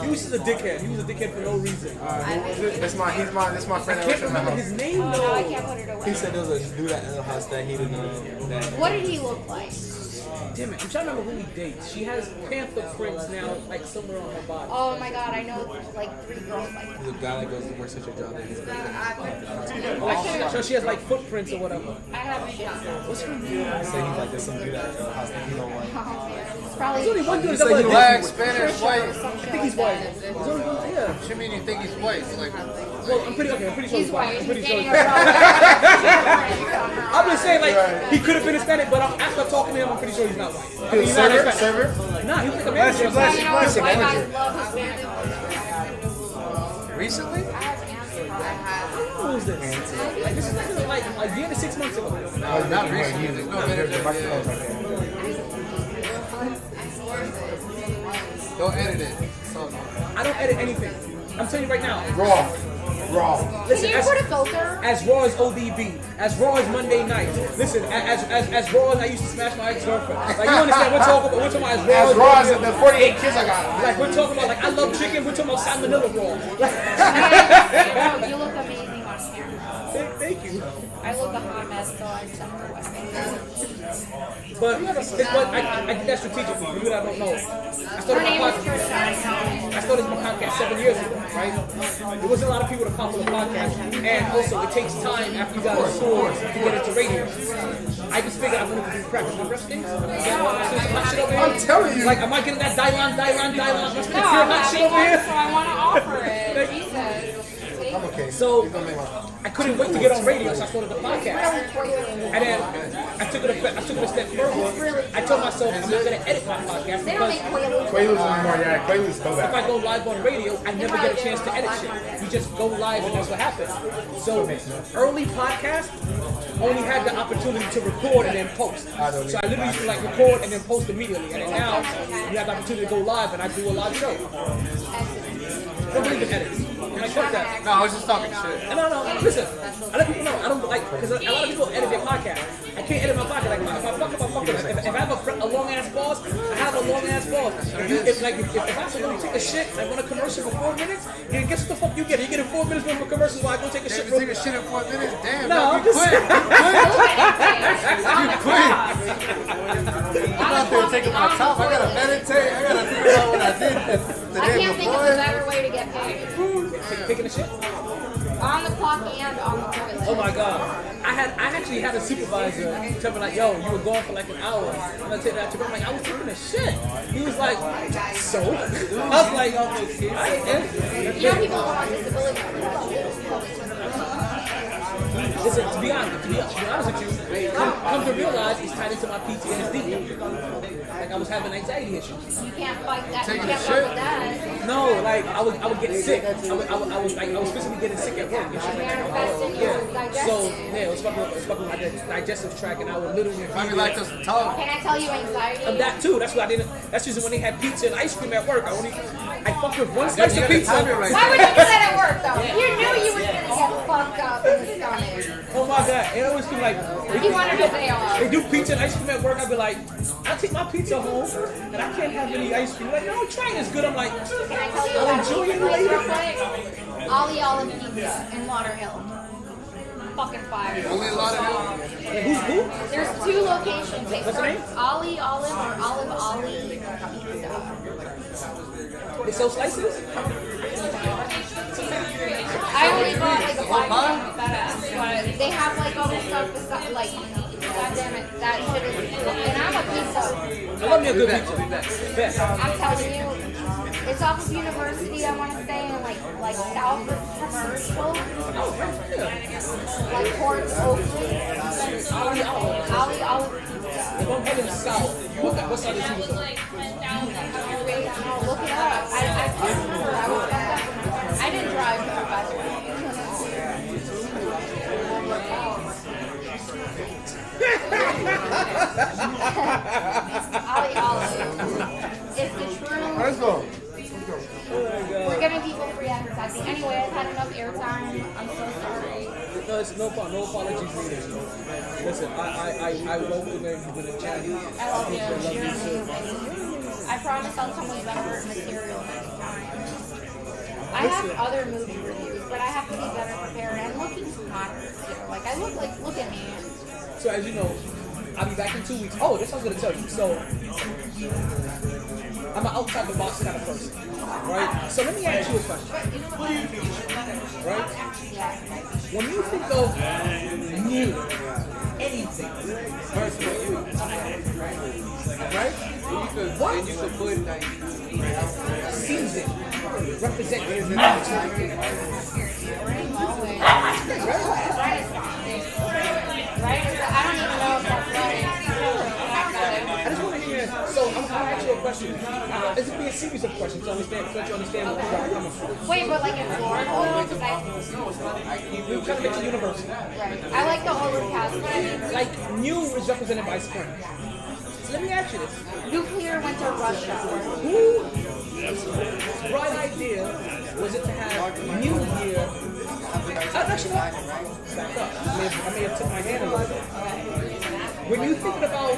he was just a dickhead. He was a dickhead for no reason. That's my friend. I can't remember his name No, I though. can't put it away. He said there was a dude at L House that he didn't know. What did he look like? Damn it, I'm trying to remember who we date. She has panther prints now, like somewhere on her body. Oh my god, I know like 3 girls like that. The guy that goes to work such a job. Like, so she has like footprints or whatever. I haven't shot her. What's her name? Say he's like, there's some dude at your house that you don't like. It's probably There's only one dude You that's say you like black, Spanish, Trisha white. or some I shit think he's like white. that. There's only one, yeah. What you mean you think he's white? It's like, Well, I'm pretty sure He's he's white. I'm He's pretty sure. dating a girl. I'm just saying, like, he could have been Hispanic, but after talking to him, I'm pretty sure he's not white. I mean, he's not Server? Hispanic. Server? Nah, he was like a manager. You know, white guys love Hispanic. recently? I have answers. I have. Who is this? Like, this is like a year to 6 months ago. No, not recently. There's no better than Don't edit it. So, I don't edit anything. I'm telling you right now. Raw. Raw. Can Listen, you put a filter? as raw as ODB, as raw as Monday night. Listen, as raw as I used to smash my ex-girlfriend. Like, you understand? We're talking about as raw As raw as the 48 kids I got. Like, we're talking about, like, I love chicken, we're talking about salmonella raw. No, you look amazing on camera. Thank you. I look a hot mess, so I sent her away. But I did that strategically. For you that don't know, I Her started name my is podcast. Trisha. I started my podcast 7 years ago, right? There wasn't a lot of people that pop on the podcast, and also it takes time after you got a sword to get into radio. I just figured I wanted to do practice. Remember things? I'm telling you. Like, am I getting that Dylon? No, Let's get I'm pure hot not shit being over here. so I want to offer it. Jesus. I'm okay. So He's gonna make my. I couldn't wait to get on radio, so I started the podcast. And then I took it a step further. I told myself I'm not gonna edit my podcast They don't because make Quaaludes. Quaaludes anymore, yeah. Quaaludes still if I that. go live on radio, I never get a chance to edit shit. You just go live and that's what happens. So early podcast only had the opportunity to record and then post. So I literally used to like record and then post immediately. And then now you have the opportunity to go live and I do a live show. I don't believe in edits. Like, fuck that. no, I was just talking shit. No, listen. I let people know. I don't like, because a lot of people edit their podcast. I can't edit my podcast. Like, if I fuck up, I fuck up. If I have a long ass pause, I have a long ass pause. If I accidentally take a shit, I want a commercial for 4 minutes, and guess what the fuck you get? You get 4 minutes worth of commercials while I go take a shit. If you take a shit in 4 minutes, damn, No, no, I'm you just quit. You quit. I'm out there taking my time. I gotta meditate. I gotta think about what I did the I day can't think of a before. better way to get paid. Taking a shit? On the clock and on the toilet. Oh my god. I actually had a supervisor tell me like, yo, you were gone for like an hour. I'm gonna take that to him. I'm like, I was taking a shit. He was like, so? I was like, You know people on disability for that shit. listen, to be honest with you, come to realize it's tied into my PTSD. Like I was having anxiety issues. You can't fight that. You Taking can't a work shit? with that. No, like I would get sick. I was physically getting sick at work and shit like that. Manifesting your digestion. So yeah, it was fucking my digestive tract, and I would literally. Might be like this to talk. Can I tell you anxiety? That too. That's why I didn't. That's just when they had pizza and ice cream at work. I fucked with one slice of You gotta pizza. time it right. Why would you do that at work though? You knew you were gonna get fucked up in the stomach. Oh my god! And it always be like You wanted to day off. they do pizza and ice cream at work. I'd be like, I take my pizza home and I can't have any ice cream. Like, no, trying is good. I'm like, Can I tell you I'll about enjoy a it place real later. quick? Ollie Olive Pizza in Lauderhill. Fucking fire. Only a lot of Who's who? There's 2 locations. They What's the name? Ollie Olive or Olive Ollie Pizza. They sell slices. I only bought like a 5 FedEx, but they have like other stuff besides like. God damn it, that shit is. And I'm a pizza. I love me a good pizza. Best. I'm telling you, it's off of University. I want to say in like South Commercial, like Port Oakley. Ollie Olive Pizza. If I'm heading south, what side is you? Look it up. I couldn't remember. I was fucked up. I didn't drive here, by the way. Ollie Olive. It's the true. Let's go. We're gonna give you free advertising. Anyway, I've had enough airtime. I'm so sorry. No, it's no apologies needed. Listen, I welcome you to the channel. I love you. You're amazing. I promise I'll come with better material next time. I have other movie reviews, but I have to be better prepared. I'm looking smarter too. Like look at me. So as you know, I'll be back in 2 weeks. Oh, this I was gonna tell you. So I'm an outside the box kind of person, right? So let me ask you a question, right? When you think of new, anything, right? What season represents new? Right? I don't even know if that's right. I just want to hear. So I'm going to ask you a question. This will be a series of questions to understand, so that you understand where I'm coming from. Wait, but like in Florida, We kind of make a university. right? I like the overcast, but I mean, Like new is represented by spring. So let me ask you this: nuclear winter rush hour. whose bright idea was it to have New Year? Actually, back up. I may have took my hand a little bit. When you thinking about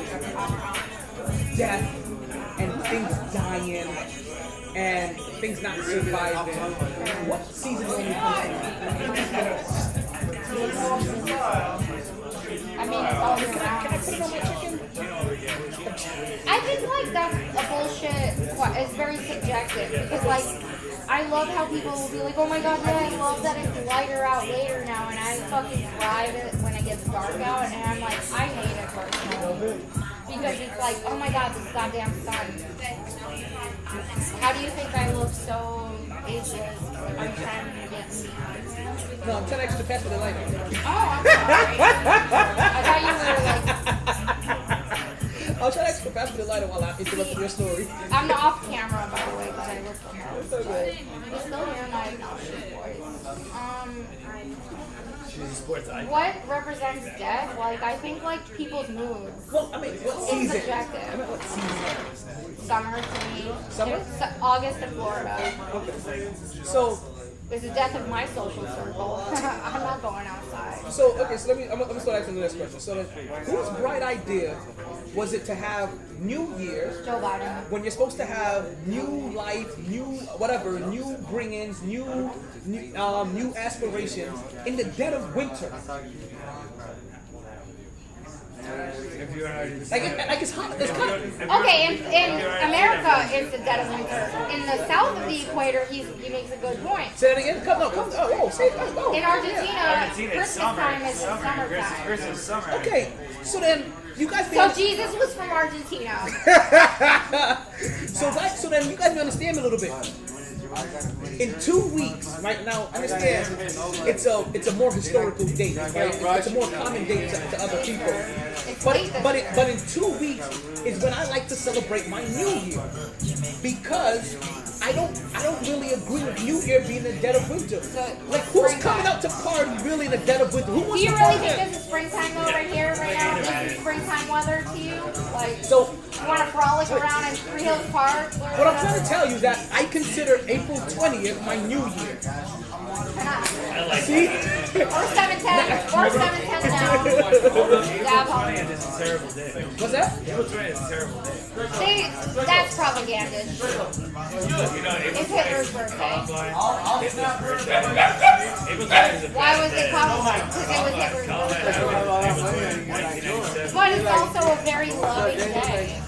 death and things dying and things not surviving, what season normally comes I mean, it's all Can I put it on my chicken? I think like that's a bullshit. It's very subjective because like I love how people will be like, oh my god, yeah, I love that it's lighter out later now, and I fucking thrive it when it gets dark out, and I'm like, I hate it personally because it's like, oh my god, this goddamn sun. How do you think I look so ageless? Are you trying to get me? No, I'm 10 extra past with the light. Oh, I'm sorry. I thought you were like. I'll try to extra fast with the lighter while I interrupt your story. I'm off camera, by the way, because I look familiar. It's okay. You still hear my obnoxious voice. What represents death? Like, I think, like, people's moods. Well, I mean, what It's season? subjective. I mean, what season? Summer to me. Summer? August in Florida. Okay. So, It's the death of my social circle. I'm not going outside. okay, so I'm gonna start asking the next question. So, then, whose bright idea was it to have New Year Joe Biden. when you're supposed to have new life, new whatever, new bring-ins, new aspirations in the dead of winter? Like it's hot. It's kind of, Okay, in America, it's the dead of winter. In the south of the equator, he makes a good point. say that again. Come. Oh, say that. No. In Argentina, Argentina, it's Christmas summer. time is in Summer. summertime. Christmas, summer. Okay, so then you guys. So Jesus was from Argentina. So then you guys understand me a little bit. In 2 weeks, right now, understand it's a more historical date, right? It's a more common date to other people. But in 2 weeks is when I like to celebrate my New Year because I don't really agree with New Year being the dead of winter. Like who's coming out to party really in the dead of winter? Who Do wants you to really party? think this is springtime over here right now? This is springtime weather to you? Like, So you want to frolic around in Three Hills Park? what I'm trying to tell you is that I consider April 20th my New Year. See? Or 710. Or 710 now. Yeah, Paul. It's a terrible day. What's that? April 20th is a terrible day. See, that's propaganda. You know, April It's Hitler's 20th is birthday. Columbine. April 20th is a Why bad was day. it Columbine? Because it was Hitler's birthday. But it's also a very loving day.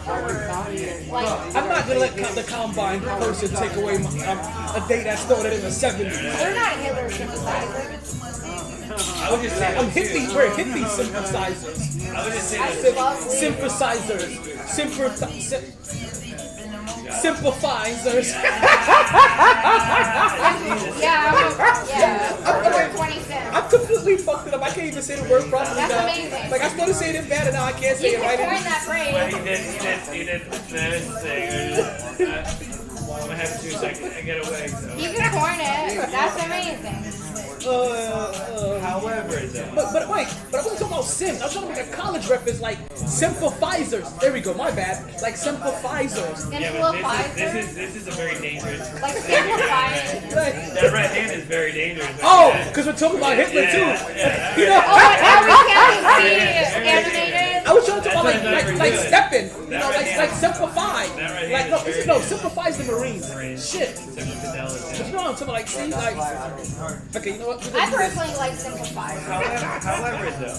Like, I'm not gonna let the combine person take away a day that started in the 70s. we're not Hitler sympathizers. I would just say, I'm hippie. We're hippie sympathizers. I would just say I that love weed. Sympathizers. Sympathizers. Yeah, over 20 cents. I'm completely fucked it up. I can't even say the word properly That's now. amazing. Like I started saying it bad and now I can't say You it can right. coin that well, phrase. he did this thing. I'm gonna have to do a second and get away. So. You can coin it. That's amazing. However, though. But I wasn't talking about Sims. I was talking about a college reference like sympathizers. There we go. My bad. Like sympathizers. Yeah, but Simplifizer. this is a very dangerous. Like simplifier. That right hand is very dangerous. Oh, because we're talking about Hitler too. Yeah. You know. Oh, and now we can't see animated. I was trying to talk That's about what like I'm stepping, you That know, right like hand. simplify. That right Like hand is no, very simplify is the Marines. Shit. Simple fidelity. But you know what I'm talking about? Like, see, like, okay, you know what? I personally like simplified. However, That's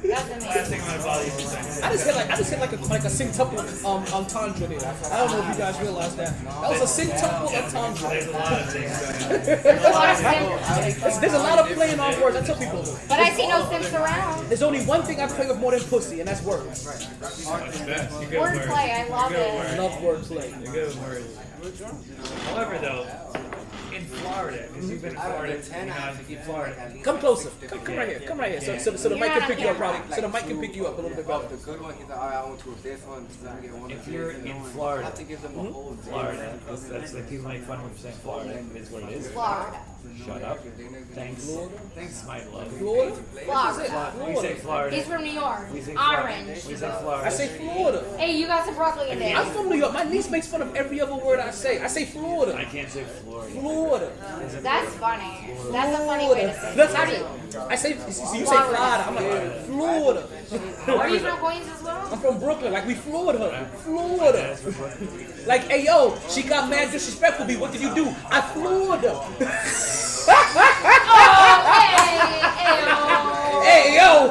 amazing. last thing I'm gonna follow you for a second. I just hit like a synctuple entendre there. I don't know if you guys realize that. That was a synctuple entendre. There's a lot of things. There's a lot of simps. There's a lot of playing on words. I tell people. But I see no simps around. There's only one thing I play with more than pussy, and that's words. You go words. Wordplay, I love You go it. words. Love wordplay. You go words. However, though, in Florida, because you've been in Florida, you know, in Florida. Come closer. Come right here. Come right here. So the mic can pick you up, probably. So the mic can pick you up a little bit better. The good one, he's like, all right, I want to this one. He's gonna get one If of you're these, in I Florida, have to give them a whole Florida, that's like people make fun of me for saying Florida. It is what it is. Florida. Shut up. Thanks. Thanks, my love. Florida? Florida. We say Florida. He's from New York. We say Florida. Orange. We say I Florida. say Florida. Hey, you got some broccoli in there. I'm from New York. My niece makes fun of every other word I say. I say Florida. I can't say Florida. Florida. That's funny. That's a funny way to say it. That's How how do you? I say. You say Florida. I'm like Florida. Are you from Queens as well? I'm from Brooklyn. Like we floored her. Florida. Like, hey yo, she got mad disrespectful. Me. What did you do? I floored her. Hey yo,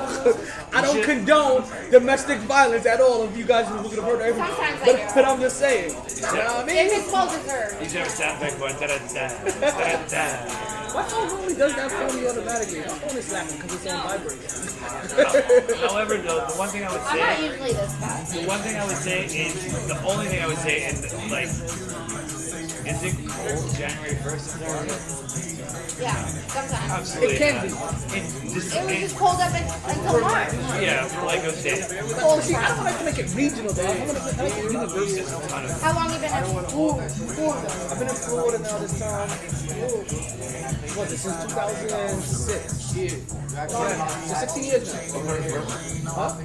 I don't condone domestic violence at all. If you guys are looking to murder everyone, Sometimes I do. but I'm just saying. You know what I mean? If it's well deserved. You should have a sound effect going da-da-da. My phone normally does that for me automatically. My phone is slapping because it's on vibrate. However, though, the one thing I would I'm not say, usually this fast. the one thing I would say is, the only thing I would say is, like, is it cold January 1st in Florida? Yeah, sometimes. Absolutely. It can not. be. It was just cold up until March. Yeah, for like a day. Well, see, I don't like to make it regional, though. I want to make it universal. How long you been in Florida? I've been in Florida now this time. What is it, since 2006? Yeah. So 16 years now. Huh?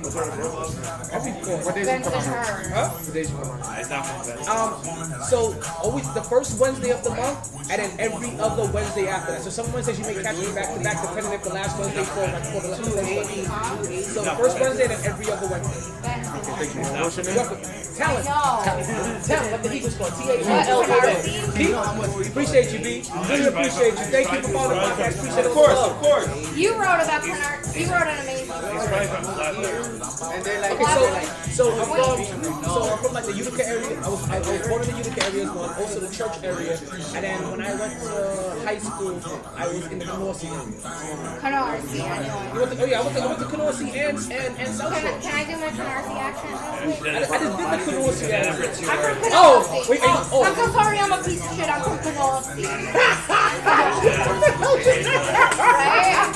Every What days you Benson come on? Heard. Huh? What days you come on? It's not from that. So always the first Wednesday of the month, and then every other Wednesday after that. So some Wednesdays you may catch me back to back, depending if the last Wednesday falls like for the last Wednesday. So the first Wednesday and then every other Wednesday. Welcome. Talent. Talent, like the Eagles score. T-A-L-L-O. B, appreciate you, B. Really appreciate you. Thank you for following the podcast. Appreciate it. Of course. You wrote about Canard. You wrote an amazing It's story. probably from Florida. And they like, Okay, so I'm from like the Utica area. I was born in the Utica area as well, also the church area. And then when I went to high school, I was in the Canarsie area. Canarsie, I know. I went to Canarsie and South Shore. Can I do my Canarsie accent? I just did the Canarsie area. I'm from Canarsie. Oh, wait, I'm so sorry I'm a piece of shit. I'm from Canarsie. Right?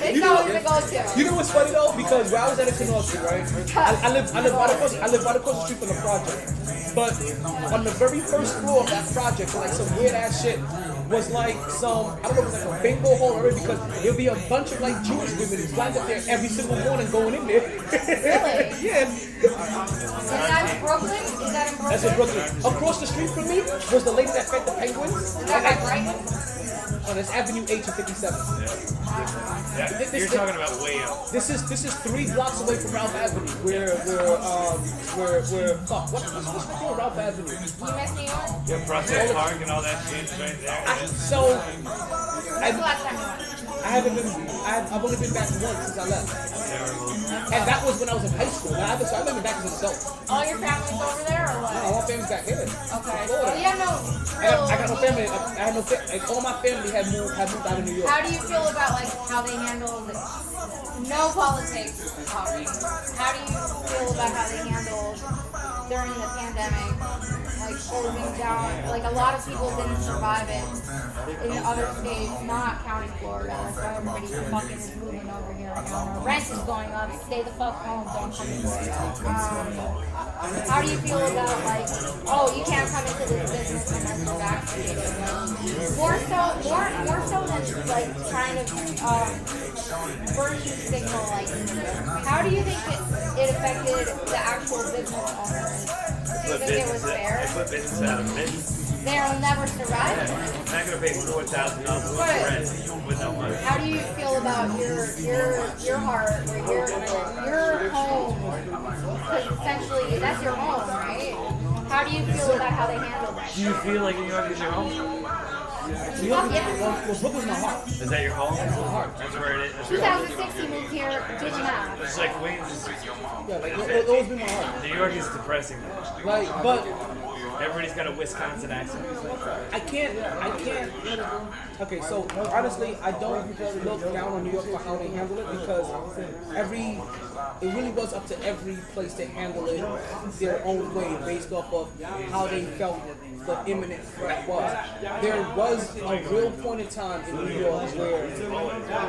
It's always the go-to. You know what's funny though? Because where I was at in Canarsie, right? I live right across the street from the project. But on the very first floor of that project, like some weird ass shit, was like some, I don't know if it was like a bingo hall or because there'll be a bunch of like Jewish women lined up there every single morning going in there. Really? Yeah. Is that in Brooklyn? Is that in Brooklyn? That's in Brooklyn. Across the street from me was the lady that fed the penguins. Is that by Brighton? On this Avenue H of 57. Yeah, you're talking about way up. This is 3 blocks away from Ralph Avenue. Where fuck, what's before Ralph Avenue? You miss New York? Yeah, Prospect Park and all that shit right there. When's the last time you went? I've only been back once since I left. Terrible. And that was when I was in high school. I've been back as an adult. All your family's over there or what? All my family's back here. Okay. Florida. Oh, yeah, no. I got no family. I had no like, all my family had moved out of New York. How do you feel about like how they handled no politics? How do you feel about how they handled during the pandemic, like closing down? Like a lot of people didn't survive it in other states, not counting Florida. That's why everybody fucking is moving over here now. Rent is going up. Stay the fuck home. Don't come to Florida. How do you feel about like, oh, you can't come into this business unless you're vaccinated? More so than like trying to virtue signal like. How do you think it affected the actual business owners? Do you think it was fair? Put business out of business. they'll never survive. I'm not gonna pay $4,000 for rent with no money. How do you feel about your heart or your home? Because essentially that's your home, right? How do you feel about how they handle that? Do you feel like New York is your home? New York was Brooklyn's my heart. Is that your home? That's where it is. That's where 2006 you moved here, didn't have. it's like Queens. Yeah, like it's always been my heart. New York is depressing. Like, but Everybody's got a Wisconsin accent. I can't. Okay, so honestly, I don't look down on New York for how they handle it because it really was up to every place to handle it their own way based off of how they felt the imminent threat was. There was a real point in time in New York where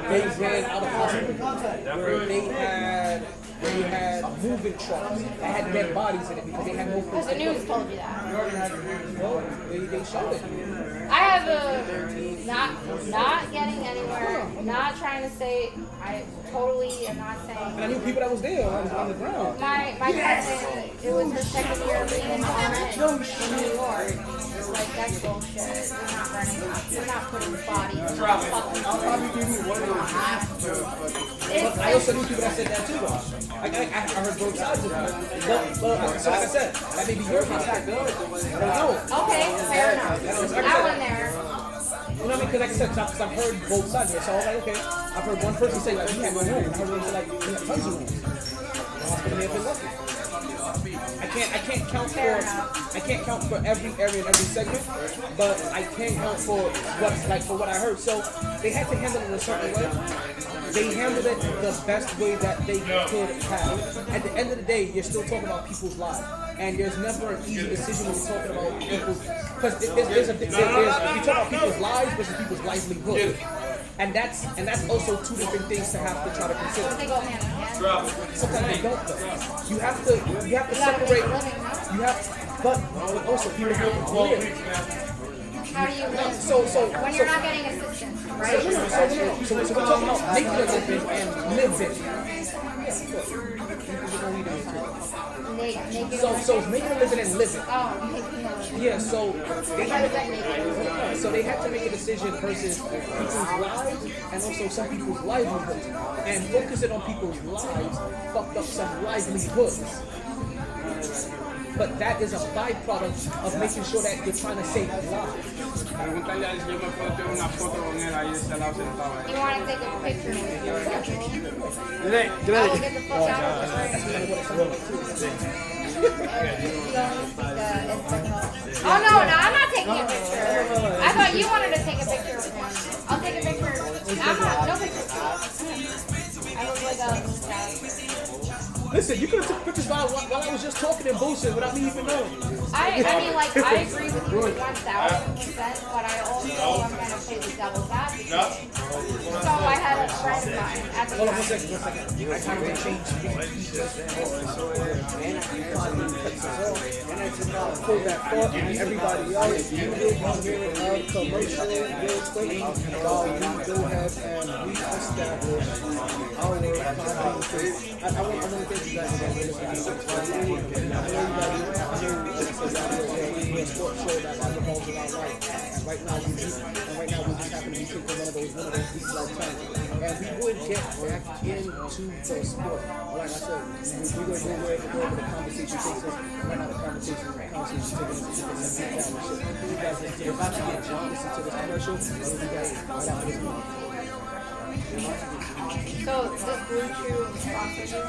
they ran out of hospital, where they had moving trucks that had dead bodies in it because they had no Because the news told you that. Well, they showed it. I have a not getting anywhere, not trying to say, I totally am not saying. And I knew people that was there on the ground. My cousin, it was her second year being in New York. Like, that's bullshit. We're not putting bodies in the fucking I also knew people that said that too, though. I heard both sides of it. But so like I said, that may be your perspective. I don't know. Okay, fair enough. I went there. You know what I mean? Because like I said, cause I've heard both sides of it. So I was like, okay. I've heard one person say, like, we had no room. I heard one say, like, we had tons of rooms. The hospital may have been lucky. I can't count for every area and every segment, but I can count for what I heard. So they had to handle it in a certain way. They handled it the best way that they could have. At the end of the day, you're still talking about people's lives, and there's never an easy decision when you're talking about people's. Because you talk about people's lives versus people's livelihood. And that's also two different things to have to try to consider. They go hand in hand. Sometimes they don't though. You have to separate. But also people have to live. How do you live? So when you're not getting assistance, right? So we're talking about making a living and living. So it's making a living and living. Oh, making a living. Yeah, so they had to make a decision versus people's lives and also some people's livelihoods. And focusing on people's lives fucked up some livelihoods. But that is a byproduct of making sure that you're trying to save lives. You want to take a picture with your schedule? I will get the fuck out of the Oh no, I'm not taking a picture. I thought you wanted to take a picture with him. I'll take a picture. I'm not, no pictures. I look like a Listen, you could have took pictures while I was just talking and bullshit without me even knowing. I mean, like, I agree with you 1,000%, but I also am going to play the devil's advocate. So I had a friend of mine at the Hold on time. one second. I kind of changed. Pull that thought and everybody else. You did one here commercial real quick while we go ahead and reestablish our podcast. I want to thank you guys again for listening to a sports show that revolves around life. Right now we just happen to be taking one of those weeks like time. And we would get back into the sport. Like I said, we're going to go wherever the conversation takes us. Right now the conversation taking us into some deep down shit. You guys are about to get listen to this commercial, and we'll be back right after this one. So, does Blue Chew sponsor you?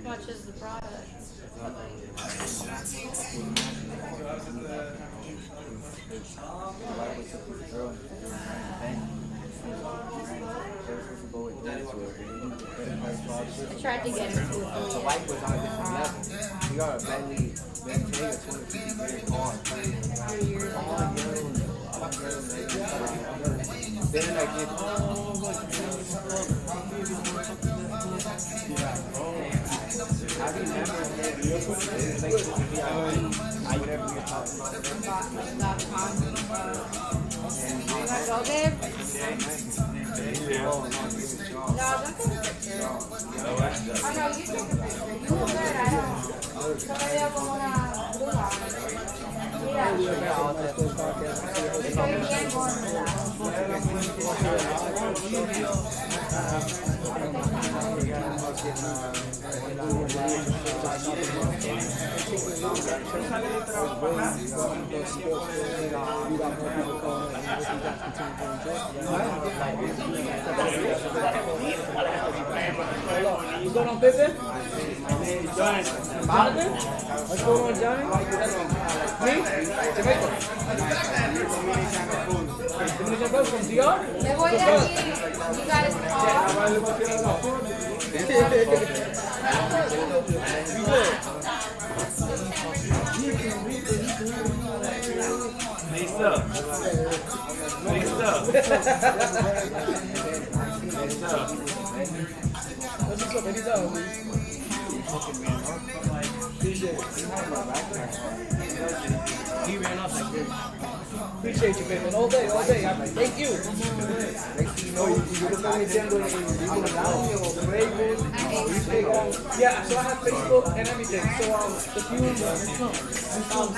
How much is the product? I tried to get into it. The life was on a different level. We got a Bentley, Bentley, a 20-year car. 3 years ago. Then I did. I remember whatever you're talking about. You wanna go, babe? No, don't take a picture. I know you took a picture. You were good. I don't. So maybe I'll go on a blue line. Yeah. So you can't go into that. You going on Pippin? Jonathan? What's going on, Johnny? Me? Jamaica. Dominican Republic from DR? Le voy a decir, you guys talk. Next up. Next up. Next up. What's up, man? He's out. He ran off like this. Appreciate you, baby. All day, all day. Thank you. Yeah, so I have Facebook and everything. So if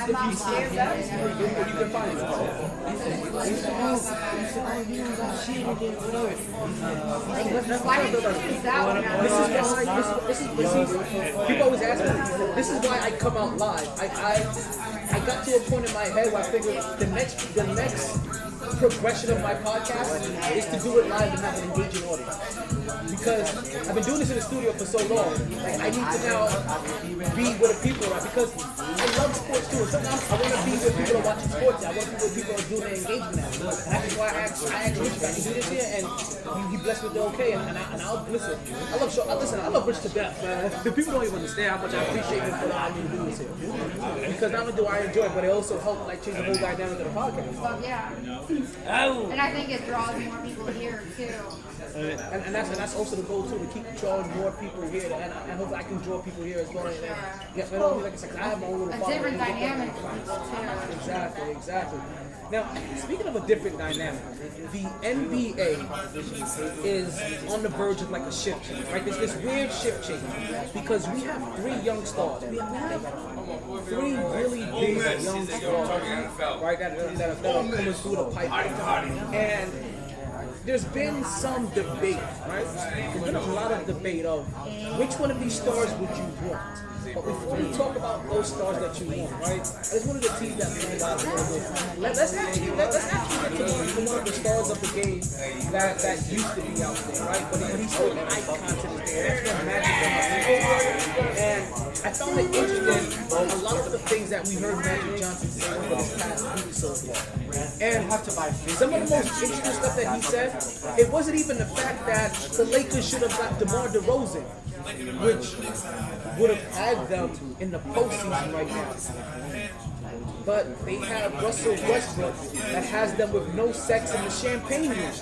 you scan that, you can find it. Why did you use that one? This is people always ask me. This is why I come out live. I got to a point in my head where I figured the next progression of my podcast is to do it live and have an engaging audience. Because I've been doing this in the studio for so long, like I need to now be where the people are, because I love sports too. And sometimes I want to be where people are watching sports. I want to be where people are doing their engagement at. And that's why I asked Rich if I can do this here, and he blessed me with the okay, and I'll listen. I love Rich to death, man. The people don't even understand how much I appreciate him for allowing me to do this here. Because not only do I enjoy it, but it also helped like change the whole dynamic of the podcast. Well, yeah. And I think it draws more people here too. And that's also the goal too, to keep drawing more people here, and hopefully I can draw people here as well. Yeah, but like I said, I have my own little A following. different dynamic for people too. Exactly. Now, speaking of a different dynamic, the NBA is on the verge of like a shift change, right? There's this weird shift change because we have three young stars. We have three really big young stars, right? That are coming through the pipeline. And there's been some debate, right? There's been a lot of debate of which one of these stars would you want? But before we talk about those stars that you want, right? I just wanted to tease that man out a little bit. Let's actually get to one of the stars of the game that used to be out there, right? But he's still an icon to this day. That's when Magic Johnson. And I found it interesting, a lot of the things that we heard Magic Johnson say over this past week so far. And some of the most interesting stuff that he said, it wasn't even the fact that the Lakers should have got DeMar DeRozan, which would have had them in the postseason right now. But they have Russell Westbrook that has them with no sex in the champagne room.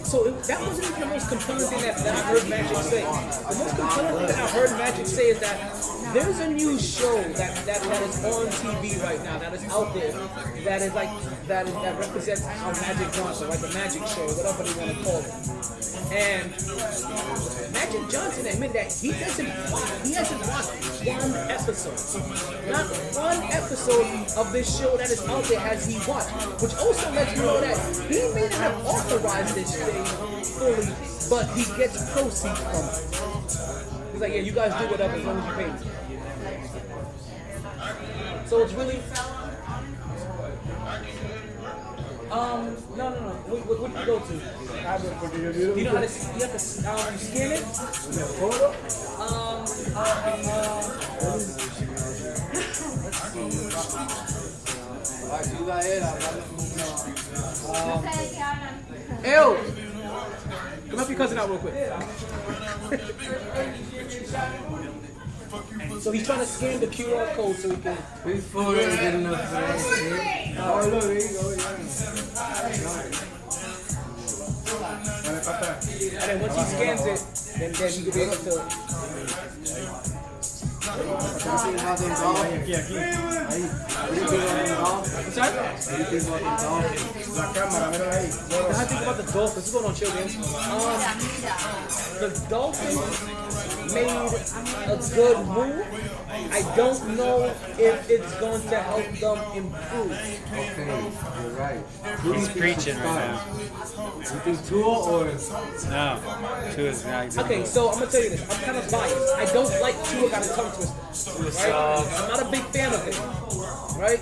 So that wasn't even the most compelling thing that I heard Magic say. The most compelling thing that I heard Magic say is that there's a new show that is on TV right now, that is out there, that represents our Magic Johnson, like the Magic Show, whatever they want to call it. And Magic Johnson admitted that he hasn't watched one episode. Not one episode of this show that is out there has he watched, which also lets you know that he may not have authorized this thing fully, but he gets proceeds from it. He's like, yeah, you guys do whatever as long as you pay me. So it's really no. What do you go to? You know how to you have to scan it? Photo? Ew! Come help your cousin out real quick. So he's trying to scan the QR code so he can. Before you get enough shit. Oh, look, there you go. And then once he scans it, then he can be able to. I think about the Dolphins. What's going on, children? The Dolphins made a good move. I don't know if it's going to help them improve. Okay, you're right. He's preaching right now. You think Tua or No, Tua's not. Okay, so I'm gonna tell you this. I'm kind of biased. I don't like Tua got a tongue twister. Right? I'm not a big fan of him. Right?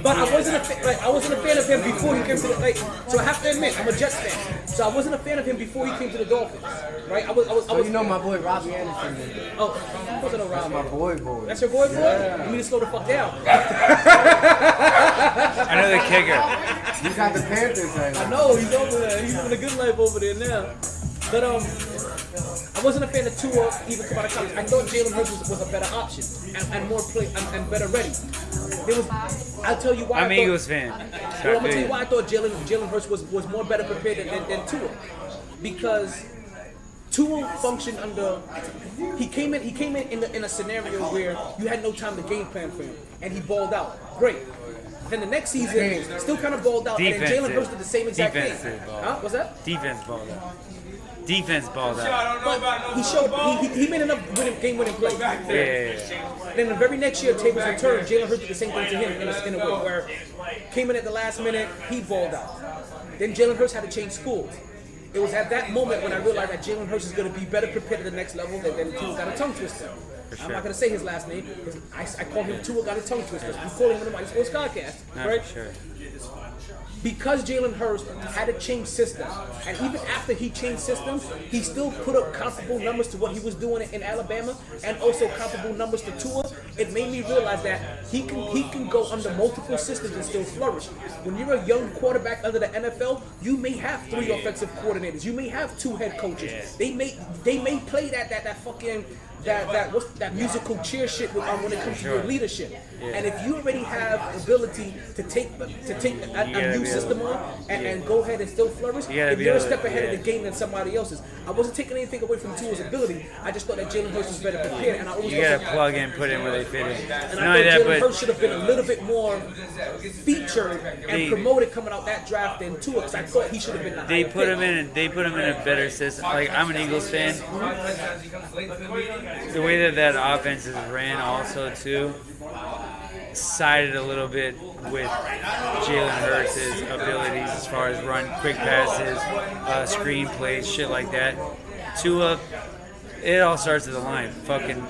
But I wasn't a fan of him before he came to the so I have to admit, I'm a Jets fan. So I wasn't a fan of him before he came to the Dolphins. Right? I was you know my boy Robbie Anderson is. Oh, of course I know Robbie. My boy. That's your boy? Yeah. You need to slow the fuck down. Another kicker. You got the Panthers right now. I know, he's over there. He's living a good life over there now. But I wasn't a fan of Tua even come out of college. I thought Jalen Hurts was a better option and more play and better ready. I'll tell you why. I'm an Eagles fan. I'm gonna tell you why I thought Jalen Hurts was more better prepared than Tua, because Tua functioned under. He came in a scenario where you had no time to game plan for him, and he balled out. Great. Then the next season, still kind of balled out, and then Jalen Hurts did the same exact thing. Huh? What's that? Defense balled out. Defense balled out. But he made enough game-winning plays. Yeah. Then the very next year, tables returned. Jalen Hurts did the same thing to him in a way where came in at the last minute, he balled out. Then Jalen Hurts had to change schools. It was at that moment when I realized that Jalen Hurts is going to be better prepared at the next level than Tua got a tongue twister. I'm not going to say his last name. I call him Tua got a tongue twister. We call him in the MyT Sports Podcast, right? Sure. Because Jalen Hurts had to change systems, and even after he changed systems, he still put up comparable numbers to what he was doing in Alabama, and also comparable numbers to Tua. It made me realize that he can go under multiple systems and still flourish. When you're a young quarterback under the NFL, you may have 3 offensive coordinators, you may have 2 head coaches. They may play that fucking that musical chair shit when it comes to your leadership. And if you already have the ability to take a new system on and go ahead and still flourish, if you're a step ahead of the game than somebody else's. I wasn't taking anything away from Tua's ability. I just thought that Jalen Hurts was better prepared, and I always You gotta plug in, put in where they fit in. and I thought Jalen Hurts should have been a little bit more featured and promoted coming out that draft than Tua, because I thought he should have been. They put him in a better system. Like, I'm an Eagles fan. The way that offense is ran also too sided a little bit with Jalen Hurts' abilities as far as run quick passes, screen plays, shit like that. Tua, it all starts at the line. Fucking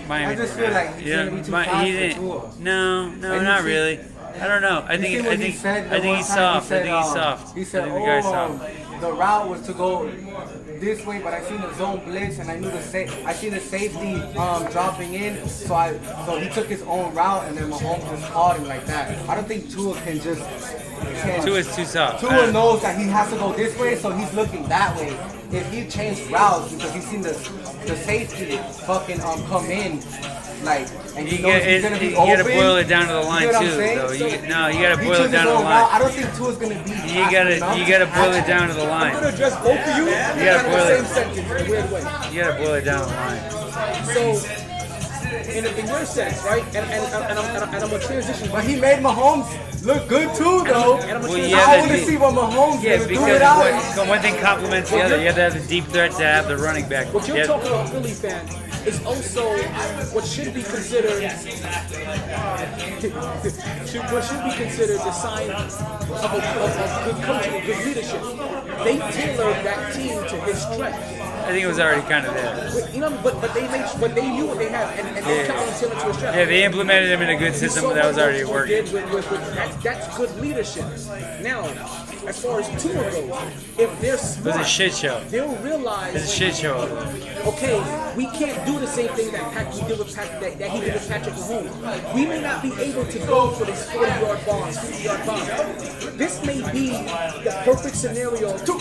Miami. I just feel like he's gonna be too fast for Tua. No, not really. I don't know. I think he's soft. He said, the guy's soft. The route was to go this way, but I seen the zone blitz, and I knew I seen the safety dropping in, so he took his own route, and then Mahomes just caught him like that. I don't think Tua can just. Tua's too soft. Tua knows that he has to go this way, so he's looking that way. If he changed routes because he's seen the safety fucking come in. Like, and he knows he's gonna be open. You gotta boil it down to the line too, though. You gotta boil it down to the line. I don't think Tua's gonna be. You gotta boil it down to the line. I'm gonna address both of you. You gotta boil the same sentence in a weird way. You gotta boil it down to the line. So, in your sense, right? And I'm gonna transition. But he made Mahomes look good too, though. I want to see what Mahomes because do it out. one thing complements the other. You have to have the deep threat to have the running back. What you're talking about, Philly fan, is also what should be considered the sign of a good coaching, of good leadership. They tailored that team to his strengths. I think it was already kind of there. You know, but they knew what they had, and they kept on tailoring to his strengths. Yeah, they implemented him in a good system that was already working. That's good leadership. Now, as far as Tua goes, if they're smart, it was a shit show. They'll realize it's a shit show. Okay, we can't do the same thing that he did with Patrick Mahomes. We may not be able to go for this 40-yard bombs, 50-yard bombs. This may be the perfect scenario to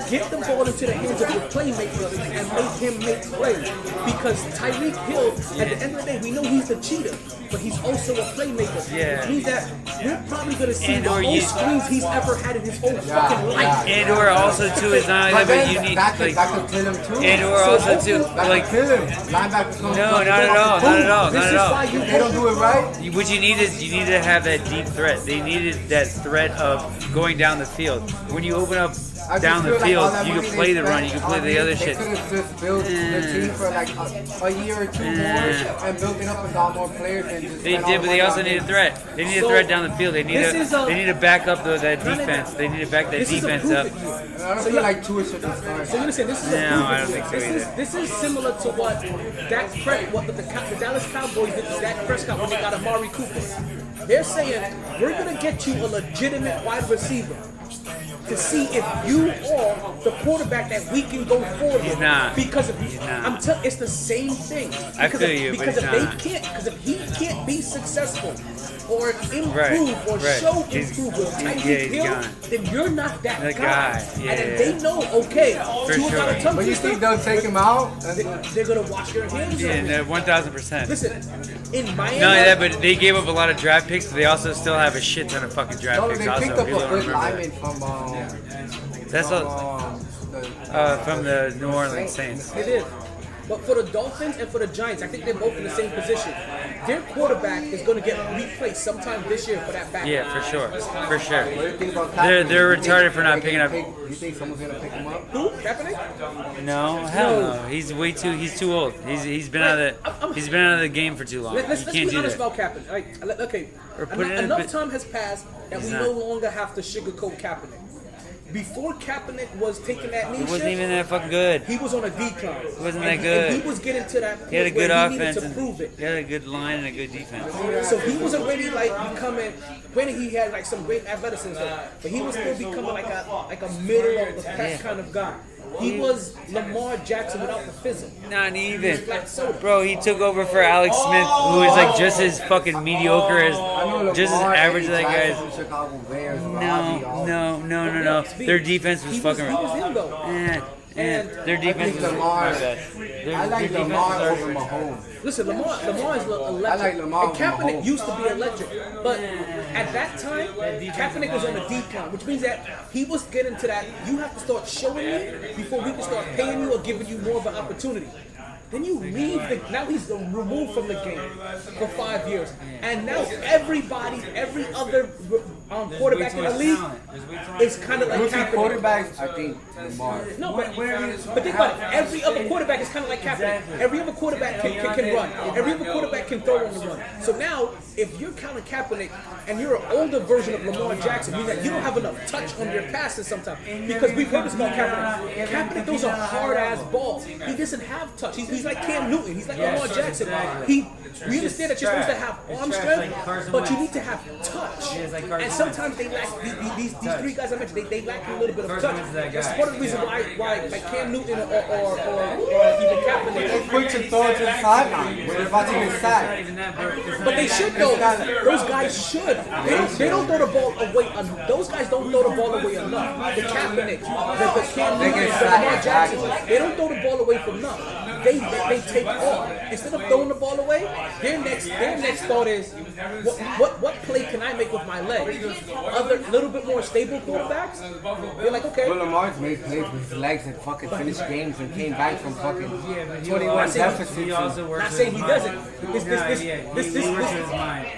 Get the ball into the hands of your playmakers and make him make plays. Because Tyreek Hill, at the end of the day, we know he's the cheater, but he's also a playmaker. Yeah. Which means that we're probably going to see And the or most screens he's ever had in his whole fucking life. And or also too, it's not only that, but you need that like, could kill him too. and or also too, That like, could kill him. Linebackers come no, not at all, not at all, not This at is all. why you They don't do it right. What you need is you need to have that deep threat. They needed that threat of going down the field. When you open up I just down the feel like field, all that you money can play they the run, you spent can play on the him, other they shit. could have just built the team for like a year or two more and built it up and got more players and just They spent did, all but the they money also on need a him. threat. They need a threat down the field. They need This is a- they need to back up that defense. They need to back that This is a defense prove up. it year. And I don't feel like Tua should have started. So you understand, this is a No, prove I it don't year. think so either. This is similar to what the Dallas Cowboys did to Dak Prescott when they got Amari Cooper. They're saying, we're going to get you a legitimate wide receiver to see if you are the quarterback that we can go forward with. not. Because of, He's not. I'm telling, it's the same thing. I Because feel if, you, but because he's if not. they can't, because if he can't be successful or improve Right, or right. show He's- improve with yeah, Tyreek he's Hill, gone. then you're not that The guy. guy, And yeah. then they know, okay, For Tua got a sure. tongue But you twister, think they'll take him out? they're going to wash their hands of Yeah, him. no, 1,000%. Listen, in Miami, Not only that, but they gave up a lot of draft picks, but they also still have a shit ton of fucking draft No, picks. they picked Also, up people a don't good remember lineman That's from that. From the New Orleans Saints. they did. But for the Dolphins and for the Giants, I think they're both in the same position. Their quarterback is going to get replaced sometime this year for that back. Yeah, for sure, for sure. What do you think about They're Kaepernick? retarded for not Like, picking up. You think someone's gonna pick him up? Who? Kaepernick? No, hell no. He's way too. He's too old. He's been out of the game for too long. Let's You can't be do honest that. about Kaepernick. Okay, Or put it in a enough bit- time has passed that He's we not. no longer have to sugarcoat Kaepernick. Before Kaepernick was taking that knee He wasn't shit, even that fucking good. he was on a decline. He wasn't And that good. And he was getting to that point He had a good where he offense needed to and prove it. he had a good line and a good defense. So he was already like becoming. Granted, he had like some great athleticism, but he was still becoming like a middle of the pack kind of guy. He was Lamar Jackson without the fizzle. Not even. Flat soda. Bro, he took over for Alex Smith, who is like just as fucking mediocre I know as, just as Lamar average as and that guy is. Jackson, Chicago Bears, No. Their defense was fucking. He was him though. Their defense was Lamar. my bad. I like Their Lamar defense over was Mahomes. Listen, Lamar is electric. I like Lamar And Kaepernick over Mahomes. used to be electric, but at that time, Kaepernick was on a decline, which means that he was getting to that. You have to start showing me before we can start paying you or giving you more of an opportunity. Then you leave now he's removed from the game for 5 years. And now every other quarterback in the league is kind of like Rookie Kaepernick. quarterbacks, I think Lamar. No, but think about it. Every other quarterback is kind of like Kaepernick. Every other quarterback can run. Every other quarterback can throw on the run. So now, if you're Colin Kaepernick and you're an older version of Lamar Jackson, meaning that you don't have enough touch on your passes sometimes. Because we've heard this about Kaepernick. Kaepernick throws a hard-ass ball. He doesn't have touch. He's like Cam Newton. He's like Lamar Jackson. We understand that you're supposed to have arm strength, but you need to have touch. And sometimes they lack, these three guys I mentioned, they lack a little bit of touch. That's part of the reason why like Cam Newton or even Kaepernick. They put your throw to the sideline when they're about to get sacked. But they should though. Those guys should. They don't throw the ball away. Those guys don't throw the ball away enough. The Kaepernick, the Cam Newton, the Lamar Jackson, they don't throw the ball away from enough. They take off. Instead of throwing the ball away, their next thought is, what play can I make with my legs? Other little bit more stable quarterbacks, they're like, okay. Well, Lamar's made plays with his legs and fucking finished games and came back from fucking 21 deficits. Not saying he doesn't.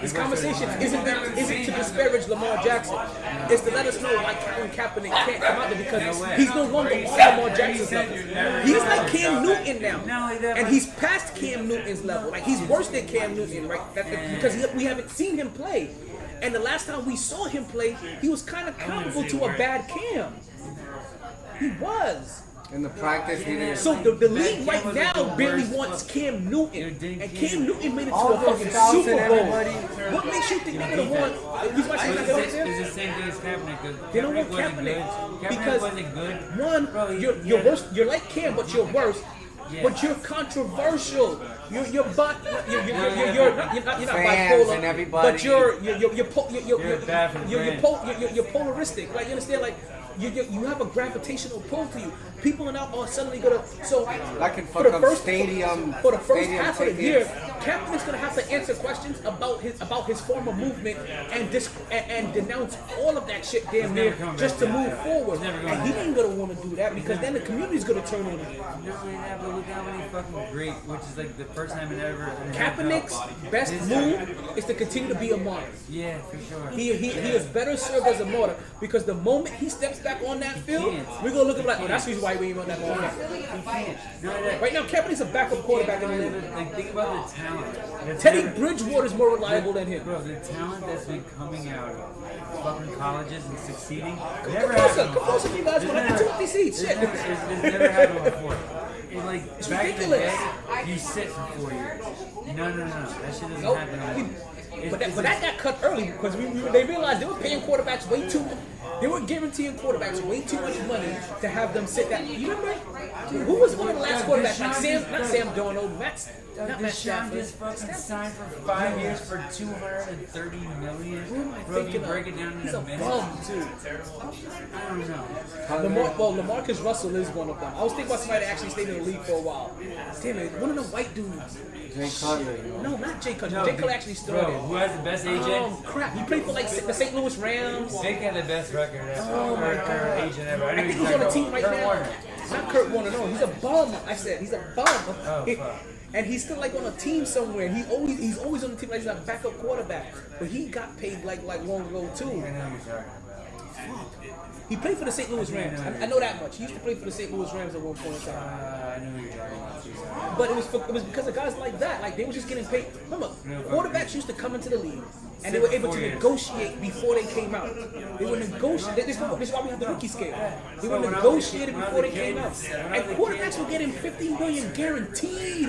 This conversation isn't to disparage Lamar Jackson. It's to let us know why Colin Kaepernick can't come out there because he's no longer on Lamar Jackson's level. He's like Cam Newton now, and he's past Cam Newton's level. Like he's worse than Cam Newton, right? Because we haven't seen him play. And the last time we saw him play, he was kind of comparable to a bad Cam. He was. In the practice, he didn't. So the league right now barely wants Cam Newton, and Cam Newton made it to a fucking Super Bowl. What makes you think they're gonna want? He's watching that It's the same thing as Kaepernick. They don't want Kaepernick because one, you're worse. You're like Cam, but you're worse. But you're controversial. You're not Fans bipolar, and everybody. but you're polaristic. Like you understand, like you have a gravitational pull to you. People are now all suddenly gonna That can for fuck the up first stadium. for the first stadium half of the tickets. year, Kaepernick's gonna have to answer questions about his former movement and denounce all of that shit damn near just to move forward. And he ain't gonna want to do that because then the community's gonna turn on him. No, yeah, but look how many fucking great, which is like the first time in ever. Kaepernick's best move is to continue to be a martyr. Yeah, for sure. He is better served as a martyr because the moment he steps back on that field, we're gonna look at him like, oh, that's the reason why we ain't on that ball. Right now, Kaepernick's a backup quarterback in the league. Like, think about the talent. Teddy Bridgewater's more reliable than him. Bro, the talent that's been coming out of fucking colleges and succeeding. Come closer, you guys. When I get to these seats, shit. It's never happened before. Like, It's back in the ridiculous. day, you sit for 4 years. No. That shit doesn't happen anymore. But that got cut early because they realized they were paying quarterbacks way too much. They were guaranteeing quarterbacks way too much money to have them sit that. You remember? Who was one of the last quarterbacks? Like not Sam Darnold, not Matt Deshaun Stafford. just fucking signed for 5 years for $230 million. Who am I Bro, if you thinking break of? it down He's in a a minute. bum too. I don't know. LaMarcus Russell is one of them. I was thinking about somebody that actually stayed in the league for a while. Damn it, one of the white dudes. Jay Cutler. No, not Jay Cutler. No, Jay Cutler actually started. Bro, who has the best agent? Crap. He played for like the St. Louis Rams. They had the best record ever. Oh my God. Agent ever. I know think who he's you're on the talking team right about. Kurt now. Warner. Not Kurt Warner, no. He's a bum. I said he's a bum. Oh, fuck. And he's still like on a team somewhere. He's always on the team like he's a backup quarterback. But he got paid like long ago too. I know who you're talking about. He played for the St. Louis Rams. I know that much. He used to play for the St. Louis Rams at one point in time. I know who you're talking about. too. But it was because of guys like that. Like they were just getting paid. Remember, quarterbacks used to come into the league and they were able to negotiate before they came out. They were negotiating. This is why we have the rookie scale. They were negotiated before they came out. And quarterbacks were getting $15 million guaranteed.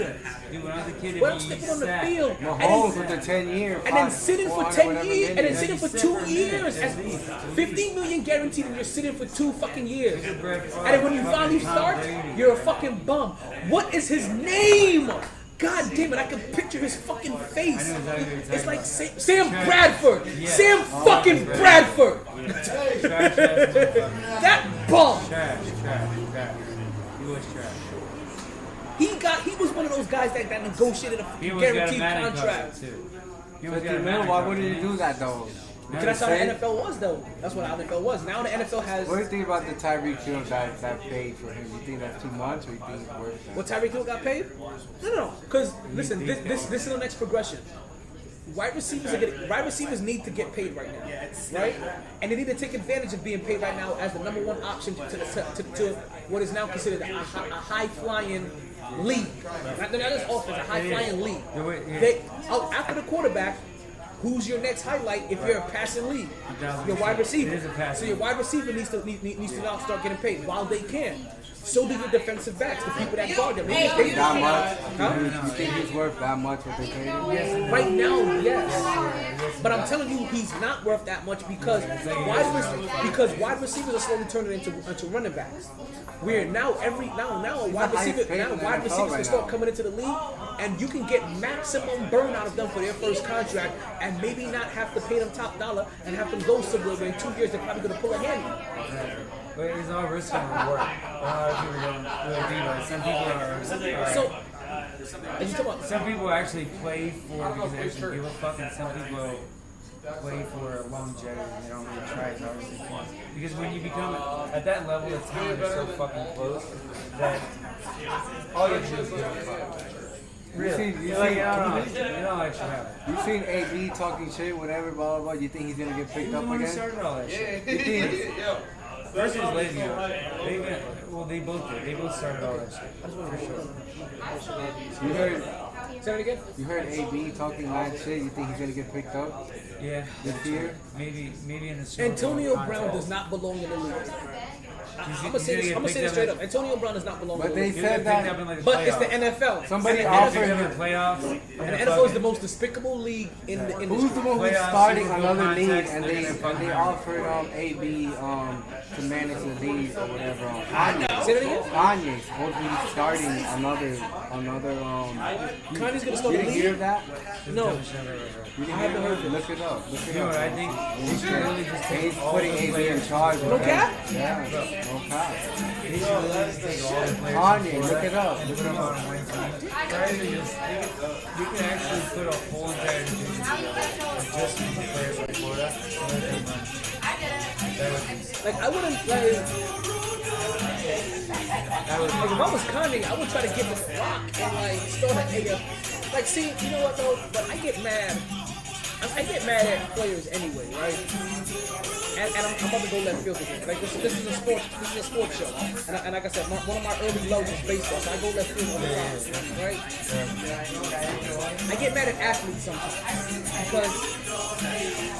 Dude, when I was a kid, Without stepping on the field. Mahomes with the 10 years. And then sitting for 10 years, and then sitting for 2 years. At And least. $15 million guaranteed, and you're sitting for 2 fucking years. And then when you finally start, you're a fucking bum. What is his name? God damn it, I can picture his fucking face. I know exactly what you're talking It's like about. Sam Bradford. Yeah. Sam fucking Bradford. That bum. Trash. He was trash. He was one of those guys that negotiated a He fucking was got a guaranteed Madden contract. contract too. He was 50 got a mil, Madden why contract. wouldn't you do that though? Because that's how the NFL was, though. That's what the NFL was. Now the NFL has. What do you think about the Tyreek Hill that paid for him? You think that's too much or you think it's worth it? What Tyreek Hill got paid? No. Because listen, this is the next progression. Wide receivers need to get paid right now, right? And they need to take advantage of being paid right now as the number one option to what is now considered a high flying league. Not just offense, a high flying league. After the quarterback. Who's your next highlight if you're a passing league? Your wide receiver. It is a passing. So your wide receiver needs to now start getting paid while they can. So do your defensive backs, the people that guard them. That much? Huh? You think he's worth that much what they paid him? Yes. Right now, yes. But I'm telling you, he's not worth that much because wide receivers are slowly turning into running backs. Where now a wide receiver can start coming into the league, and you can get maximum burn out of them for their first contract, and maybe not have to pay them top dollar and have them go somewhere where in 2 years they're probably going to pull a hammy. But it's all risk and reward. A lot of people don't really think about it. Some people are. So, and you talk about Some people actually play for because they actually give a fuck, and some people play for longevity and they don't really try as hard as they can. Because when you become at that level, the talent is so fucking close that all you have to do is give a fuck. Really? You don't actually have it. You seen AB talking shit, whatever, blah, blah, blah. You think he's going to get picked up Who again? started all that shit? First it was Le'Veon. They both did. They both started all that shit. For sure. You heard, say that again. you heard AB talking mad shit. You think he's going to get picked up Yeah. this year? Maybe in the Super Bowl Antonio contract. Brown does not belong in the league. I'm gonna say this straight up. Antonio Brown does not belong. But in they the said league. that. But it's the NFL. Somebody And the offered NFL him. playoffs. And the NFL is the most despicable league in the industry. Who's the one who's Playoffs, starting Super Bowl another league contest, and they're they gonna fuck him. offered AB to manage the league or whatever. Kanye. Say that again? Kanye's supposed to be starting another Kanye's gonna start You the didn't hear league. that? No. You didn't hear that? Look it up. Look it You know what up. I think? They should really just He's take all putting the AB in players. charge. No cap? Yeah, no cap. They should really just take all the players. Kanye, look it up. Put them on one team. Rather than just, you can actually put a whole entire division together and just use the players like Florida and let them run. That would be Like I wouldn't like. Like if I was Kanye, I would try to get the rock and like start an AF. Like see, you know what though? But I get mad. I get mad at players anyway, right? And I'm about to go left field again. Like this is a sports show. And like I said, one of my early loves is baseball, so I go left field all the time, right? I get mad at athletes sometimes because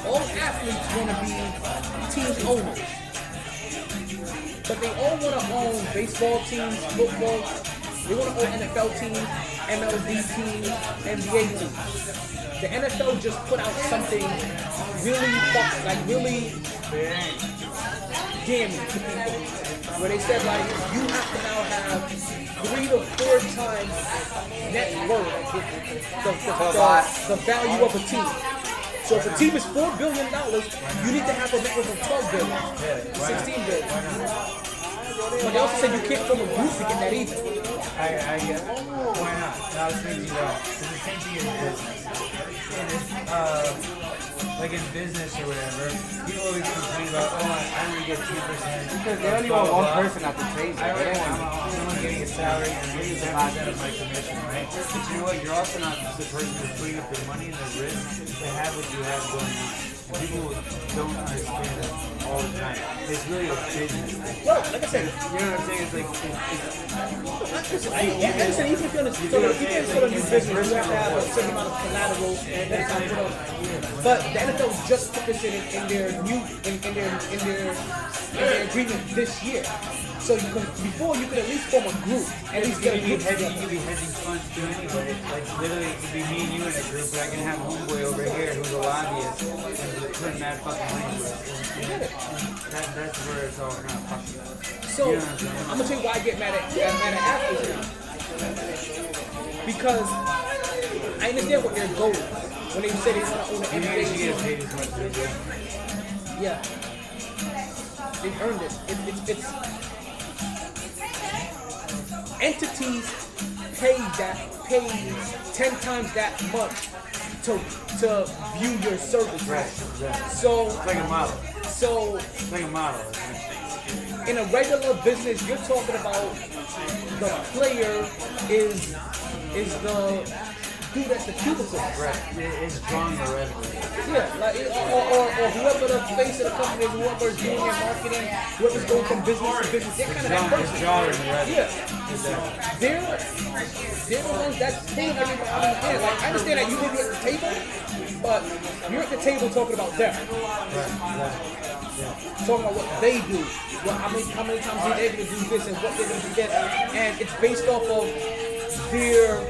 all athletes want to be team owners. But they all want to own baseball teams, football. They want to own NFL teams, MLB teams, NBA teams. The NFL just put out something really damning to people. Where they said like, you have to now have 3 to 4 times net worth, the value of a team. So if a team is $4 billion, you need to have a net worth of $12 billion, $16 billion. But they also said you can't form a group to get that either. I get it. Why not? I was thinking that it's the same thing in business. Like in business or whatever, people always complain about, I only get 2%. Because they only want one person at the table. I'm only getting a salary and I'm getting 10% of my commission, right? But you know what? You're also not the person who's putting up the money and the risk to have what you have going on. And people don't understand that all the time. It's really a business. Well, like I said, You know what I'm saying? It's like, I said even if you're in a new business, you have to have a certain amount of collateral that is not put up. But the NFL just put this in their agreement this year. So you can, before you could at least form a group, at least get a group together. you could be hedging funds too anyway. Like literally it could be me and you in a group, but I can have homeboy over here who's a lobbyist and putting mad fucking money into it. That's where it's all kind of fucking up. So I'm gonna tell you why I get mad at athletes now. Because I understand what their goal is. When they say they want to own an NBA You get team. paid as much as you do. Yeah. They've earned it. It's entities pay 10 times that much to view your services. Right, exactly. So It's like a model. so It's like a model. Isn't it? in a regular business, you're talking about the player is the dude at the cubicle. Right. It's drawing the revenue. Yeah, like or whoever the face of the company is, whoever's doing their marketing, whoever's going from business to business, they're kind of that It's person. drawing the revenue. Yeah, Exactly. they're the ones that's pulling everything out of the air. Like I understand that you may be at the table, but you're at the table talking about them, talking about what they do, how many times they're able to do this and what they're going to get, and it's based off of their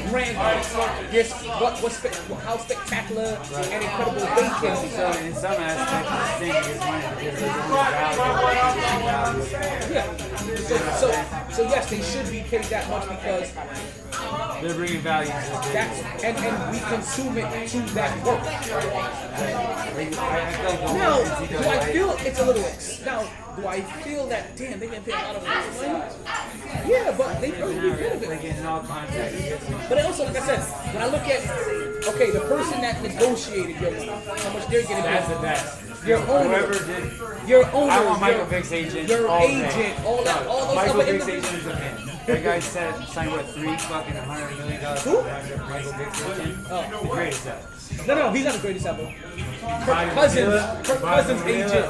brand, how spectacular and incredible they can be. So in some aspects, it's the same as money because there's only value. Yeah. So yes, they should be paid that much because They're bringing value to the that's and we consume it to that work. Now, do I feel it's a little now? Do I feel that damn they can pay a lot of money? Yeah, but they really be rid of it. Like in all context. But also, like I said, when I look at the person that negotiated your money, how much they're getting That's paid. the best. Your owner, Whoever did. your owner, I want Michael Vick's agent. your all day. agent, all that, all those Michael other Vick's individuals. agent is a man. That guy signed what, $300 million Who? Michael Vick's agent. Oh. The greatest ever. No, he's not the greatest ever. Bobby Kirk Cousins' Bonilla. agent.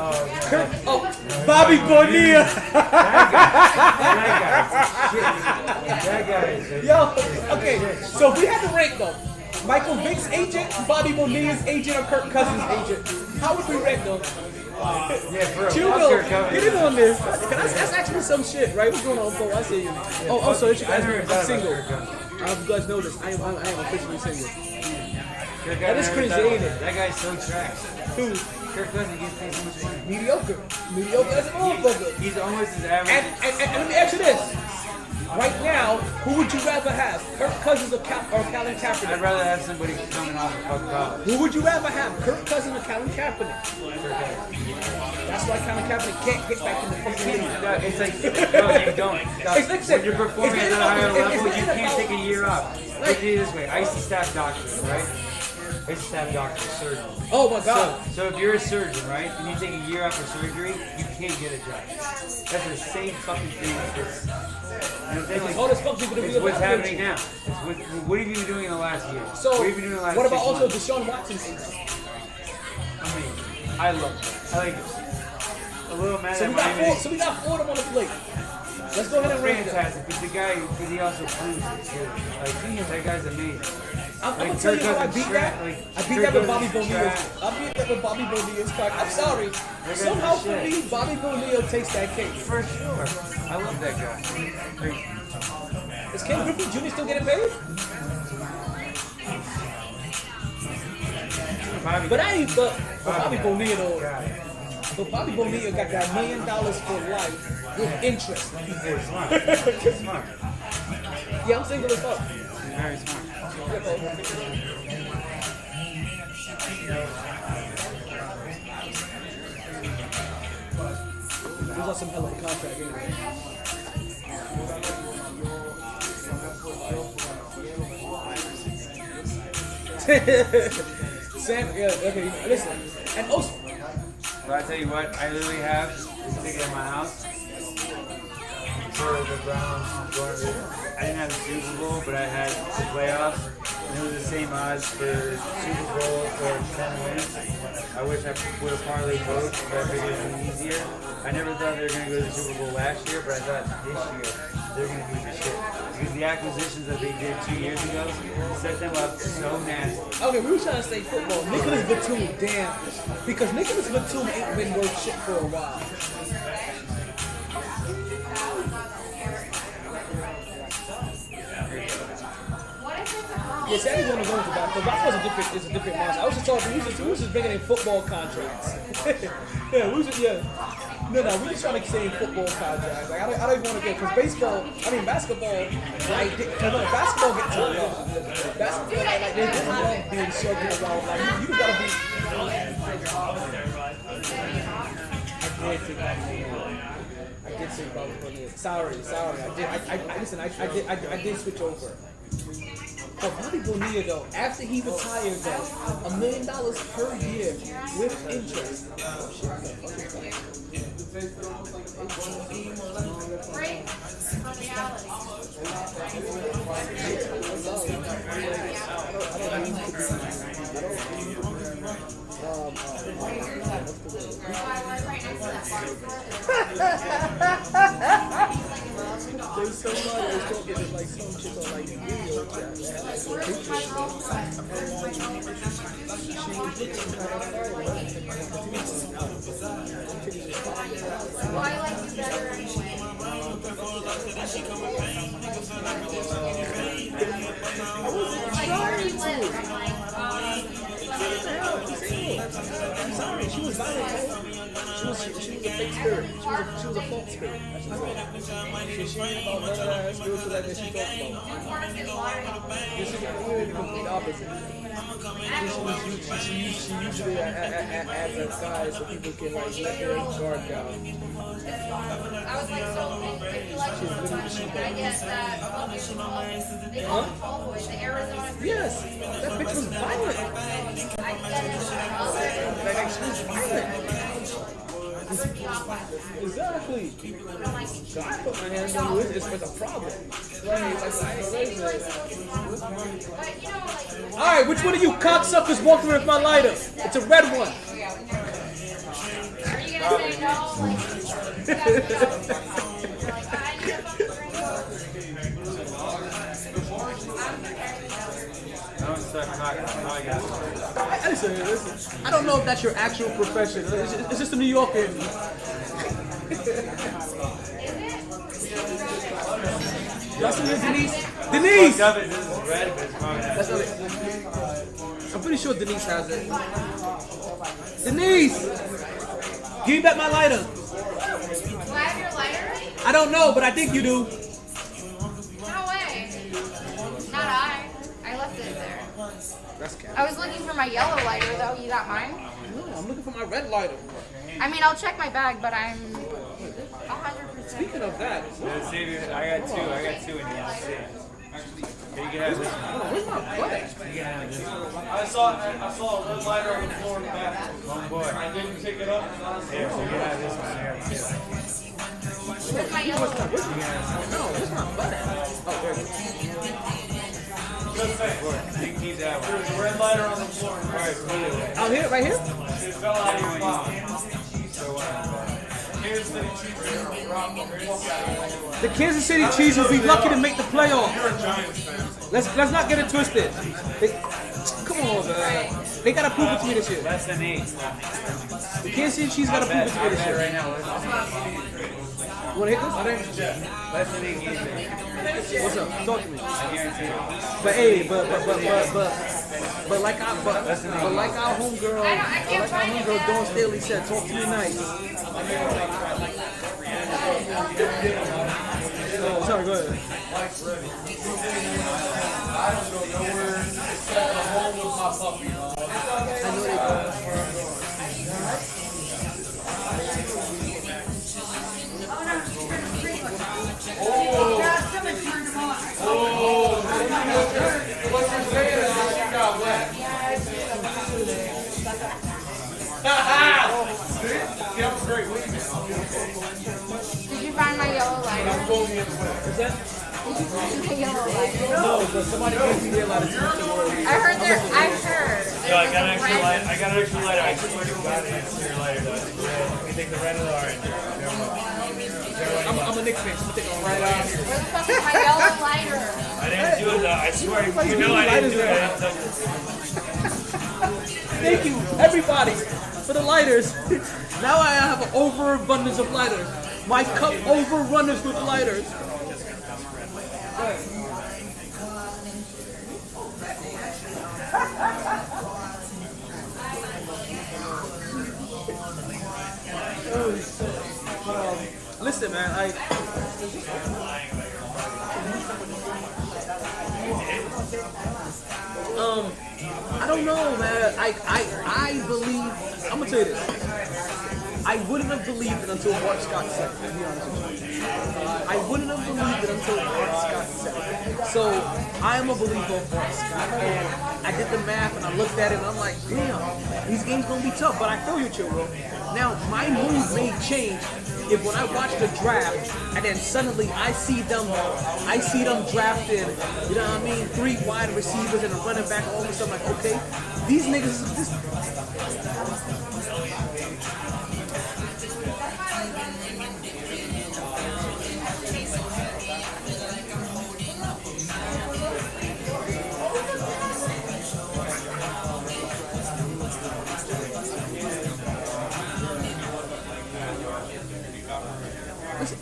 Oh, Bobby Bonilla. That guy is Yo, okay, so if we had to rank them, Michael Vick's agent, Bobby Bonilla's agent, or Kirk Cousins' agent, how would we rank them? Yeah, for Chill, fuck though. your covenant. Get in on this. That's actually some shit, right? What's going on, Bo? I see you. Oh, also, you guys know I'm single. You guys know this. I am officially single. That is crazy, ain't it? That guy's so trash. Who? Kirk Cousins gets paid so much money. Mediocre. Mediocre as a motherfucker. He's almost as average. And let me ask you this. Right now, who would you rather have? Kirk Cousins or Colin I'd Kaepernick? rather have somebody coming off of fucking college. Who would you rather have? Kirk Cousins or Colin Kaepernick? That's why Colin Kaepernick can't get back in the fucking league. No, it's like, no, you don't. It's like When you're performing at a higher level, it's you not can't about- take a year off. Look at it this way. I used to staff doctors, right? I used to staff doctors, surgeons. Oh my God. So if you're a surgeon, right, and you take a year off for surgery, you can't get a job. That's the same fucking thing as this. You know what I'm saying? Like, All this fuck people to it's be what's about happening now. What have you been doing in the last year? So, what have you been doing in the last what about 6 also months? Deshaun Watson? Amazing. I love that. I like it. A little mad So at we got Miami. four. So we got 4 of them on the plate. Let's go ahead and rank them. Fantastic, but the guy, but he also proves it too. Like, that guy's amazing. I'm Like, gonna tell you how I Kirk beat Cousins that. like, I beat Kirk that with Bobby Cousins Bonilla. trash. I beat that with Bobby Bonilla's card. I'm sorry. guy's Somehow the for shit. me, Bobby Bonilla takes that cake. For sure. I love that guy. Like, Is Ken Griffey Jr. still getting paid? Bobby, But I ain't. But Bobby Bonilla though. God, But Bobby Bonilla got that $1 million for life with interest. he's smart. Smart. Yeah, I'm single as fuck. He's very smart. Yeah, bro. He was on some hell of a contract anyway. Sam, yeah, okay, listen. And also, But I tell you what, I literally have this ticket at my house for the Browns going to. I didn't have the Super Bowl, but I had the playoffs, and it was the same odds for Super Bowl for 10 wins. I wish I would have parlayed both, but I figured it would be easier. I never thought they were going to go to the Super Bowl last year, but I thought this year they're going to be the shit. Because the acquisitions that they did 2 years ago set them up so nasty. okay, we were trying to say football. Nicholas Batum, damn. Because Nicholas Batum ain't been worth shit for a while. Yeah, Sandy's one of those about the basketball's is a different monster. I was just talking, we was just bringing in football contracts. Yeah, we was just, yeah. No, we just trying to say football contracts. Like, I don't even want to get, because basketball, like, basketball gets too long. Basketball, like, they just love being circled around. Like, you gotta be. I did say Bobby Bonilla. Sorry. I did switch over. But Bobby Bonilla though, after he retired though, $1 million per year with interest. Oh shit, I got fucking Great for reality. There's somebody that's talking to like some shit on like video chat. They had like some pictures. She was looking kind of Well, I like you better anyway. Like, where do you live? I'm like, I'm sorry, she was violent. She was a fake spirit. She was a false spirit. That's just all. She ain't about none of that spiritual that she talks about. This is the complete opposite. She usually adds a guy so people can like let their guard down. I was like, so if you like this, I guess that they call them tall boys, the Arizona. Yes, that bitch was violent. I get it. Like she was violent. Exactly. So I put my hands on you. It's a problem. All right, which one of you cocksuckers walking with my lighter? It's a red one. Are you gonna say no? I don't start Listen, I don't know if that's your actual profession. It's just a New Yorker. Y'all see this, Denise? Denise! That's not it. I'm pretty sure Denise has it. Denise! Give me back my lighter. Do I have your lighter? I don't know, but I think you do. No way. Not I. I left it there. That's cat. I was looking for my yellow lighter though. You got mine? No, I'm looking for my red lighter. I mean, I'll check my bag, but I'm 100%. Speaking of that, I got two in here. You can have this. where's my butt? You can have this. I saw a red lighter on the floor in the bathroom. Oh boy. I didn't pick it up. Here, so you can have this one. Here. Where's my yellow lighter? No, where's my butt at? Oh, there it is. Just say, You can keep that one. there's a red lighter on the floor in the Alright, put it away. Out here, right here? It fell out of your mouth. Here's the cheese rock the fuck out of it. The Kansas City Chiefs will be lucky to make the playoffs. You're a Giants fan. Let's not get it twisted. Come on, man. They gotta prove it to me this year. Less than 8. The Kansas City Chiefs gotta prove it to me this year. Right now. You wanna hit this? Less than 8 games. What's up? Talk to me. I guarantee you. But hey, but like our homegirl Dawn Staley said, talk to me nice. Oh, sorry, go ahead. I don't go nowhere except at home with my puppy. I know they go. What you're saying is that she got wet. See, that was great. Did you find my yellow lighter? Is that? Did you find my yellow lighter? No, but somebody gave me their lighter. I heard. Yo, I got an extra light. I got an extra lighter. I swear to God, it's your lighter though. You take the red or the orange? I'm a Knicks fan, so I'm gonna take it right out here. Where the fuck is my yellow lighter? I didn't do it though. I swear. You know I didn't do it. I didn't touch it. Thank you, everybody, for the lighters. Now I have an overabundance of lighters. My cup overrunneth with lighters. Listen, man, I don't know, man. I believe. I'm gonna tell you this. I wouldn't have believed it until Bart Scott said it, to be honest with you. I wouldn't have believed it until Bart Scott said it. So I am a believer of Bart Scott, and I did the math and I looked at it and I'm like, damn, these games gonna be tough. But I feel you, Chill. Now my mood may change if when I watch the draft and then suddenly I see them drafted, you know what I mean, 3 wide receivers and a running back, all of a sudden like, okay, these niggas this. Listen,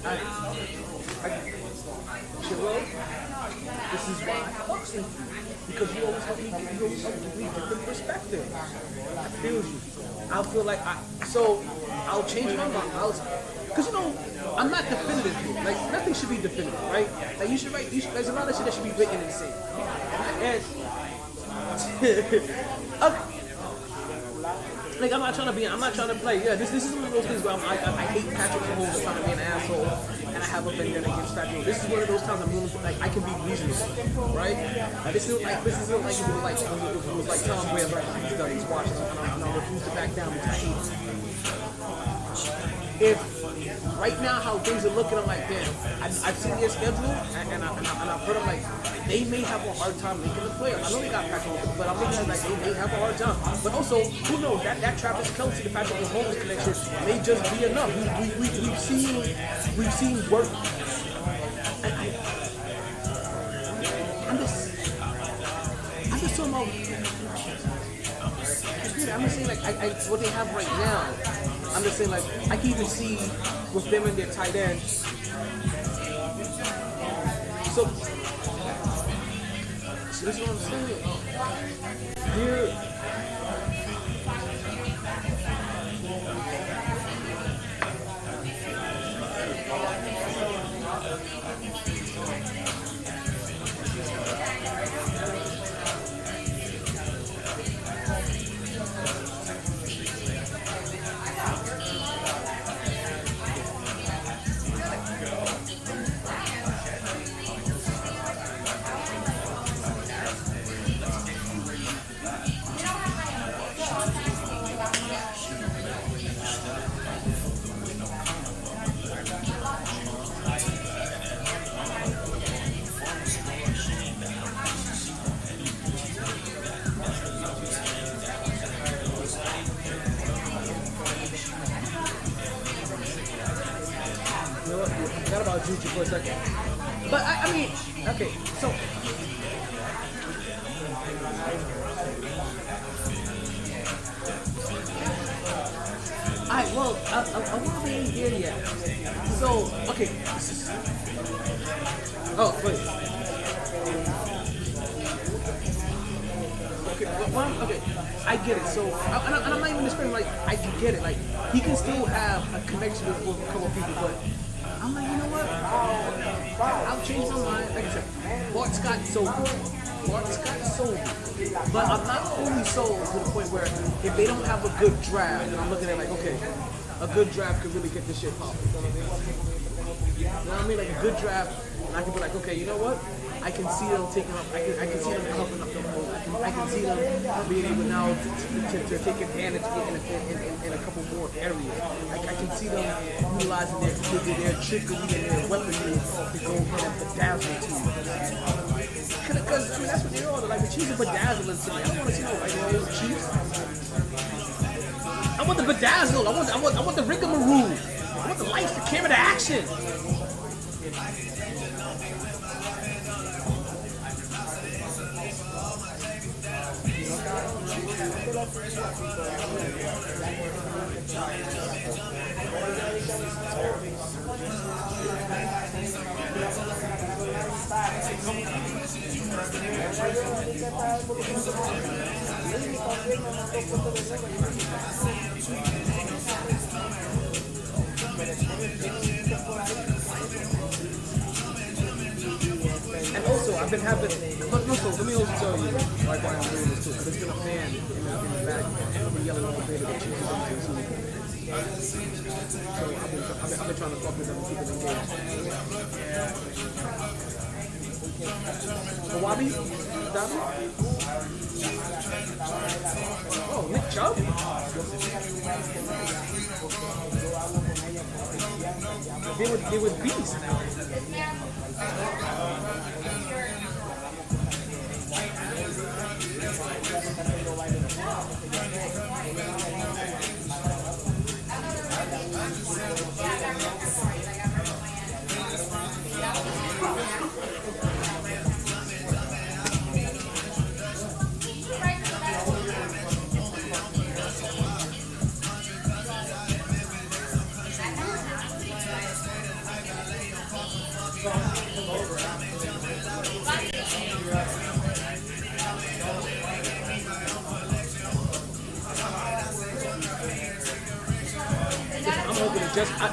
Sherelle, this is why I box with you. Because you always help me get different perspective. I feel you. I'll feel like I'll change my mind. Because you know, I'm not definitive here. Like nothing should be definitive, right? Like you should write. There's a lot of shit that should be written and said. And like I'm not trying to play. Yeah, this is one of those things where I hate Patrick Mahomes trying to be an asshole, and I have a vendetta against Patrick. This is one of those times I'm willing to, like, I can be reasonable, right? This isn't like it was like Tom Brady right? He's done. He's watching, and I refuse to back down because I hate it. If right now how things are looking, I'm like, damn. I've seen their schedule, and I've heard them like they may have a hard time making the playoffs. I know they got Patrick Mahomes, but I'm thinking like they may have a hard time. But also, who knows? That Travis Kelce, the Patrick Mahomes connection may just be enough. We've seen work. I'm just talking about. get it. I'm just saying, like, what they have right now, I'm just saying, like, I can even see with them and their tight end. So this is what I'm saying. Here. Forgot about Juju for a second. But I mean, okay, so alright, well, I want to be here yet. So, okay. Oh, wait. Okay, okay, I get it. So, and I'm not even explaining, like, I can get it. Like, he can still have a connection with a couple of people, but I'm like, you know what? I'll change my mind. Like I said, Bart Scott sold me. But I'm not fully sold to the point where if they don't have a good draft, then I'm looking at like, okay, a good draft could really get this shit popping. You know what I mean? Like a good draft, and I can be like, okay, you know what? I can see them taking up. I can see them covering up the hole. I can see them being able now to take advantage in a couple more areas. I can see them utilizing their trickery and their weaponry to go ahead and bedazzle teams. Because I mean, that's what they are. Like the Chiefs are bedazzling to me. I don't want to see no old Chiefs. I want the bedazzle. I want the rigmarole. I want the lights, the camera, the action. And also, I've been having, but also, let me also tell you why I'm doing this too, because there's been a fan in the back yelling all day that the Chiefs are going to see. So I've been trying to talk to them and keep them engaged. Wabi? Dabi? Oh, Nick Chubb? They were beasts.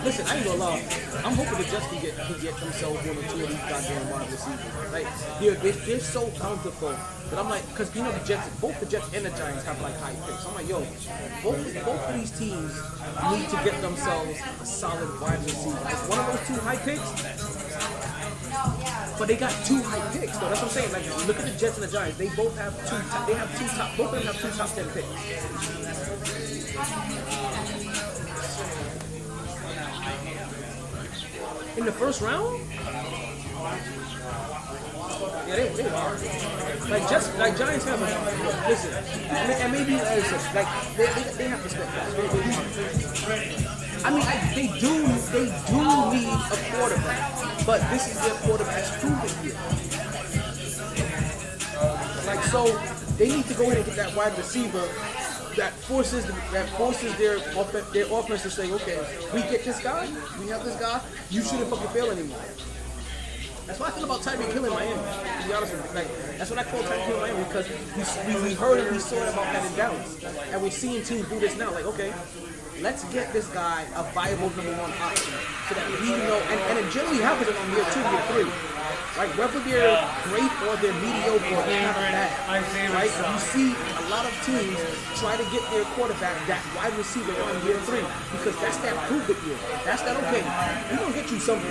Listen, I ain't gonna lie. I'm hoping the Jets can get themselves one or two of these goddamn wide receivers. Like, they're so bountiful that I'm like, because you know both the Jets and the Giants have like high picks. I'm like, yo, both of these teams need to get themselves a solid wide receiver. Like one of those two high picks, but they got two high picks. So that's what I'm saying. Like, look at the Jets and the Giants. They both have two top. Both of them have two top 10 picks. In the first round? Yeah, they are. Like Giants have a listen, and maybe like they have to step back. I mean, they do need a quarterback, but this is their quarterback's proven year. Like, so they need to go ahead and get that wide receiver that forces their offense to say, okay, we get this guy, we have this guy, you shouldn't fucking fail anymore. That's what I feel about Tyreek Hill in Miami, to be honest with you. Like, that's what I call Tyreek Hill in Miami, because we heard and we saw it about that in Dallas. And we're seeing teams do this now. Like, okay, let's get this guy a viable number one option. So that we know, and it generally happens around year 2, year 3. Like, whether they're great or they're mediocre or they're not bad, right? You see a lot of teams try to get their quarterback that wide receiver on year 3 because that's that prove it year. That's that, okay, we're going to get you something.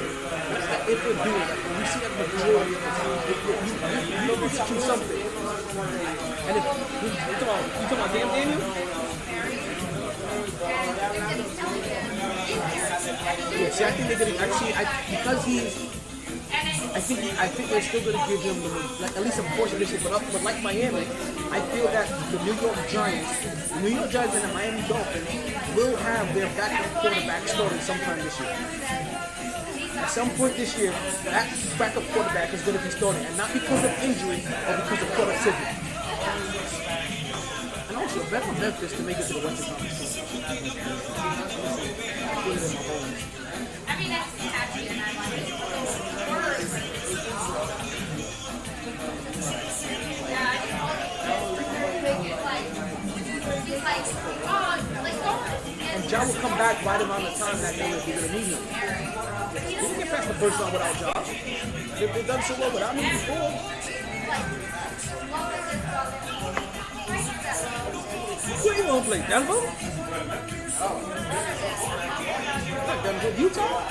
That's that if we're doing that. And we see that majority of the time. We're going to get you something. And if you talking about Daniel? Yeah, see, I think they're going to actually, because he's, I think they're still going to give him at least a portion of this year. But like Miami, I feel that the New York Giants and the Miami Dolphins will have their backup quarterback starting sometime this year. At some point this year, that backup quarterback is going to be starting, and not because of injury or because of productivity. And also, bet on Memphis to make it to the Western Conference. I feel it in my bones. I mean, that's catchy and I like it. And Ja will come back right around the time that they will be going to need him. He didn't get past the first round without Ja. They've done so well without him before. Who you want to play? Denver? Denver, Utah?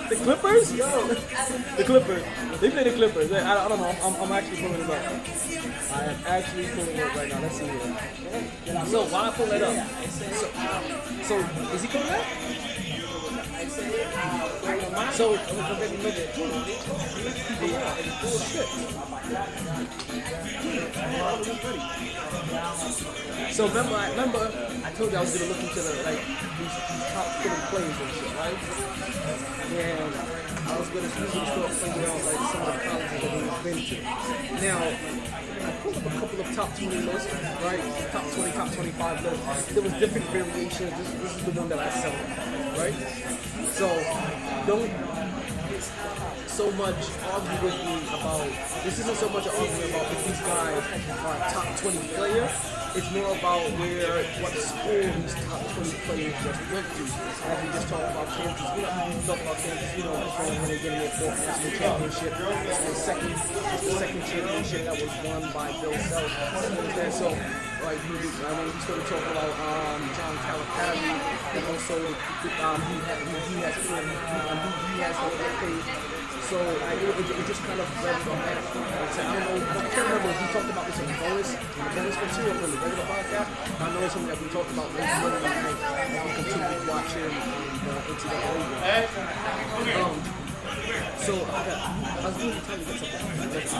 The Clippers? The Clippers. They play the Clippers. I don't know. I'm actually pulling it up. I am actually pulling it up right now. Let's see here. So while I pull it up, so is he coming back? So So remember, I told you I was gonna look into the these top 10 players and shit, right? And I was gonna start figuring out some of the colleges that we've been to. Now, I pulled up a couple of top 20 lists, right? Top 20, top 25 lists. There was different variations. This is the one that I selected, right? So don't so much argue with me about, this isn't so much an argument about if these guys are a top 20 player. It's more about what school these top 20 players just went to. As we just talked about Kansas, we talked about Kansas, when they get in their fourth national championship. The second championship that was won by Bill Self. So, like, we started talking about John Calipari, and also he has the so it just kind of read on that. I can't remember if we talked about this in the bonus material from the regular podcast. I know it's something that we talked about later on the night as we continued watching into the over. So I was really trying to get something. I'm getting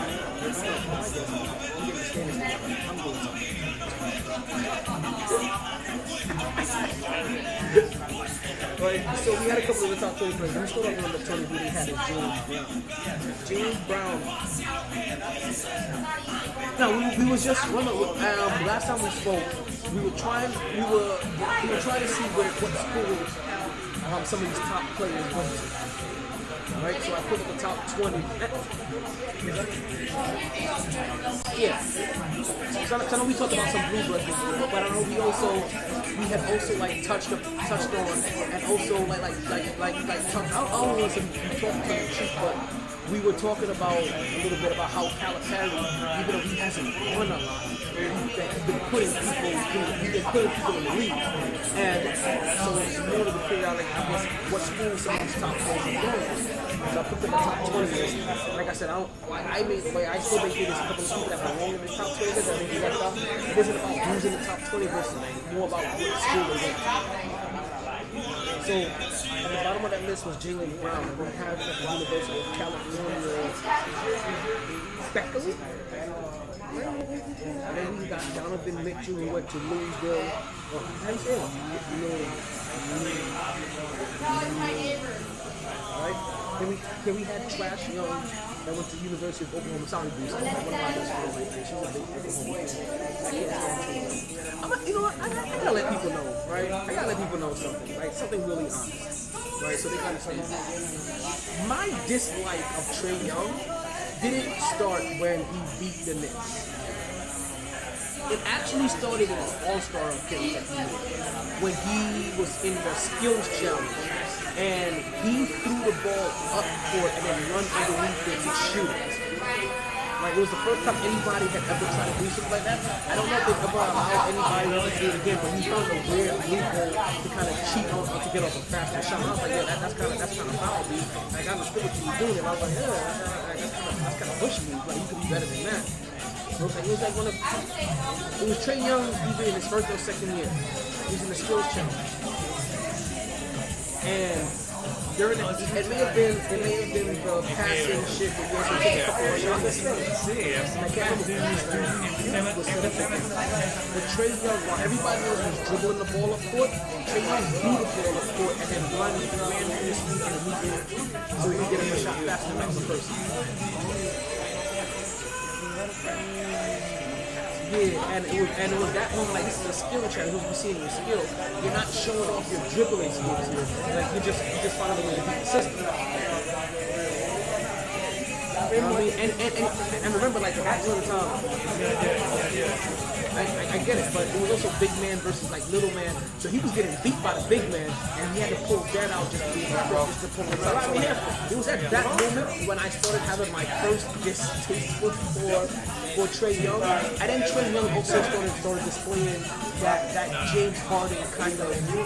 the standings. I'm doing something. Right, so we had a couple of the top 20 players. Let's start off with number 20, who they had is James Brown. Now we was just last time we spoke, we were trying to see what schools some of these top players went to. Right, so I put up the top 20. Yeah. So I know we talked about some blue bloods before, but I know we had also touched on and also touched. I don't want to be talking to the cheek, but we were talking about a little bit about how Calipari, even though he hasn't won a lot, he's been putting people in the league. And so it's more to figure out, I guess, what schools some of these top players are going. So I put them in the top 20 list. Like I said, I still think there's a couple of people that belong in the top 20 list. I think that stuff. It isn't about who's in the top 20 list, more about what school they're in. So at the bottom of that list was Jaylen Brown, and we have at the University of California, Beckley. And then we got Donovan Mitchell, who went to Louisville. How do you say it? Right? Then we had Trash Young, that went to the University of Oklahoma. Sorry, Bruce. One of my best friends right there. She's a big Oklahoma fan. I can't stand Trae. You know what? I gotta let people know, right? I gotta let people know something, right? Something really honest, right? So they gotta understand. My dislike of Trae Young didn't start when he beat the Knicks. It actually started in an all-star appearance that he made when he was in the skills challenge and he threw the ball up court and then run underneath it to shoot it. Like, it was the first time anybody had ever tried to do something like that. I don't know if they ever allowed anybody else to do it again, but he found a weird loophole to kind of cheat on to get off a faster shot. And I was like, yeah, that's kind of foul, dude. Like, I understood what you were doing, and I was like, yeah, that's kind of bush move. Like, you could be better than that. It was like it was Trae Young either in his first or second year. He was in the skills challenge. And during it may have been the passing shit where you also take a couple of shots. I can't remember who was but Trae Young, while everybody else was dribbling the ball up court, Trae Young threw the ball up court and then ran through his feet and he did so he could get him a shot faster than the other person. Yeah, and it was that moment, like, this is a skill challenge, who's seeing your skill. You're not showing off your dribbling skills here. Like, you just find a way to beat the system. You know what I mean? And remember, like, at the time, I get it, but it was also big man versus like little man. So he was getting beat by the big man, and he had to pull that out just to pull it out. So it was at that moment when I started having my first distaste for Trae Young. And then Trae Young also started displaying that James Harden kind of offense.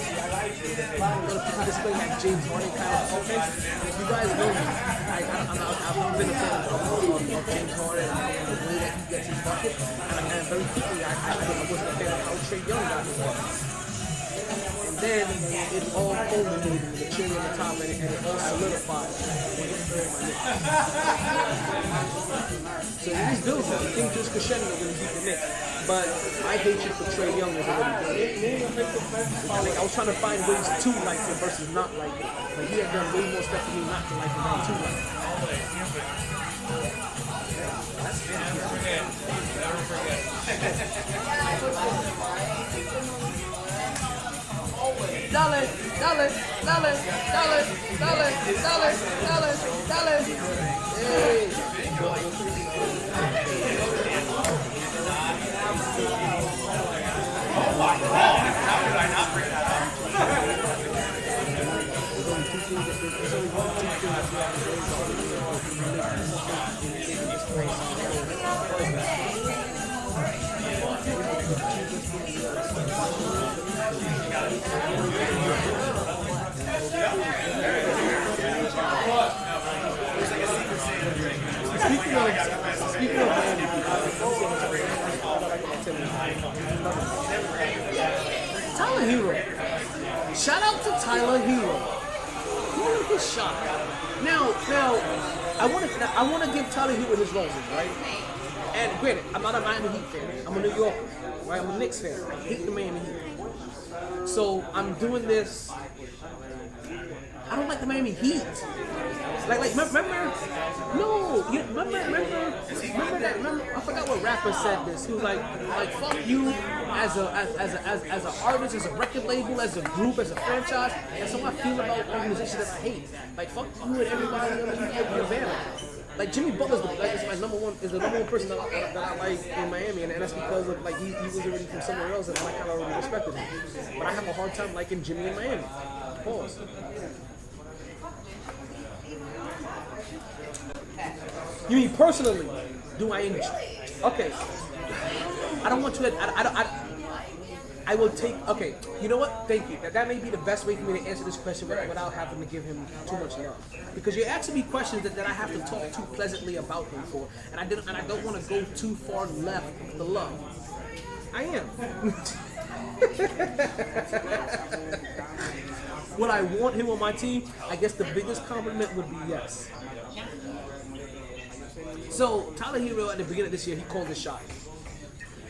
You guys know me. I've been a fan of James Harden and the way that he gets his bucket. And very quickly, I wasn't a fan of how Trae Young got his bucket. And then it all culminated with the cherry on the top, and it all solidified when it came my Knicks. So these builds up, things just crescendo when you beat the Knicks. But my hatred for Trae Young was already done. Like, I was trying to find ways to like him versus not like him. Like, he had done way more stuff for me not to like him than to like him. Never forget. Dale. Hey. Oh my God! How did I not bring that up? Speaking of Miami, Tyler Hero. Shout out to Tyler Hero. What a good shot. Now, I want to give Tyler Hero his roses, right? And granted, I'm not a Miami Heat fan. I'm a New Yorker, right? I'm a Knicks fan. I hate the Miami Heat. So I'm doing this. I don't like the Miami Heat. Like remember? No, you remember that? I forgot what rapper said this. He was like fuck you as an artist, as a record label, as a group, as a franchise. That's how I feel about organizations that I hate. Like, fuck you and everybody else you put your banner. Like, Jimmy Butler's the number one person that I like in Miami, and that's because of like he was already from somewhere else, and I kind of already respected him. But I have a hard time liking Jimmy in Miami. Pause. You mean personally? Do I enjoy? Okay. I don't want to. I will take. Okay. You know what? Thank you. That may be the best way for me to answer this question without having to give him too much love. Because you're asking me questions that I have to talk too pleasantly about him for, and I don't want to go too far left with the love. I am. Would I want him on my team? I guess the biggest compliment would be yes. So, Tyler Hero, at the beginning of this year, he called his shot.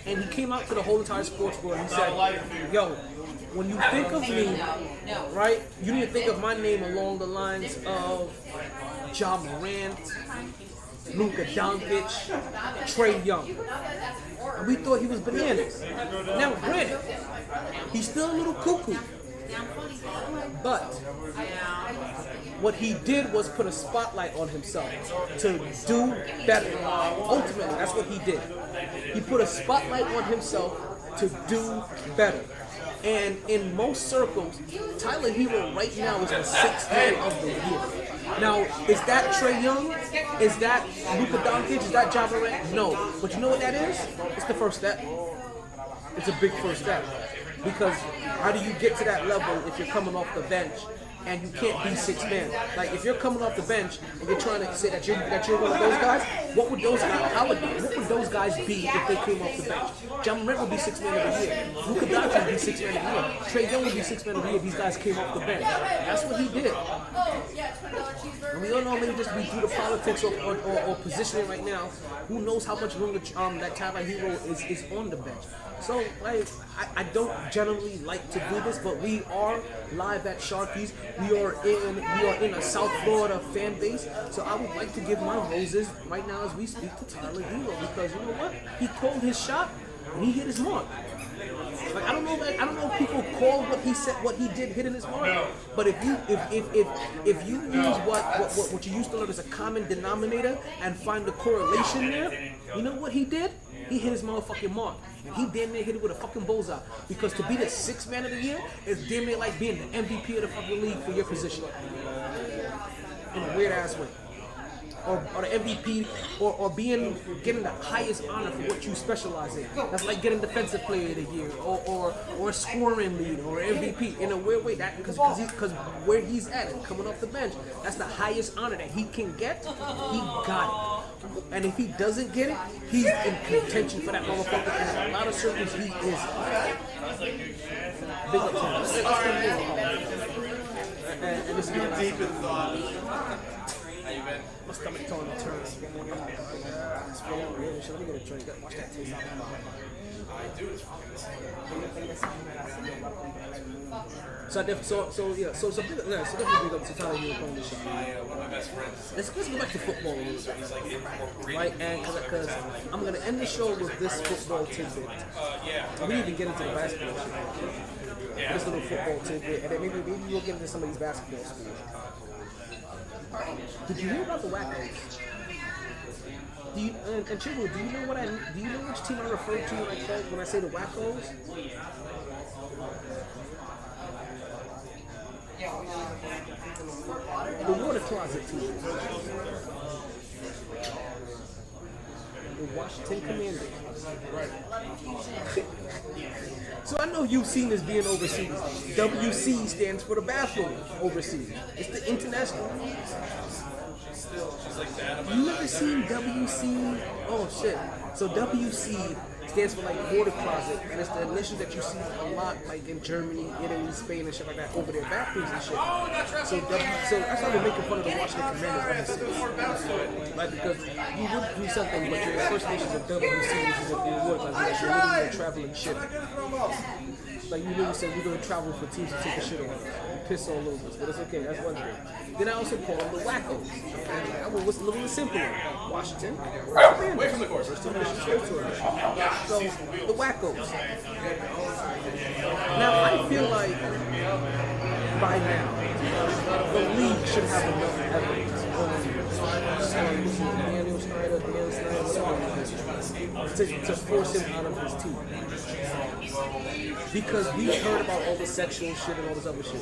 And he came out to the whole entire sports world and he said, yo, when you think of me, right, you need to think of my name along the lines of Ja Morant, Luka Doncic, Trae Young. And we thought he was bananas. Now, granted, he's still a little cuckoo. But what he did was put a spotlight on himself to do better. Ultimately, that's what he did. He put a spotlight on himself to do better. And in most circles, Tyler Hero right now is the 6th man of the year. Now, is that Trae Young? Is that Luka Doncic? Is that Ja Morant? No. But you know what that is? It's the first step. It's a big first step. Because how do you get to that level if you're coming off the bench and you can't be 6 man? Like if you're coming off the bench and you're trying to say that you're one of those guys, what would those guys be if they came off the bench? Ja Morant would be 6 man of the year. Luka Doncic would be 6 man of the year. Trae Young would be 6 man of the year if these guys came off the bench. That's what he did. And we don't know, maybe just be due to politics or positioning right now. Who knows how much longer that Tyler Hero is on the bench. So, like, I don't generally like to do this, but we are live at Sharkies. We are in a South Florida fan base. So I would like to give my roses right now as we speak to Tyler Hero, because you know what? He called his shot and he hit his mark. Like I don't know if people call what he said, what he did, hitting his mark. But if you use what you used to learn as a common denominator and find the correlation there, you know what he did? He hit his motherfucking mark. And he damn near hit it with a fucking bullseye. Because to be the 6th man of the year is damn near like being the MVP of the fucking league for your position. In a weird ass way. Or the MVP, or getting the highest honor for what you specialize in. That's like getting defensive player of the year, or scoring lead, or MVP. In a weird way, that because where he's at, coming off the bench, that's the highest honor that he can get. He got it, and if he doesn't get it, he's in contention for that motherfucker. And in a lot of circles, he is. Big up to him. And this is deep in thought. How you been? My stomach telling me to turn. Let me get a drink. Watch that taste out. I do. So definitely big up to Tyler Hero playing this shot. One of my best friends. Let's go back to football a little bit. Right, and because I'm gonna end the show with this football tidbit. We didn't even get into the basketball shit. This little football tidbit, and then maybe we'll get into some of these basketball schools. Did you hear about the wackos? And Chibu, do you know which team I refer to when I say the wackos? The water closet team. The Washington Commanders. Right. So I know you've seen this being overseas. WC stands for the bathroom overseas. It's the international. You never seen WC? Oh shit. So WC stands for like water closet, and it's the initials that you see a lot like in Germany, Italy, Spain, and shit like that over their bathrooms and shit. So I started making fun of the Washington Commanders on this. Like because you would do something, but your first nations of WC, which is if you would, like you're literally traveling shit. Like you literally said, we're gonna travel for teams to take a shit on us. Piss all over us, but it's okay, that's one thing. Then I also call them the wackos. I mean, what's a little simpler? Washington, away from the course. So the wackos. Now I feel like by now the league should have enough evidence to force him out of his team. Because we heard about all the sexual shit and all this other shit.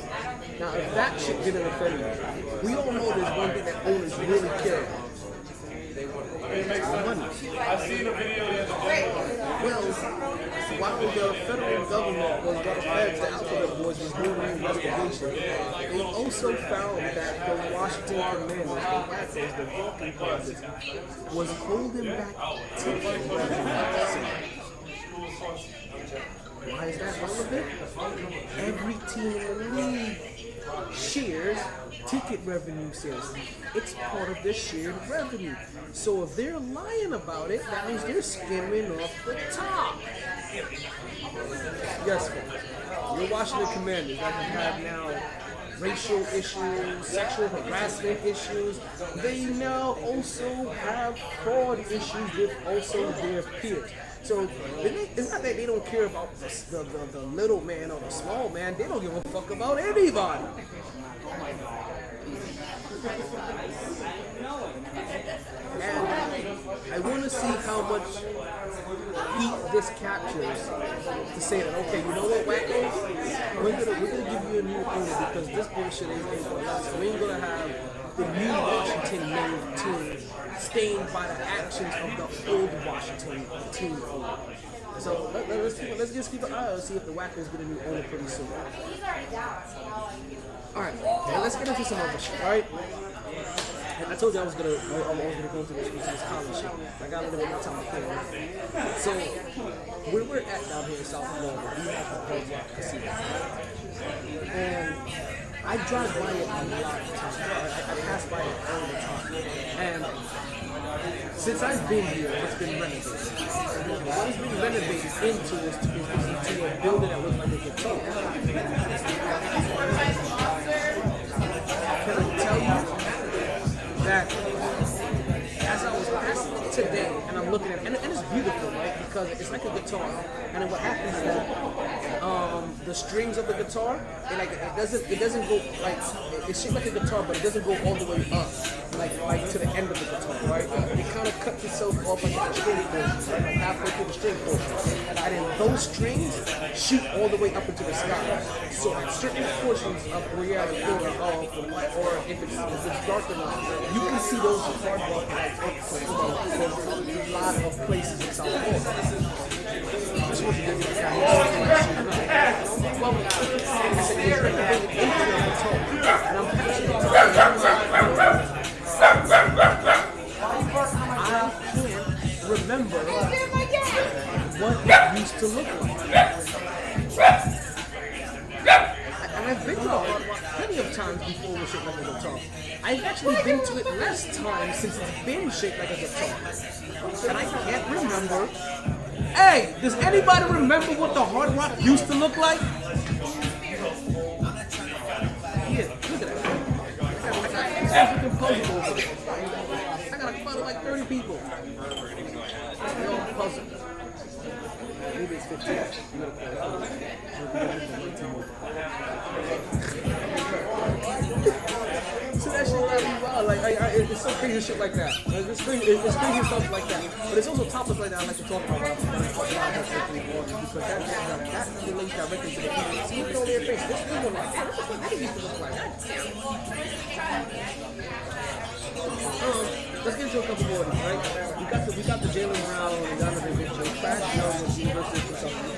Now, if that shit didn't offend me, we all know there's one thing that owners really care about. Money. I've seen a video the other day. Well, while the federal government was the feds, the alphabet boys was doing an investigation, they also found that the Washington Commanders, the Wackos, the Vulcan Project, was holding back ticket revenue. Why is that relevant? Every team in the league shares ticket revenue sales. It's part of their shared revenue. So if they're lying about it, that means they're skimming off the top. Yes, folks. Your Washington Commanders that you have now racial issues, sexual harassment issues. They now also have fraud issues with also their peers. So it's not that they don't care about the little man or the small man. They don't give a fuck about anybody. And I want to see how much heat this captures to say that, okay, you know what, wackos, we're gonna give you a new owner because this bullshit ain't gonna last. We ain't gonna have the new Washington named team stained by the actions of the old Washington team owner. So let's just keep an eye on see if the wackos get a new owner pretty soon. Alright, now let's get into some other shit, alright? I told you I was gonna go into this college shit. I got a little bit more time to play. So where we're at down here in South Florida, we have the Hard Rock Casino. And I drive by it a lot of times. I pass by it all the time. And since I've been here, it's been renovated. What it's been renovated into is to a building that looks like a guitar. Can I tell you that as I was passing today and I'm looking at it, and it's beautiful, right? Because it's like a guitar. And then what happens is that the strings of the guitar, it doesn't go like it's shaped like a guitar, but it doesn't go all the way up, like to the end of the guitar, right? It kind of cuts itself off like a string portion, right? Like halfway through the string portion, and then those strings shoot all the way up into the sky. So at certain portions of where you're at the corner or if it's dark enough, you can see those hard rock lights up from a lot of places in South Florida. This was the guy. Well, I said, it's renovated into a guitar, and I'm passionate about it. I can't remember what it used to look like. And I've been to the Hard Rock plenty of times before it was shaped like a guitar. I've actually been to it less times since it's been shaped like a guitar. And I can't remember. Hey, does anybody remember what the Hard Rock used to look like? Yeah, look at that. I got a crowd of like 30 people. They're all puzzled. Maybe it's 15. So that shit got me wild. Like, it's so crazy shit like that. Like, it's crazy stuff like that. But it's also topics like that I like to talk about. Because that relates directly to the people. See, look at all their face. This people like, what the fuck did it used to look like? Let's get into a couple more of these, right? We got the Jalen Brown and Donovan Mitchell, Crash Jones, University of something.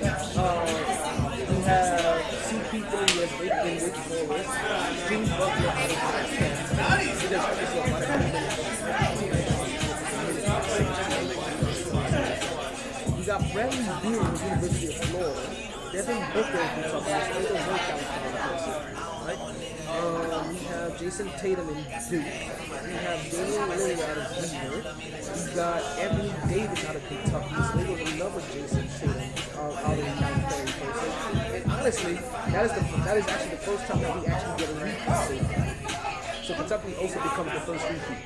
We have CP3 as big thing with forward. Jimmy Butler out of we got Bradley Beal from the University of Florida. Devin Booker from Southern right? We have Jason Tatum in Duke. We have Damian Lillard out of Denver. We got Anthony Davis out of Kentucky. So there was another Jason Tatum out of the United States. And honestly, that is actually the first time that we actually get a repeat. So Kentucky also becomes the first repeat.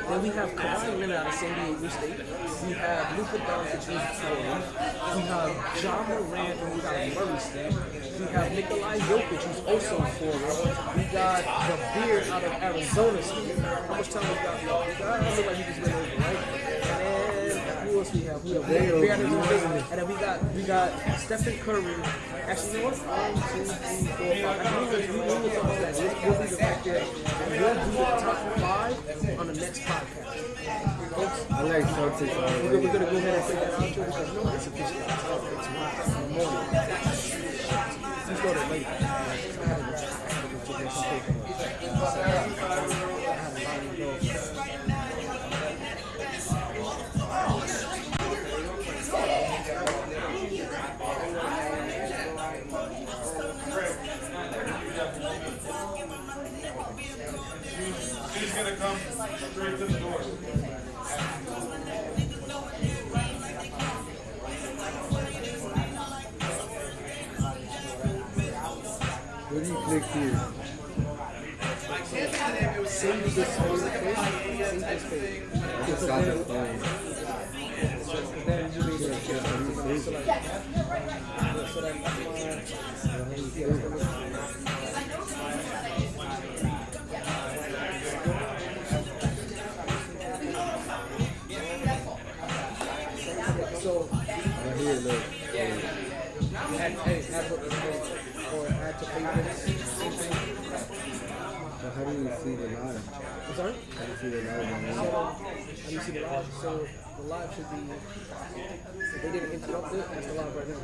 Then we have Kawhi Leonard out of San Diego State. We have Luka Doncic who's Florida. We have John Morant who's out of Murray State. We have Nikolai Jokic who's also in Florida. We got the Beard out of Arizona State. How much time we got? I don't look like he just went over, right? And then who else we have? We have Beard and then we got Stephen Curry. Actually, you know what? 1, 2, 3, 4, 5. I think we'll be back there. And we'll do the top 5 on the next podcast. Folks, I like Celtics already. we're going to go ahead and take that out because you know it's official. It's 1 in the morning. You started late. I had to go get some She's gonna come straight to the door. What do you click here? save this page. Save this page. I just got the phone. Then you need to so like, so Right here, look. add what or add to favorites. But how do you see the live? I'm sorry? How do you see the live? How do you see the live? So the live should be, if they didn't interrupt it, that's the live right now.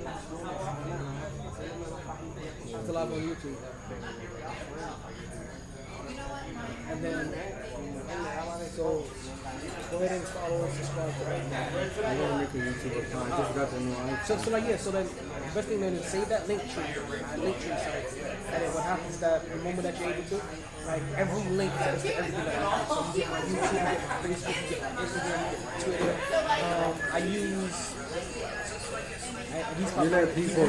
That's the live on YouTube. And then, so go ahead and follow and subscribe to that. I'm gonna make a YouTube account. I just got the new iPhone. So like yeah, so then the best thing then is save that link tree site. And then what happens is that the moment that you're able to, like every link is to everything that I have. So you get my YouTube, you get my Facebook, you get my Instagram, you get my Twitter. I use You let people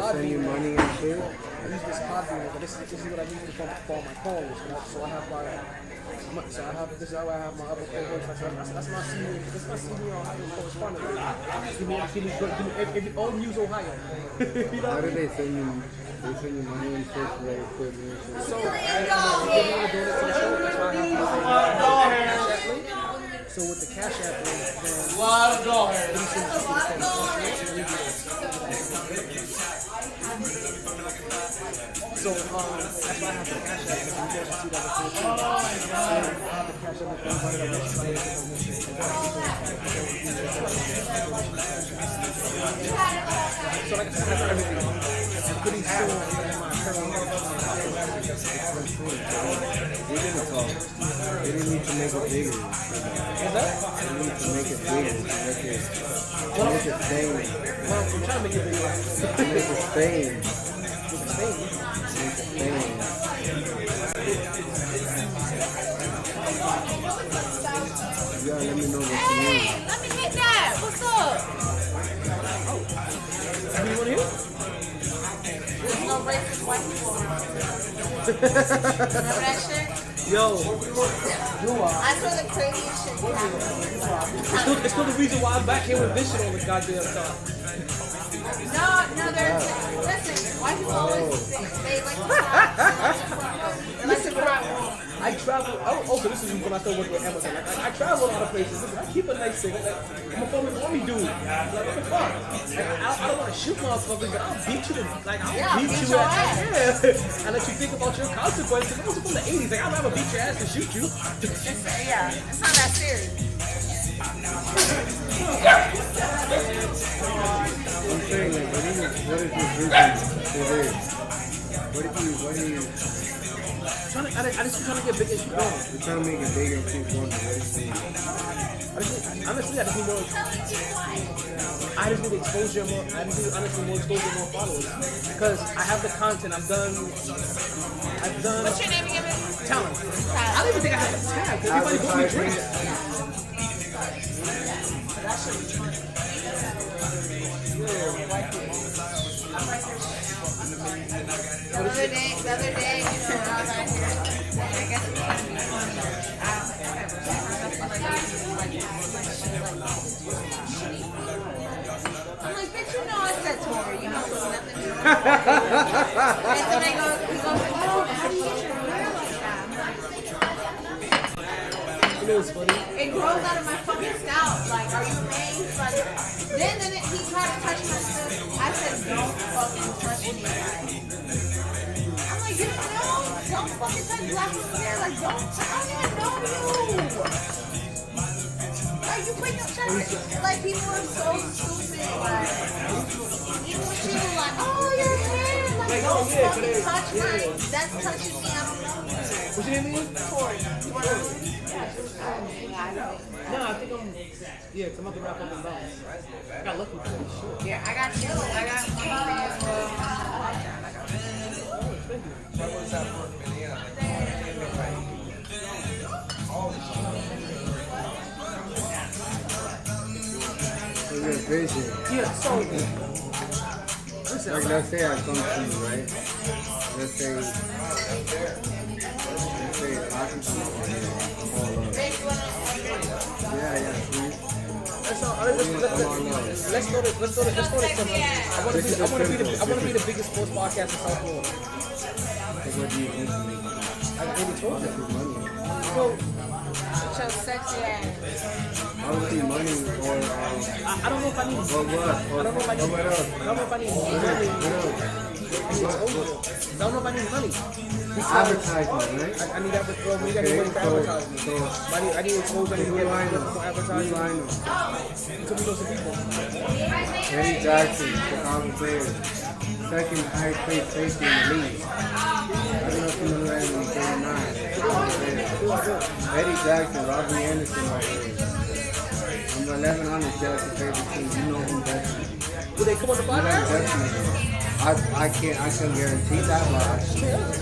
send you money and shit. I use this podbean, but this is what I use to call my calls. So I have this is how I have my other co-hosts. That's my senior. That's my senior correspondent. Give me all news Ohio. You know? How do they send you? They send you money and shit for their equipment and shit. So I donate to the show. That's why I have my link. So with the Cash App link, then so that's why I have the Cash App. You guys can see that before. I have the Cash App link. So like I said, I have everything. And pretty soon, my We didn't talk. They didn't need to make it bigger. What's that? They need to make it bigger. Make it fame. Well, I'm trying to make it bigger. Make it fame. Make it fame. Make it fame. You gotta let me know what you need. Hey, let me hit that. What's up? You want to hear? There's no racist white people around. Remember that shit? Yo, I saw the craziest shit happening. it's still the reason why I'm back here with this shit all the goddamn time. No, there's listen. White people always they like to cry. I travel. So this is when I started working with Amazon. I travel a lot of places. Listen, I keep a nice thing. I'm a former army dude. Like what the fuck? Like, I don't want to shoot motherfuckers, but I'll beat you. I'll beat you your at ass. yeah. And let you think about your consequences. I was from the '80s. Like I'd rather beat your ass than shoot you. It's not that serious. I'm saying, like, what is your vision today? What do you? I just trying to get big and keep going. You're trying to make it bigger and keep going. Honestly, I just need more. I just need exposure more. I just need honestly more exposure, more followers. Because I have the content. I've done. What's your name again? Talent. I don't even think I have a tag. Everybody go me drink. The other day, you know, I was right here. I guess it's kind of funny. I'm like, bitch, you know I said Tori. You know it's nothing to do with it. And then he goes, oh, how do you get your hair like that? I'm like, You know what's funny? it grows out of my fucking scalp. Like, are you amazed? Like, then he tried to touch my stuff. I said, don't fucking touch me, guys. I'm like, you don't fucking touch black people's hair. Like, don't, I don't know you. Like, you put your shirt, like, people are so stupid. Like, even when she was like, oh, your hair. Like, don't fucking touch mine. That's touching me. I don't know you. What's your name again? Tori, you want to? No, I think I'm. Yeah, because I'm about to wrap up and bounce. I got lucky for this shit. Yeah, I got you. I got one for you as well. Thank you. What's your vision? Yeah, so. Listen, Like, let's say I come to you, right? Let's say Yeah, please. Let's go to something. I want to be the biggest sports podcast in South Florida. What do you think to me? I already told you. Money. Well, So sexy ass. Obviously money or I don't know if I need. or what? I don't know if I need. What else? I don't know if I need money. What else? I don't know if I need money. Advertisement, right? I need advertising. We got to money for advertising. I need exposure. I need to get more advertising. You told me those people. Eddie Jackson, Chicago Bears. Second highest paid safety in the league. I don't know if you know that in 39. Eddie Jackson, Robbie Anderson right here. I'm 11 on the Jackson favorite team. You know him definitely. Will they come on the podcast? Definitely. I couldn't guarantee that,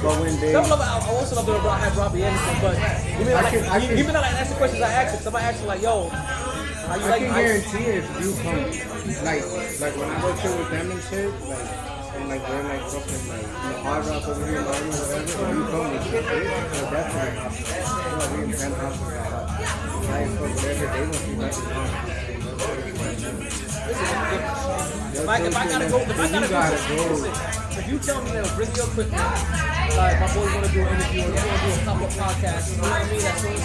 but when they... I also love that I have Robbie Anderson, but even though I ask the questions I ask, somebody asks like, yo, how you I can guarantee if you come, like when I go chill with them and shit, like we're like fucking like hard rock over here, or whatever. If you come with shit, so definitely we in penthouse with that. Like whatever they want to nothing wrong. If I gotta go, if you tell me to bring your equipment, like my boys want to do an interview, or they want to do a pop-up podcast, you know what I mean? That's so. As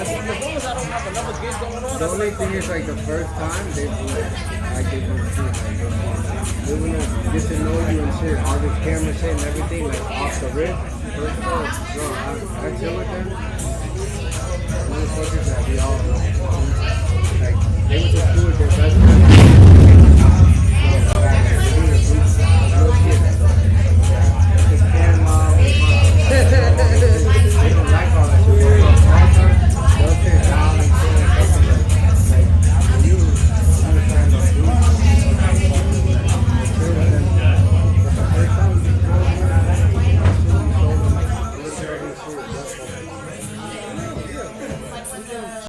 long as I don't have another gig going on. The only thing is like the first time they do it, like they will see like they wanna get to know you and shit, all this camera shit and everything, like off the rip. First of all, bro, I chill with them. Motherfuckers that we all know. Like they went to school with their best friend.